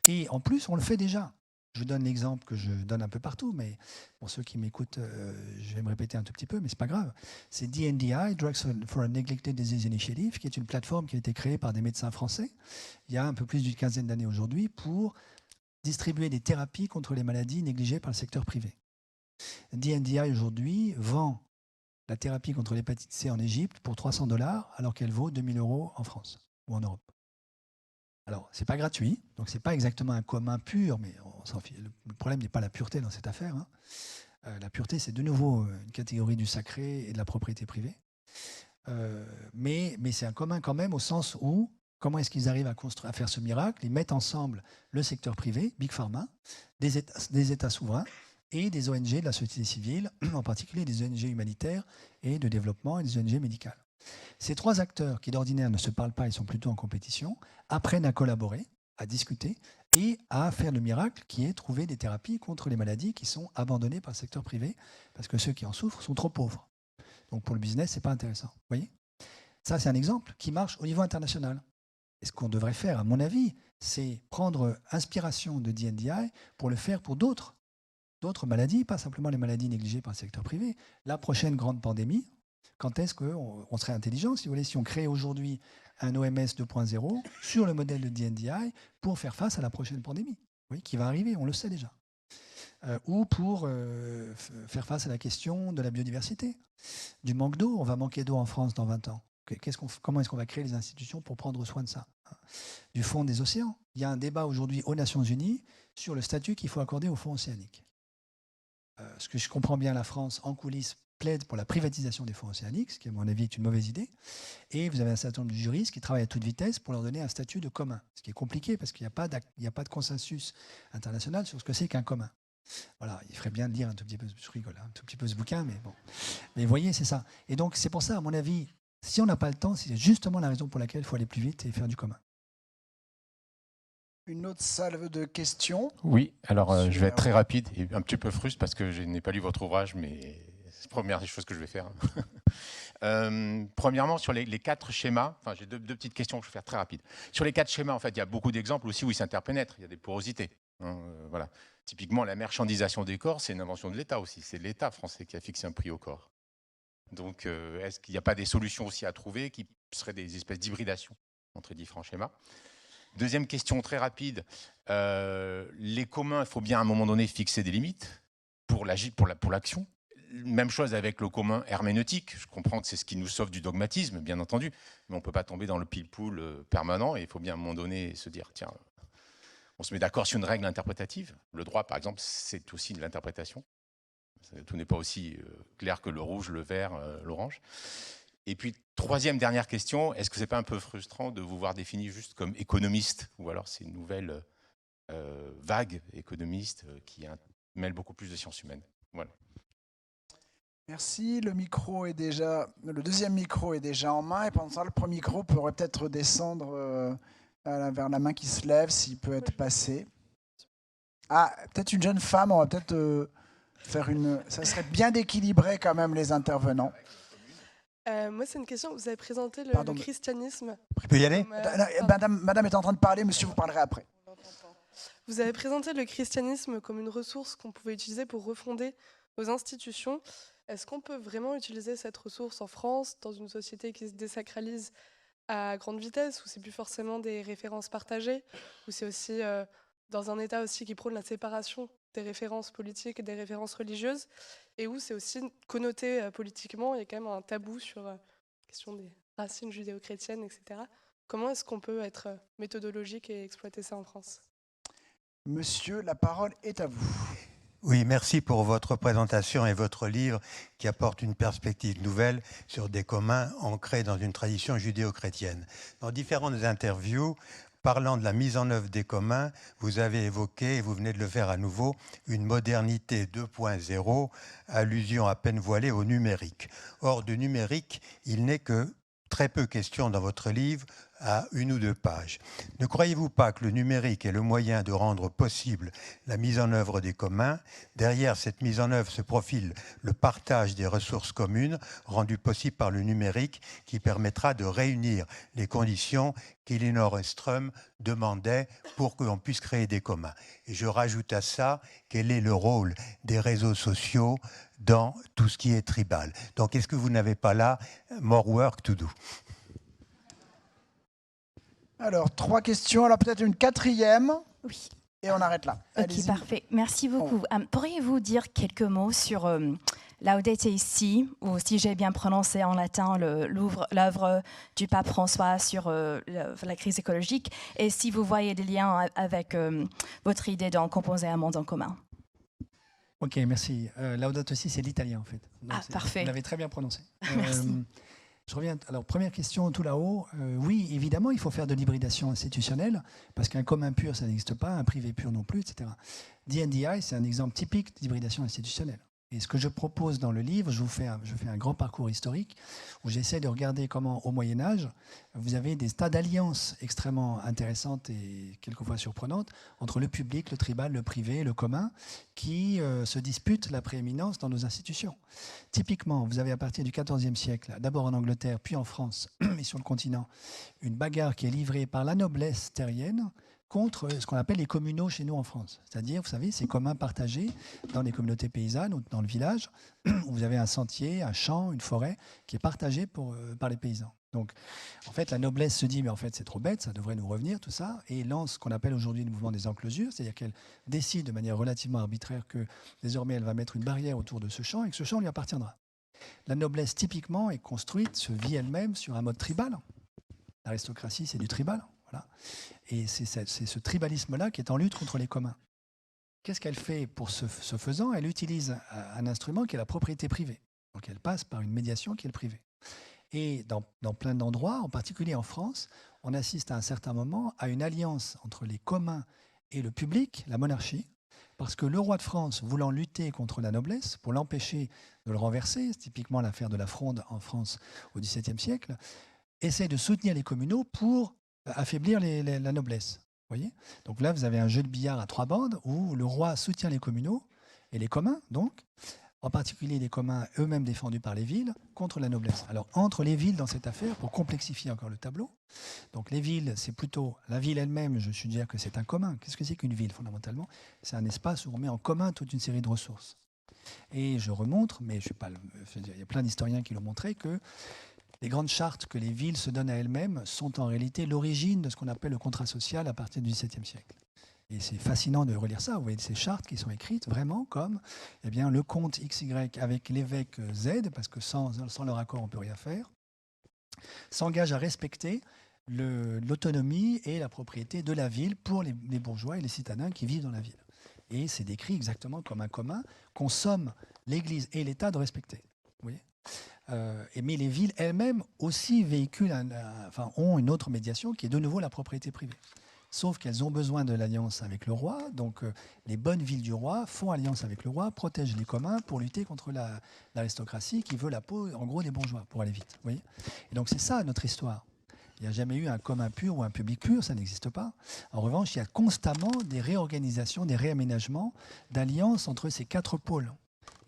Et en plus, on le fait déjà. Je vous donne l'exemple que je donne un peu partout, mais pour ceux qui m'écoutent, je vais me répéter un tout petit peu, mais ce n'est pas grave. C'est DNDi, Drugs for a Neglected Disease Initiative, qui est une plateforme qui a été créée par des médecins français il y a un peu plus d'une quinzaine d'années aujourd'hui pour distribuer des thérapies contre les maladies négligées par le secteur privé. DNDi aujourd'hui vend la thérapie contre l'hépatite C en Égypte pour 300 $, alors qu'elle vaut 2 000 € en France ou en Europe. Alors, ce n'est pas gratuit, donc ce n'est pas exactement un commun pur, mais on s'en fiche. Le problème n'est pas la pureté dans cette affaire. Hein. La pureté, c'est de nouveau une catégorie du sacré et de la propriété privée. Mais c'est un commun quand même au sens où, comment est-ce qu'ils arrivent à faire ce miracle? Ils mettent ensemble le secteur privé, Big Pharma, des États souverains et des ONG de la société civile, en particulier des ONG humanitaires et de développement et des ONG médicales. Ces trois acteurs, qui d'ordinaire ne se parlent pas, ils sont plutôt en compétition, apprennent à collaborer, à discuter et à faire le miracle qui est trouver des thérapies contre les maladies qui sont abandonnées par le secteur privé parce que ceux qui en souffrent sont trop pauvres. Donc pour le business, ce n'est pas intéressant. Vous voyez ? Ça, c'est un exemple qui marche au niveau international. Et ce qu'on devrait faire, à mon avis, c'est prendre inspiration de DNDi pour le faire pour d'autres maladies, pas simplement les maladies négligées par le secteur privé. La prochaine grande pandémie, quand est-ce qu'on serait intelligent, si vous voulez, si on crée aujourd'hui un OMS 2.0 sur le modèle de DNDi pour faire face à la prochaine pandémie, oui, qui va arriver, on le sait déjà. Ou pour faire face à la question de la biodiversité, du manque d'eau. On va manquer d'eau en France dans 20 ans. Comment est-ce qu'on va créer les institutions pour prendre soin de ça? Du fond des océans. Il y a un débat aujourd'hui aux Nations Unies sur le statut qu'il faut accorder au fonds océanique. Ce que je comprends bien, la France, en coulisses, plaide pour la privatisation des fonds océaniques, ce qui, à mon avis, est une mauvaise idée. Et vous avez un certain nombre de juristes qui travaillent à toute vitesse pour leur donner un statut de commun, ce qui est compliqué parce qu'il n'y a pas de consensus international sur ce que c'est qu'un commun. Voilà, il ferait bien de lire un tout petit peu, je rigole, un tout petit peu ce bouquin, mais bon. Mais vous voyez, c'est ça. Et donc, c'est pour ça, à mon avis, si on n'a pas le temps, c'est justement la raison pour laquelle il faut aller plus vite et faire du commun. Une autre salve de questions. Oui, alors je vais être très rapide et un petit peu fruste parce que je n'ai pas lu votre ouvrage, mais c'est la première des choses que je vais faire. Premièrement, sur les 4 schémas, enfin, j'ai deux petites questions que je vais faire très rapides. Sur les 4 schémas, en fait, il y a beaucoup d'exemples aussi où ils s'interpénètrent, il y a des porosités. Voilà. Typiquement, la marchandisation des corps, c'est une invention de l'État aussi. C'est l'État français qui a fixé un prix au corps. Donc, est-ce qu'il n'y a pas des solutions aussi à trouver qui seraient des espèces d'hybridation entre les différents schémas? Deuxième question très rapide. Les communs, il faut bien à un moment donné fixer des limites pour l'action. Même chose avec le commun herméneutique. Je comprends que c'est ce qui nous sauve du dogmatisme, bien entendu, mais on ne peut pas tomber dans le pile-poule permanent et il faut bien à un moment donné se dire, tiens, on se met d'accord sur une règle interprétative. Le droit, par exemple, c'est aussi de l'interprétation. Tout n'est pas aussi clair que le rouge, le vert, l'orange. Et puis, troisième, dernière question, est-ce que ce n'est pas un peu frustrant de vous voir défini juste comme économiste? Ou alors c'est une nouvelle vague économiste qui mêle beaucoup plus de sciences humaines? Voilà. Merci. Le deuxième micro est déjà en main. Et pendant ça, le premier micro pourrait peut-être descendre vers la main qui se lève, s'il peut être passé. Ah, peut-être une jeune femme, on va peut-être faire une... Ça serait bien d'équilibrer quand même les intervenants. Moi, c'est une question. Vous avez présenté le christianisme. Tu peux y aller? Madame est en train de parler, monsieur, vous parlerez après. Vous avez présenté le christianisme comme une ressource qu'on pouvait utiliser pour refonder nos institutions. Est-ce qu'on peut vraiment utiliser cette ressource en France, dans une société qui se désacralise à grande vitesse, où c'est plus forcément des références partagées, où c'est aussi dans un État aussi qui prône la séparation des références politiques et des références religieuses, et où c'est aussi connoté politiquement, il y a quand même un tabou sur la question des racines judéo-chrétiennes, etc. Comment est-ce qu'on peut être méthodologique et exploiter ça en France? Monsieur, la parole est à vous. Oui, merci pour votre présentation et votre livre qui apporte une perspective nouvelle sur des communs ancrés dans une tradition judéo-chrétienne. Dans différentes interviews, parlant de la mise en œuvre des communs, vous avez évoqué, et vous venez de le faire à nouveau, une modernité 2.0, allusion à peine voilée au numérique. Or, du numérique, il n'est que très peu question dans votre livre, à 1 ou 2 pages. Ne croyez-vous pas que le numérique est le moyen de rendre possible la mise en œuvre des communs? Derrière cette mise en œuvre se profile le partage des ressources communes rendu possible par le numérique qui permettra de réunir les conditions qu'Elinor Ostrom demandait pour qu'on puisse créer des communs. Et je rajoute à ça, quel est le rôle des réseaux sociaux dans tout ce qui est tribal. Donc, est-ce que vous n'avez pas là more work to do? Alors, 3 questions. Alors, peut-être une 4e. Oui. Et on arrête là. Ok, parfait. Merci beaucoup. Pourriez-vous dire quelques mots sur Laudate Si, ou si j'ai bien prononcé en latin l'œuvre du pape François sur la crise écologique, et si vous voyez des liens avec votre idée d'en composer un monde en commun? Ok, merci. Laudato Si, c'est l'italien en fait. Donc, parfait. Vous l'avez très bien prononcé. Merci. Je reviens. Alors, première question tout là-haut. Oui, évidemment, il faut faire de l'hybridation institutionnelle, parce qu'un commun pur, ça n'existe pas, un privé pur non plus, etc. DNDi, c'est un exemple typique d'hybridation institutionnelle. Et ce que je propose dans le livre, je fais un grand parcours historique où j'essaie de regarder comment, au Moyen-Âge, vous avez des tas d'alliances extrêmement intéressantes et quelquefois surprenantes entre le public, le tribal, le privé, le commun, qui se disputent la prééminence dans nos institutions. Typiquement, vous avez à partir du XIVe siècle, d'abord en Angleterre, puis en France, et sur le continent, une bagarre qui est livrée par la noblesse terrienne contre ce qu'on appelle les communaux chez nous en France. C'est-à-dire, vous savez, ces communs partagés dans les communautés paysannes ou dans le village, où vous avez un sentier, un champ, une forêt qui est partagée par les paysans. Donc, en fait, la noblesse se dit, mais en fait, c'est trop bête, ça devrait nous revenir, tout ça, et lance ce qu'on appelle aujourd'hui le mouvement des enclosures, c'est-à-dire qu'elle décide de manière relativement arbitraire que désormais, elle va mettre une barrière autour de ce champ et que ce champ lui appartiendra. La noblesse, typiquement, est construite, se vit elle-même sur un mode tribal. L'aristocratie, c'est du tribal. Voilà. Et c'est ce tribalisme-là qui est en lutte contre les communs. Qu'est-ce qu'elle fait pour ce faisant? Elle utilise un instrument qui est la propriété privée. Donc elle passe par une médiation qui est le privé. Et dans plein d'endroits, en particulier en France, on assiste à un certain moment à une alliance entre les communs et le public, la monarchie, parce que le roi de France, voulant lutter contre la noblesse, pour l'empêcher de le renverser, c'est typiquement l'affaire de la Fronde en France au XVIIe siècle, essaie de soutenir les communaux pour affaiblir la noblesse. Voyez, donc là, vous avez un jeu de billard à 3 bandes où le roi soutient les communaux et les communs, donc, en particulier les communs eux-mêmes défendus par les villes, contre la noblesse. Alors, entre les villes dans cette affaire, pour complexifier encore le tableau, donc les villes, c'est plutôt la ville elle-même, je suggère que c'est un commun. Qu'est-ce que c'est qu'une ville, fondamentalement? C'est un espace où on met en commun toute une série de ressources. Et je remontre, mais je suis pas, il y a plein d'historiens qui l'ont montré, que les grandes chartes que les villes se donnent à elles-mêmes sont en réalité l'origine de ce qu'on appelle le contrat social à partir du XVIIe siècle. Et c'est fascinant de relire ça. Vous voyez ces chartes qui sont écrites vraiment comme le comte XY avec l'évêque Z, parce que sans leur accord, on ne peut rien faire, s'engage à respecter l'autonomie et la propriété de la ville pour les bourgeois et les citadins qui vivent dans la ville. Et c'est décrit exactement comme un commun qu'on somme l'Église et l'État de respecter. Vous voyez ? Mais les villes elles-mêmes aussi ont une autre médiation qui est de nouveau la propriété privée. Sauf qu'elles ont besoin de l'alliance avec le roi. Donc les bonnes villes du roi font alliance avec le roi, protègent les communs pour lutter contre l'aristocratie qui veut la peau, en gros, des bourgeois, pour aller vite. Vous voyez ? Et donc c'est ça notre histoire. Il n'y a jamais eu un commun pur ou un public pur, ça n'existe pas. En revanche, il y a constamment des réorganisations, des réaménagements d'alliances entre ces 4 pôles.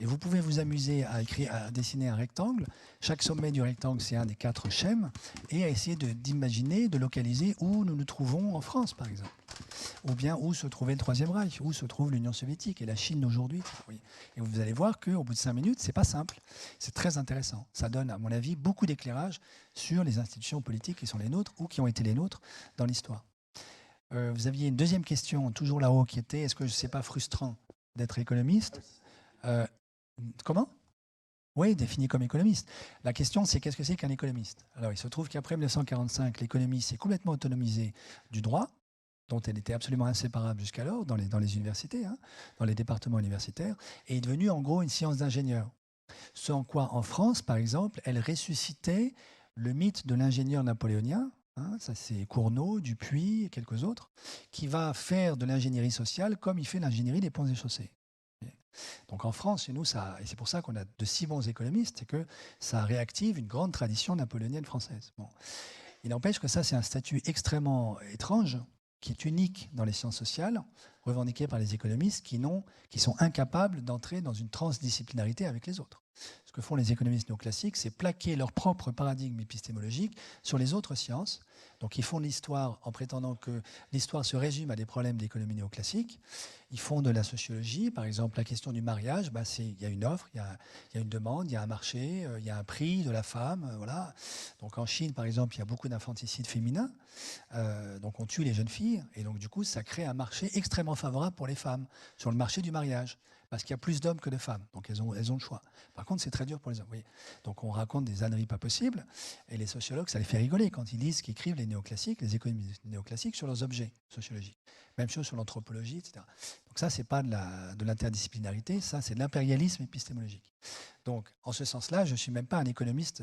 Et vous pouvez vous amuser à dessiner un rectangle. Chaque sommet du rectangle, c'est un des 4 schèmes, et à essayer d'imaginer, de localiser où nous nous trouvons en France, par exemple. Ou bien où se trouvait le Troisième Reich, où se trouve l'Union soviétique et la Chine d'aujourd'hui. Et vous allez voir qu'au bout de 5 minutes, ce n'est pas simple. C'est très intéressant. Ça donne, à mon avis, beaucoup d'éclairage sur les institutions politiques qui sont les nôtres ou qui ont été les nôtres dans l'histoire. Vous aviez une deuxième question, toujours là-haut, qui était, est-ce que ce n'est pas frustrant d'être économiste? Comment? Oui, défini comme économiste. La question, c'est qu'est-ce que c'est qu'un économiste? Alors, il se trouve qu'après 1945, l'économie s'est complètement autonomisée du droit, dont elle était absolument inséparable jusqu'alors dans les universités, dans les départements universitaires, et est devenue en gros une science d'ingénieur. Ce en quoi, en France, par exemple, elle ressuscitait le mythe de l'ingénieur napoléonien, ça c'est Cournot, Dupuis et quelques autres, qui va faire de l'ingénierie sociale comme il fait l'ingénierie des ponts et chaussées. Donc en France, chez nous, et c'est pour ça qu'on a de si bons économistes, c'est que ça réactive une grande tradition napoléonienne française. Bon. Il n'empêche que ça, c'est un statut extrêmement étrange, qui est unique dans les sciences sociales, revendiqué par les économistes qui sont incapables d'entrer dans une transdisciplinarité avec les autres. Ce que font les économistes néoclassiques, c'est plaquer leur propre paradigme épistémologique sur les autres sciences. Donc ils font de l'histoire en prétendant que l'histoire se résume à des problèmes d'économie néoclassique. Ils font de la sociologie, par exemple la question du mariage, il y a une offre, il y a une demande, il y a un marché, il y a un prix de la femme. Voilà. Donc en Chine, par exemple, il y a beaucoup d'infanticides féminins. Donc on tue les jeunes filles, et donc du coup ça crée un marché extrêmement favorable pour les femmes sur le marché du mariage. Parce qu'il y a plus d'hommes que de femmes, donc elles ont le choix. Par contre, c'est très dur pour les hommes. Oui. Donc on raconte des âneries pas possibles, et les sociologues, ça les fait rigoler quand ils lisent ce qu'écrivent les néoclassiques, les économistes néoclassiques sur leurs objets sociologiques. Même chose sur l'anthropologie, etc. Donc ça, c'est pas de l'interdisciplinarité, ça, c'est de l'impérialisme épistémologique. Donc, en ce sens-là, je ne suis même pas un économiste.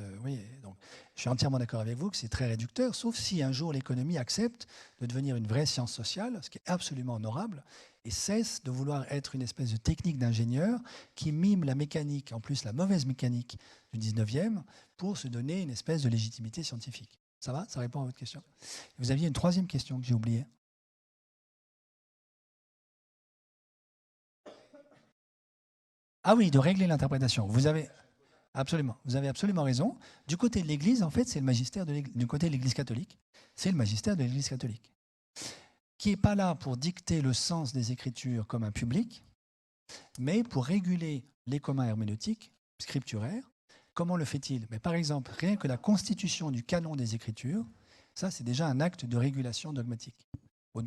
Donc, je suis entièrement d'accord avec vous que c'est très réducteur, sauf si un jour l'économie accepte de devenir une vraie science sociale, ce qui est absolument honorable, et cesse de vouloir être une espèce de technique d'ingénieur qui mime la mécanique, en plus la mauvaise mécanique du 19e, pour se donner une espèce de légitimité scientifique. Ça va? Ça répond à votre question? Vous aviez une troisième question que j'ai oubliée. Ah oui, de régler l'interprétation. Vous avez absolument raison. Du côté de l'Église, en fait, c'est le magistère de l'Église. Du côté de l'Église catholique, c'est le magistère de l'Église catholique, qui n'est pas là pour dicter le sens des Écritures comme un public, mais pour réguler les communs herméneutiques, scripturaires. Comment le fait-il? Mais par exemple, rien que la constitution du canon des Écritures, ça, c'est déjà un acte de régulation dogmatique,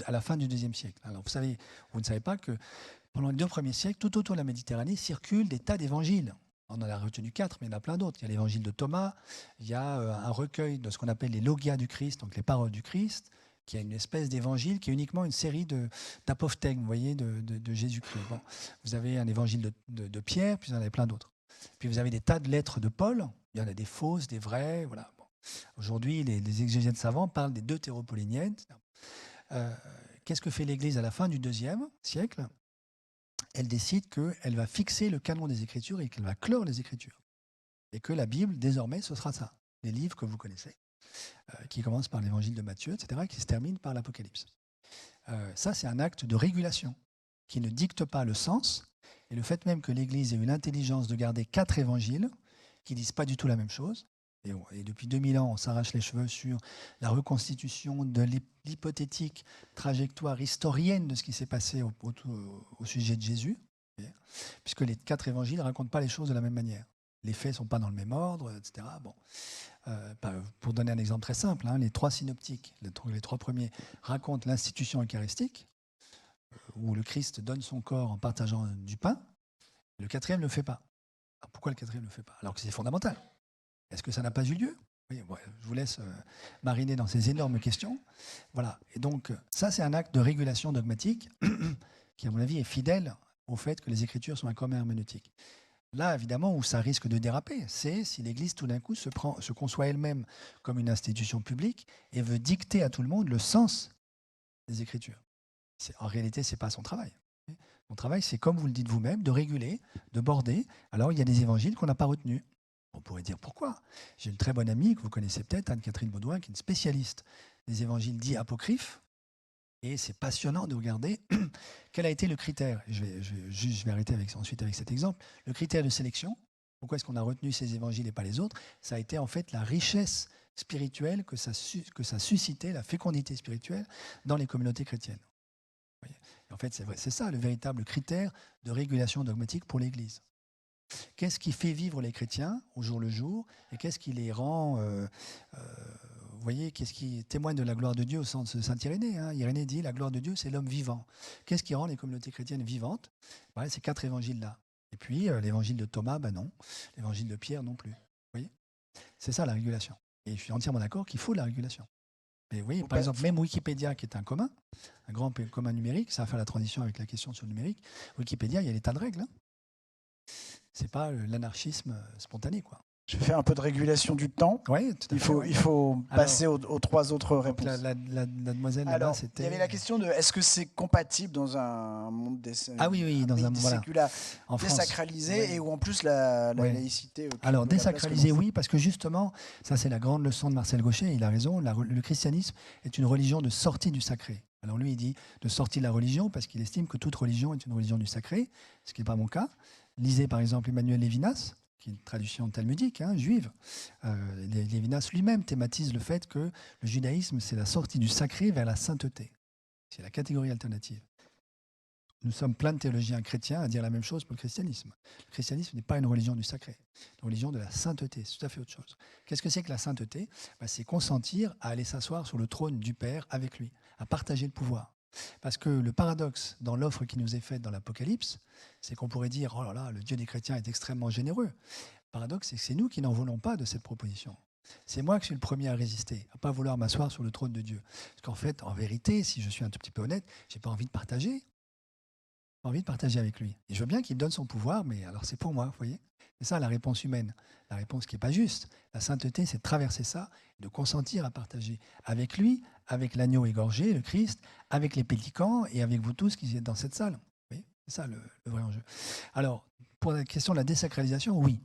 à la fin du IIe siècle. Alors, vous ne savez pas que pendant les 2 premiers siècles, tout autour de la Méditerranée, circulent des tas d'évangiles. On en a retenu 4, mais il y en a plein d'autres. Il y a l'évangile de Thomas, il y a un recueil de ce qu'on appelle les logia du Christ, donc les paroles du Christ, qui a une espèce d'évangile qui est uniquement une série d'apophthegmes, vous voyez, de Jésus-Christ. Bon, vous avez un évangile de Pierre, puis vous en avez plein d'autres. Puis vous avez des tas de lettres de Paul, il y en a des fausses, des vraies. Voilà. Bon. Aujourd'hui, les exégètes savants parlent des deutéropauliniennes. Qu'est-ce que fait l'Église à la fin du IIe siècle? Elle décide qu'elle va fixer le canon des Écritures et qu'elle va clore les Écritures. Et que la Bible, désormais, ce sera ça. Les livres que vous connaissez, qui commencent par l'Évangile de Matthieu, etc., qui se terminent par l'Apocalypse. Ça, c'est un acte de régulation qui ne dicte pas le sens. Et le fait même que l'Église ait eu l'intelligence de garder 4 évangiles qui ne disent pas du tout la même chose, et depuis 2000 ans, on s'arrache les cheveux sur la reconstitution de l'hypothétique trajectoire historienne de ce qui s'est passé au sujet de Jésus, puisque les 4 évangiles ne racontent pas les choses de la même manière. Les faits ne sont pas dans le même ordre, etc. Bon. Pour donner un exemple très simple, les 3 synoptiques, les 3 premiers, racontent l'institution eucharistique, où le Christ donne son corps en partageant du pain. Le 4e ne le fait pas. Alors pourquoi le 4e ne le fait pas? Alors que c'est fondamental. Est-ce que ça n'a pas eu lieu? Oui, bon, je vous laisse mariner dans ces énormes questions. Voilà. Et donc, ça, c'est un acte de régulation dogmatique qui, à mon avis, est fidèle au fait que les Écritures sont un commun herméneutique. Là, évidemment, où ça risque de déraper, c'est si l'Église, tout d'un coup, se conçoit elle-même comme une institution publique et veut dicter à tout le monde le sens des Écritures. En réalité, ce n'est pas son travail. Son travail, c'est, comme vous le dites vous-même, de réguler, de border. Alors, il y a des évangiles qu'on n'a pas retenus. On pourrait dire pourquoi. J'ai une très bonne amie que vous connaissez peut-être, Anne-Catherine Baudouin, qui est une spécialiste des évangiles dits apocryphes. Et c'est passionnant de regarder quel a été le critère. Je vais arrêter ensuite avec cet exemple. Le critère de sélection, pourquoi est-ce qu'on a retenu ces évangiles et pas les autres? Ça a été en fait la richesse spirituelle que ça suscitait, la fécondité spirituelle dans les communautés chrétiennes. Vous voyez, en fait, c'est ça le véritable critère de régulation dogmatique pour l'Église. Qu'est-ce qui fait vivre les chrétiens au jour le jour et qu'est-ce qui les rend, vous voyez, qu'est-ce qui témoigne de la gloire de Dieu au sens de saint Irénée, Irénée dit la gloire de Dieu, c'est l'homme vivant. Qu'est-ce qui rend les communautés chrétiennes vivantes? Voilà, ces 4 évangiles-là. Et puis l'évangile de Thomas, non. L'évangile de Pierre, non plus. Vous voyez, c'est ça la régulation. Et je suis entièrement d'accord qu'il faut la régulation. Mais vous voyez, par exemple, même Wikipédia, qui est un commun, un grand commun numérique, ça va faire la transition avec la question sur le numérique. Wikipédia, il y a des tas de règles. C'est pas l'anarchisme spontané, quoi. Je fais un peu de régulation du temps. Oui, tout à fait. Il faut passer aux 3 autres réponses. La demoiselle là-bas, Alors, c'était... il y avait la question de est-ce que c'est compatible dans un monde dans un monde séculaire, en France, désacralisé et où en plus la laïcité... Alors désacralisé, oui, parce que justement, ça c'est la grande leçon de Marcel Gauchet, il a raison, le christianisme est une religion de sortie du sacré. Alors lui, il dit de sortie de la religion parce qu'il estime que toute religion est une religion du sacré, ce qui n'est pas mon cas. Lisez par exemple Emmanuel Lévinas, qui est une traduction talmudique, juive. Lévinas lui-même thématise le fait que le judaïsme, c'est la sortie du sacré vers la sainteté. C'est la catégorie alternative. Nous sommes plein de théologiens chrétiens à dire la même chose pour le christianisme. Le christianisme n'est pas une religion du sacré, une religion de la sainteté, c'est tout à fait autre chose. Qu'est-ce que c'est que la sainteté ? C'est consentir à aller s'asseoir sur le trône du Père avec lui, à partager le pouvoir. Parce que le paradoxe dans l'offre qui nous est faite dans l'Apocalypse, c'est qu'on pourrait dire « Oh là là, le Dieu des chrétiens est extrêmement généreux ». Le paradoxe, c'est que c'est nous qui n'en voulons pas de cette proposition. C'est moi qui suis le premier à résister, à ne pas vouloir m'asseoir sur le trône de Dieu. Parce qu'en fait, en vérité, si je suis un tout petit peu honnête, je n'ai pas envie de partager. J'ai envie de partager avec lui. Et je veux bien qu'il me donne son pouvoir, mais alors c'est pour moi, vous voyez. C'est ça la réponse humaine, la réponse qui n'est pas juste. La sainteté, c'est de traverser ça, de consentir à partager avec lui, avec l'agneau égorgé, le Christ, avec les pélicans et avec vous tous qui êtes dans cette salle. Vous voyez, c'est ça le vrai enjeu. Alors, pour la question de la désacralisation, oui.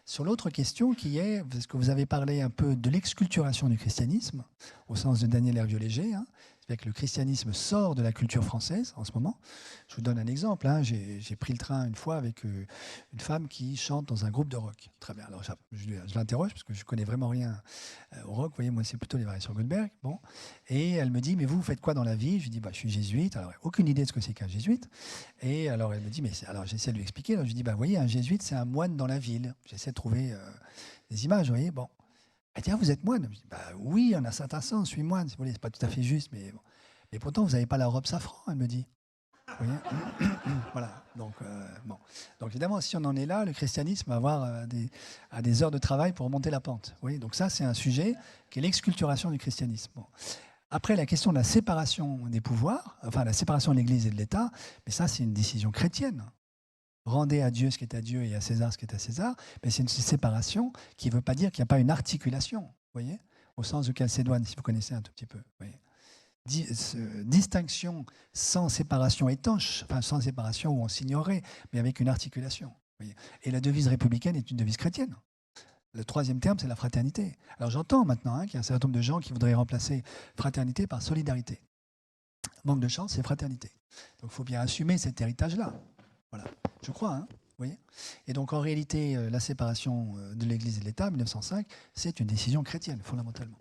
Sur l'autre question qui est, parce que vous avez parlé un peu de l'exculturation du christianisme, au sens de Daniel Hervieux-Léger, c'est-à-dire que le christianisme sort de la culture française en ce moment. Je vous donne un exemple. J'ai pris le train une fois avec une femme qui chante dans un groupe de rock. Très bien. Alors je l'interroge parce que je ne connais vraiment rien au rock. Vous voyez, moi, c'est plutôt les variations Goldberg. Bon. Et elle me dit, mais vous faites quoi dans la vie ? Je lui dis, je suis jésuite. Alors, aucune idée de ce que c'est qu'un jésuite. Et alors, elle me dit, alors j'essaie de lui expliquer. Alors, je lui dis, vous voyez, un jésuite, c'est un moine dans la ville. J'essaie de trouver des images, vous voyez. Bon. Elle dit, vous êtes moine ? Je dis, oui, en un certain sens, je suis moine. Si vous voulez, c'est pas tout à fait juste, mais bon. Et pourtant, vous n'avez pas la robe safran, elle me dit. Vous voyez. Voilà. Donc, bon. Donc, évidemment, si on en est là, le christianisme va avoir des heures de travail pour remonter la pente. Vous voyez. Donc, ça, c'est un sujet qui est l'exculturation du christianisme. Bon. Après, la question de la séparation des pouvoirs, enfin, la séparation de l'Église et de l'État, mais ça, c'est une décision chrétienne. Rendez à Dieu ce qui est à Dieu et à César ce qui est à César, mais c'est une séparation qui ne veut pas dire qu'il n'y a pas une articulation, vous voyez, au sens de Chalcédoine, si vous connaissez un tout petit peu. Vous voyez. Distinction sans séparation étanche, enfin sans séparation où on s'ignorait, mais avec une articulation. Vous voyez. Et la devise républicaine est une devise chrétienne. Le troisième terme, c'est la fraternité. Alors j'entends maintenant qu'il y a un certain nombre de gens qui voudraient remplacer fraternité par solidarité. Manque de chance, c'est fraternité. Donc il faut bien assumer cet héritage-là. Voilà, je crois, vous voyez. Et donc en réalité, la séparation de l'Église et de l'État, 1905, c'est une décision chrétienne, fondamentalement.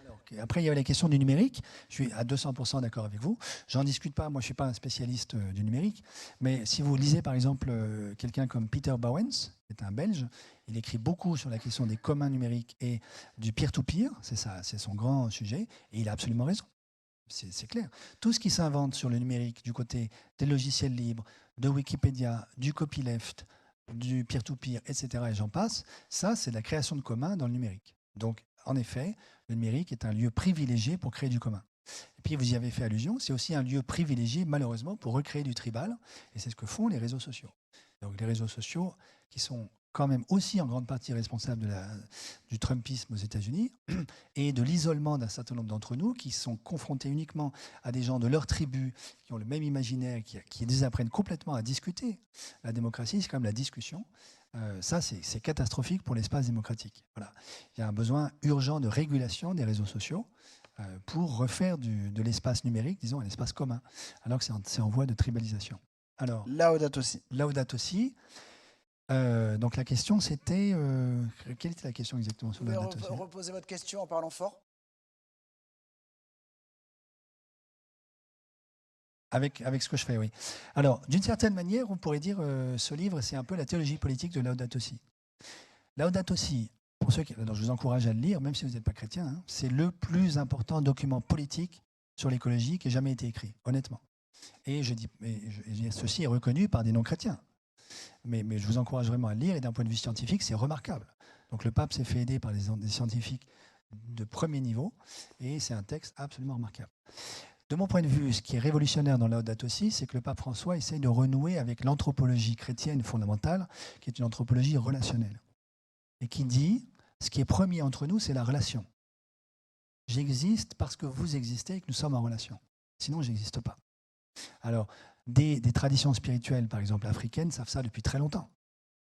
Alors, après, il y avait la question du numérique. Je suis à 200% d'accord avec vous. J'en discute pas, moi je ne suis pas un spécialiste du numérique, mais si vous lisez par exemple quelqu'un comme Peter Bouwens, qui est un Belge, il écrit beaucoup sur la question des communs numériques et du peer-to-peer, c'est son grand sujet, et il a absolument raison. C'est clair. Tout ce qui s'invente sur le numérique, du côté des logiciels libres, de Wikipédia, du copyleft, du peer-to-peer, etc., et j'en passe, ça, c'est de la création de communs dans le numérique. Donc, en effet, le numérique est un lieu privilégié pour créer du commun. Et puis, vous y avez fait allusion, c'est aussi un lieu privilégié, malheureusement, pour recréer du tribal, et c'est ce que font les réseaux sociaux. Donc, les réseaux sociaux qui sont quand même aussi en grande partie responsable du Trumpisme aux États-Unis et de l'isolement d'un certain nombre d'entre nous qui sont confrontés uniquement à des gens de leur tribu, qui ont le même imaginaire, qui désapprennent complètement à discuter. La démocratie, c'est quand même la discussion. Ça, c'est catastrophique pour l'espace démocratique. Voilà. Il y a un besoin urgent de régulation des réseaux sociaux pour refaire de l'espace numérique, disons, un espace commun, alors que c'est en voie de tribalisation. Alors, Laudato si. Laudato si. Donc la question c'était... quelle était la question exactement sur la date? Reposez votre question en parlant fort. Avec ce que je fais, oui. Alors, d'une certaine manière, on pourrait dire ce livre, c'est un peu la théologie politique de Laudato si. Laudato si, pour ceux qui... je vous encourage à le lire, même si vous n'êtes pas chrétien, c'est le plus important document politique sur l'écologie qui ait jamais été écrit, honnêtement. Et ceci est reconnu par des non-chrétiens. Mais je vous encourage vraiment à le lire, et d'un point de vue scientifique, c'est remarquable. Donc le pape s'est fait aider par des scientifiques de premier niveau, et c'est un texte absolument remarquable. De mon point de vue, ce qui est révolutionnaire dans Laudato si, c'est que le pape François essaye de renouer avec l'anthropologie chrétienne fondamentale, qui est une anthropologie relationnelle. et qui dit ce qui est premier entre nous, c'est la relation. J'existe parce que vous existez et que nous sommes en relation. Sinon, je n'existe pas. Alors, des traditions spirituelles, par exemple africaines, savent ça depuis très longtemps.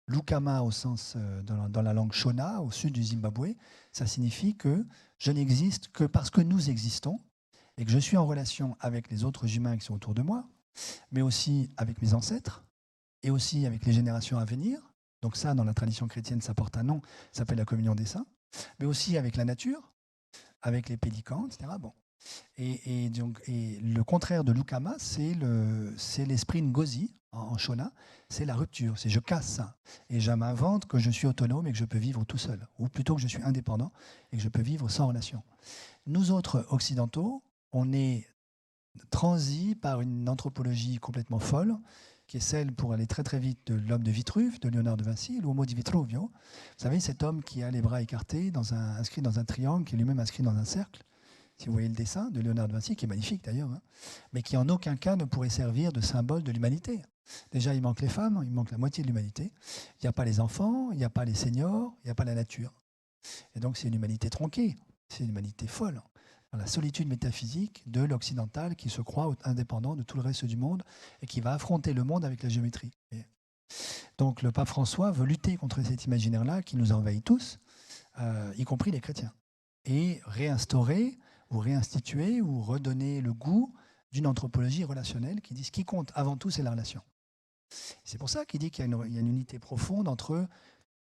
Lukama, au sens dans la langue Shona, au sud du Zimbabwe, ça signifie que je n'existe que parce que nous existons et que je suis en relation avec les autres humains qui sont autour de moi, mais aussi avec mes ancêtres et aussi avec les générations à venir. Donc ça, dans la tradition chrétienne, ça porte un nom, ça s'appelle la communion des saints, mais aussi avec la nature, avec les pélicans, etc. Bon. Et le contraire de Lukama, c'est l'esprit Ngozi en Shona, c'est la rupture, c'est je casse ça. Et je m'invente que je suis autonome et que je peux vivre tout seul, ou plutôt que je suis indépendant et que je peux vivre sans relation. Nous autres occidentaux, on est transis par une anthropologie complètement folle, qui est celle, pour aller très très vite, de l'homme de Vitruve, de Léonard de Vinci, l'homo di Vitruvio. Vous savez, cet homme qui a les bras écartés, inscrit dans un triangle, qui est lui-même inscrit dans un cercle. Si vous voyez le dessin de Léonard de Vinci, qui est magnifique d'ailleurs, hein, mais qui en aucun cas ne pourrait servir de symbole de l'humanité. Déjà, il manque les femmes, il manque la moitié de l'humanité. Il n'y a pas les enfants, il n'y a pas les seniors, il n'y a pas la nature. Et donc, c'est une humanité tronquée, c'est une humanité folle. Dans la solitude métaphysique de l'occidental qui se croit indépendant de tout le reste du monde et qui va affronter le monde avec la géométrie. Et donc, le pape François veut lutter contre cet imaginaire-là qui nous envahit tous, y compris les chrétiens, et réinstaurer ou réinstituer ou redonner le goût d'une anthropologie relationnelle qui dit ce qui compte avant tout, c'est la relation. C'est pour ça qu'il dit qu'il y a une unité profonde entre,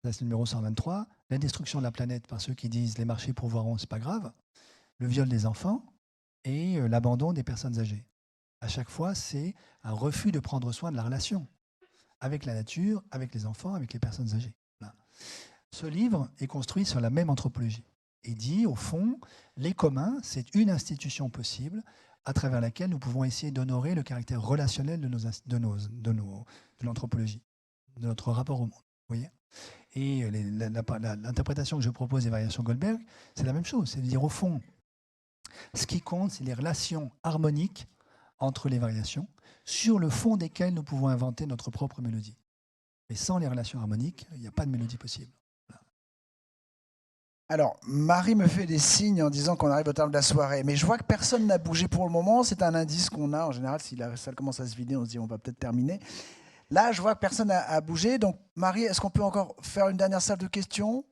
c'est le numéro 123, la destruction de la planète par ceux qui disent les marchés pourvoiront, c'est pas grave, le viol des enfants et l'abandon des personnes âgées. À chaque fois, c'est un refus de prendre soin de la relation avec la nature, avec les enfants, avec les personnes âgées. Voilà. Ce livre est construit sur la même anthropologie. Il dit, au fond, les communs, c'est une institution possible à travers laquelle nous pouvons essayer d'honorer le caractère relationnel de l'anthropologie, de notre rapport au monde. Vous voyez ? Et l'interprétation que je propose des variations Goldberg, c'est la même chose. C'est de dire, au fond, ce qui compte, c'est les relations harmoniques entre les variations, sur le fond desquelles nous pouvons inventer notre propre mélodie. Mais sans les relations harmoniques, il n'y a pas de mélodie possible. Alors, Marie me fait des signes en disant qu'on arrive au terme de la soirée, mais je vois que personne n'a bougé pour le moment. C'est un indice qu'on a. En général, si la salle commence à se vider, on se dit on va peut-être terminer. Là, je vois que personne n'a bougé. Donc, Marie, est-ce qu'on peut encore faire une dernière salle de questions ?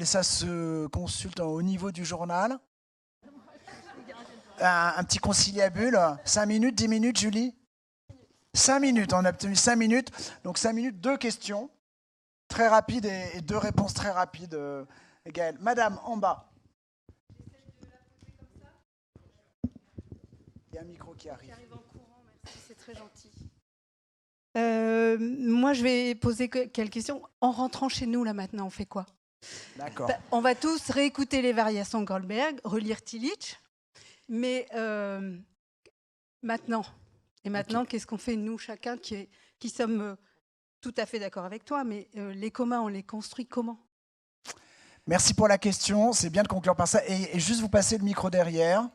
Ça se consulte au niveau du journal. Un petit conciliabule. 5 minutes, 10 minutes, Julie ? 5 minutes, on a obtenu 5 minutes. Donc 5 minutes, 2 questions. Très rapides et 2 réponses très rapides. Gaëlle. Madame, en bas. Il y a un micro qui arrive. En courant, merci, c'est très gentil. Moi, je vais poser quelques questions. En rentrant chez nous, là, maintenant, on fait quoi ? D'accord. On va tous réécouter les variations Goldberg, relire Tillich. Mais maintenant, qu'est-ce qu'on fait, nous, chacun, qui sommes tout à fait d'accord avec toi, mais les communs, on les construit comment ? Merci pour la question. C'est bien de conclure par ça. Et juste vous passer le micro derrière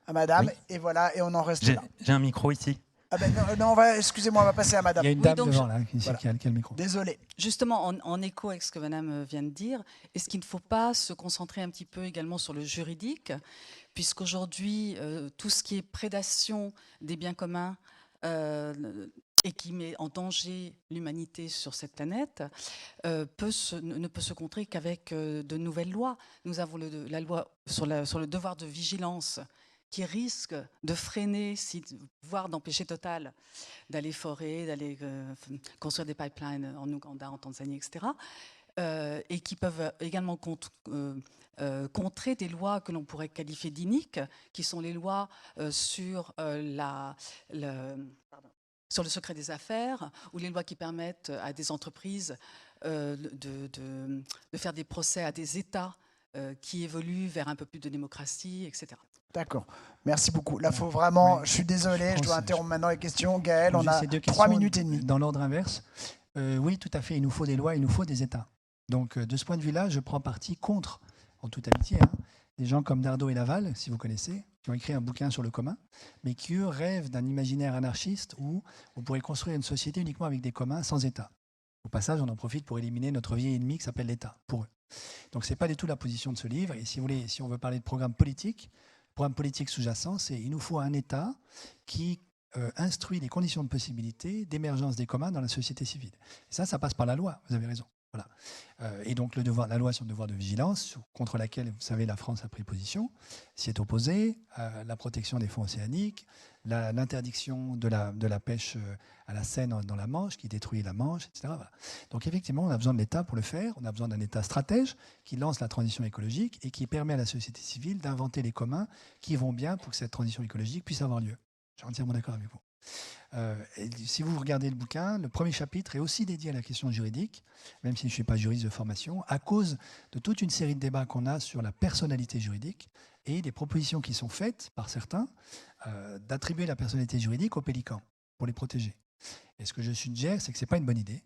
à madame. Oui. Et voilà, et on en reste là. J'ai un micro ici. Ah ben non, excusez-moi, on va passer à madame. Il y a une dame devant là, qui a le micro. Désolé. Justement, en écho avec ce que madame vient de dire, est-ce qu'il ne faut pas se concentrer un petit peu également sur le juridique, puisqu'aujourd'hui, tout ce qui est prédation des biens communs et qui met en danger l'humanité sur cette planète, ne peut se contrer qu'avec de nouvelles lois. Nous avons la loi sur le devoir de vigilance qui risque de freiner, voire d'empêcher total d'aller forer, d'aller construire des pipelines en Ouganda, en Tanzanie, etc. Et qui peuvent également contrer des lois que l'on pourrait qualifier d'iniques, qui sont les lois sur sur le secret des affaires, ou les lois qui permettent à des entreprises de faire des procès à des États qui évoluent vers un peu plus de démocratie, etc. D'accord. Merci beaucoup. Là, faut vraiment... Oui, je suis désolé, je dois interrompre maintenant les questions. Gaëlle, on a 3 minutes et demie. Dans l'ordre inverse, oui, tout à fait, il nous faut des lois, il nous faut des États. Donc, de ce point de vue-là, je prends parti contre, en toute amitié, des gens comme Dardo et Laval, si vous connaissez, qui ont écrit un bouquin sur le commun, mais qui, eux, rêvent d'un imaginaire anarchiste où on pourrait construire une société uniquement avec des communs sans État. Au passage, on en profite pour éliminer notre vieil ennemi qui s'appelle l'État, pour eux. Donc ce n'est pas du tout la position de ce livre. Et si vous voulez, si on veut parler de programme politique sous-jacent, c'est il nous faut un État qui instruit les conditions de possibilité d'émergence des communs dans la société civile. Et ça passe par la loi, vous avez raison. Voilà. Et donc la loi sur le devoir de vigilance, contre laquelle, vous savez, la France a pris position, s'y est opposée, la protection des fonds océaniques, l'interdiction de la pêche à la Seine dans la Manche, qui détruit la Manche, etc. Voilà. Donc effectivement, on a besoin de l'État pour le faire, on a besoin d'un État stratège qui lance la transition écologique et qui permet à la société civile d'inventer les communs qui vont bien pour que cette transition écologique puisse avoir lieu. Je suis entièrement d'accord avec vous. Et si vous regardez le bouquin, le premier chapitre est aussi dédié à la question juridique, même si je ne suis pas juriste de formation, à cause de toute une série de débats qu'on a sur la personnalité juridique et des propositions qui sont faites par certains d'attribuer la personnalité juridique aux pélicans pour les protéger. Et ce que je suggère, c'est que ce n'est pas une bonne idée,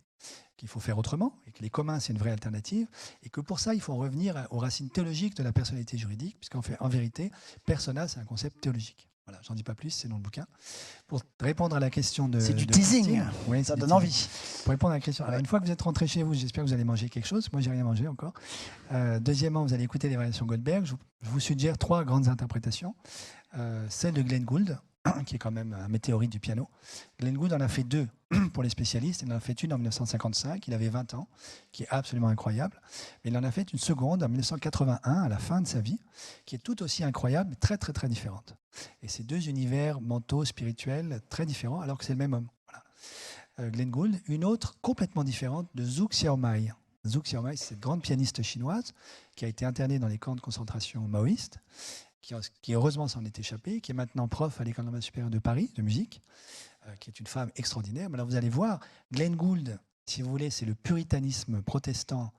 qu'il faut faire autrement, et que les communs, c'est une vraie alternative, et que pour ça, il faut revenir aux racines théologiques de la personnalité juridique, puisqu'en vérité, persona, c'est un concept théologique. Voilà, j'en dis pas plus, c'est dans le bouquin. Pour répondre à la question de... C'est du teasing, oui, ça donne envie. Pour répondre à la question, alors, une fois que vous êtes rentré chez vous, j'espère que vous allez manger quelque chose. Moi, j'ai rien mangé encore. Deuxièmement, vous allez écouter les variations Goldberg. Je vous suggère 3 grandes interprétations. Celle de Glenn Gould, qui est quand même un météorite du piano. Glenn Gould en a fait 2 pour les spécialistes. Il en a fait une en 1955, il avait 20 ans, qui est absolument incroyable. Mais il en a fait une seconde en 1981, à la fin de sa vie, qui est tout aussi incroyable, mais très, très, très différente. Et c'est 2 univers mentaux, spirituels, très différents, alors que c'est le même homme. Voilà. Glenn Gould. Une autre complètement différente de Zhu Xiaomai. Zhu Xiaomai, c'est cette grande pianiste chinoise qui a été internée dans les camps de concentration maoïstes, qui heureusement s'en est échappée, qui est maintenant prof à l'École normale supérieure de Paris, de musique, qui est une femme extraordinaire. Mais là, vous allez voir, Glenn Gould, si vous voulez, c'est le puritanisme protestant,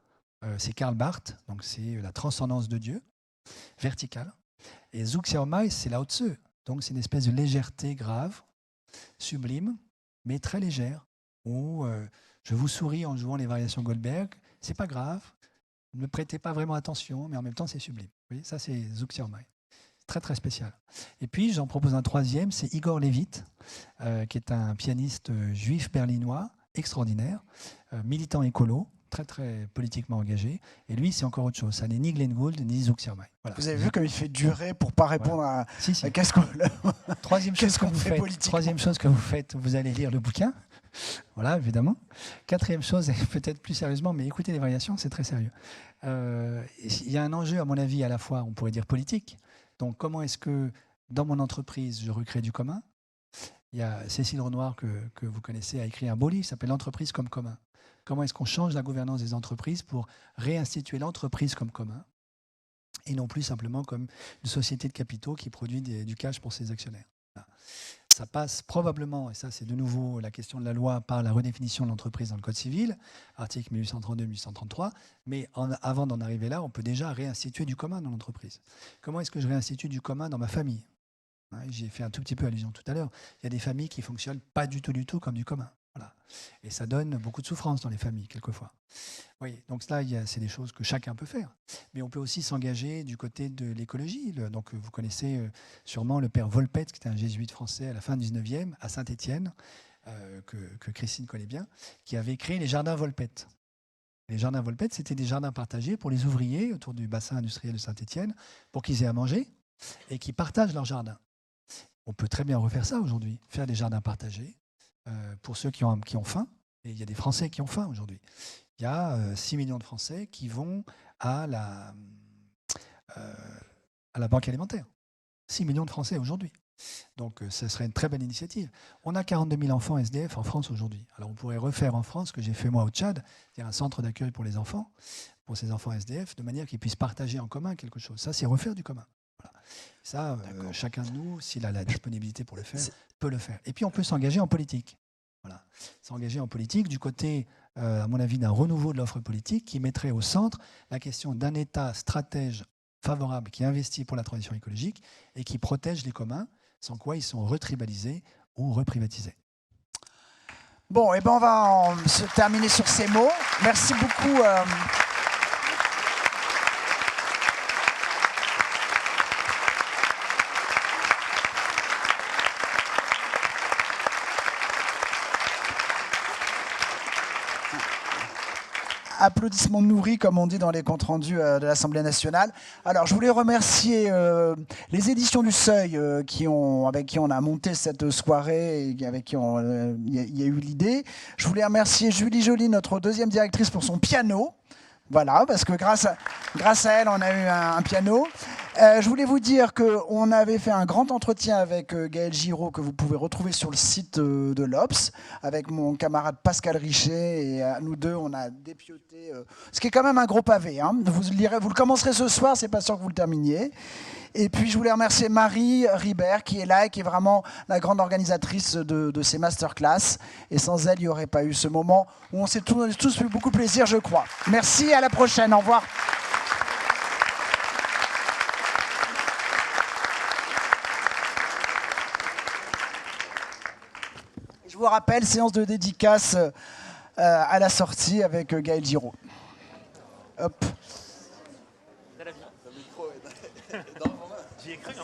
c'est Karl Barth, donc c'est la transcendance de Dieu, verticale. Et Zhu Xiaomai, c'est Lao Tzu, donc c'est une espèce de légèreté grave, sublime, mais très légère, où je vous souris en jouant les variations Goldberg, c'est pas grave, ne me prêtez pas vraiment attention, mais en même temps, c'est sublime. Vous voyez, ça, c'est Zhu Xiaomai. Très, très spécial. Et puis, j'en propose un 3e, c'est Igor Levit, qui est un pianiste juif berlinois, extraordinaire, militant écolo, très, très politiquement engagé. Et lui, c'est encore autre chose. Ça n'est ni Glenn Gould, ni Zhu Xiaomai. Voilà. Vous avez vu comme il fait durer pour ne pas répondre à qu'est-ce qu'on fait politiquement. Troisième chose que vous faites, vous allez lire le bouquin. Voilà, évidemment. 4e chose, et peut-être plus sérieusement, mais écoutez les variations, c'est très sérieux. Il y a un enjeu, à mon avis, à la fois, on pourrait dire politique. Donc, comment est-ce que, dans mon entreprise, je recrée du commun? Il y a Cécile Renoir, que vous connaissez, a écrit un beau livre qui s'appelle « L'entreprise comme commun ». Comment est-ce qu'on change la gouvernance des entreprises pour réinstituer l'entreprise comme commun et non plus simplement comme une société de capitaux qui produit du cash pour ses actionnaires. Voilà. Ça passe probablement, et ça c'est de nouveau la question de la loi, par la redéfinition de l'entreprise dans le Code civil, article 1832-1833, mais avant d'en arriver là, on peut déjà réinstituer du commun dans l'entreprise. Comment est-ce que je réinstitue du commun dans ma famille? J'ai fait un tout petit peu allusion tout à l'heure. Il y a des familles qui ne fonctionnent pas du tout comme du commun. Voilà. Et ça donne beaucoup de souffrance dans les familles, quelquefois. Oui, donc là, c'est des choses que chacun peut faire. Mais on peut aussi s'engager du côté de l'écologie. Donc, vous connaissez sûrement le père Volpette, qui était un jésuite français à la fin du 19e, à Saint-Étienne, que Christine connaît bien, qui avait créé les jardins Volpette. Les jardins Volpette, c'était des jardins partagés pour les ouvriers autour du bassin industriel de Saint-Étienne, pour qu'ils aient à manger et qu'ils partagent leur jardin. On peut très bien refaire ça aujourd'hui, faire des jardins partagés pour ceux qui ont faim. Et il y a des Français qui ont faim aujourd'hui. Il y a 6 millions de Français qui vont à la banque alimentaire. 6 millions de Français aujourd'hui. Donc, ce serait une très belle initiative. On a 42 000 enfants SDF en France aujourd'hui. Alors, on pourrait refaire en France ce que j'ai fait moi au Tchad, c'est-à-dire un centre d'accueil pour les enfants, pour ces enfants SDF, de manière qu'ils puissent partager en commun quelque chose. Ça, c'est refaire du commun. Voilà. Ça, chacun de nous, s'il a la disponibilité pour le faire, peut le faire. Et puis, on peut s'engager en politique. Voilà. S'engager en politique du côté, à mon avis, d'un renouveau de l'offre politique qui mettrait au centre la question d'un État stratège favorable qui investit pour la transition écologique et qui protège les communs, sans quoi ils sont retribalisés ou reprivatisés. Bon, et ben on va se terminer sur ces mots. Merci beaucoup. applaudissements nourris, comme on dit dans les comptes rendus de l'Assemblée nationale. Alors, je voulais remercier les éditions du Seuil avec qui on a monté cette soirée et avec qui il y a eu l'idée. Je voulais remercier Julie Joly, notre deuxième directrice, pour son piano. Voilà, parce que grâce à elle, on a eu un piano. Je voulais vous dire qu'on avait fait un grand entretien avec Gaël Giraud, que vous pouvez retrouver sur le site de l'Obs, avec mon camarade Pascal Richet, et nous deux, on a dépioté, ce qui est quand même un gros pavé. Hein. Vous le commencerez ce soir, c'est pas sûr que vous le terminiez. Et puis, je voulais remercier Marie Ribert, qui est là et qui est vraiment la grande organisatrice de ces masterclass. Et sans elle, il n'y aurait pas eu ce moment où on s'est tous eu beaucoup plaisir, je crois. Merci, à la prochaine. Au revoir. Je vous rappelle, séance de dédicace à la sortie avec Gaël Giraud. Hop. J'y ai cru, hein.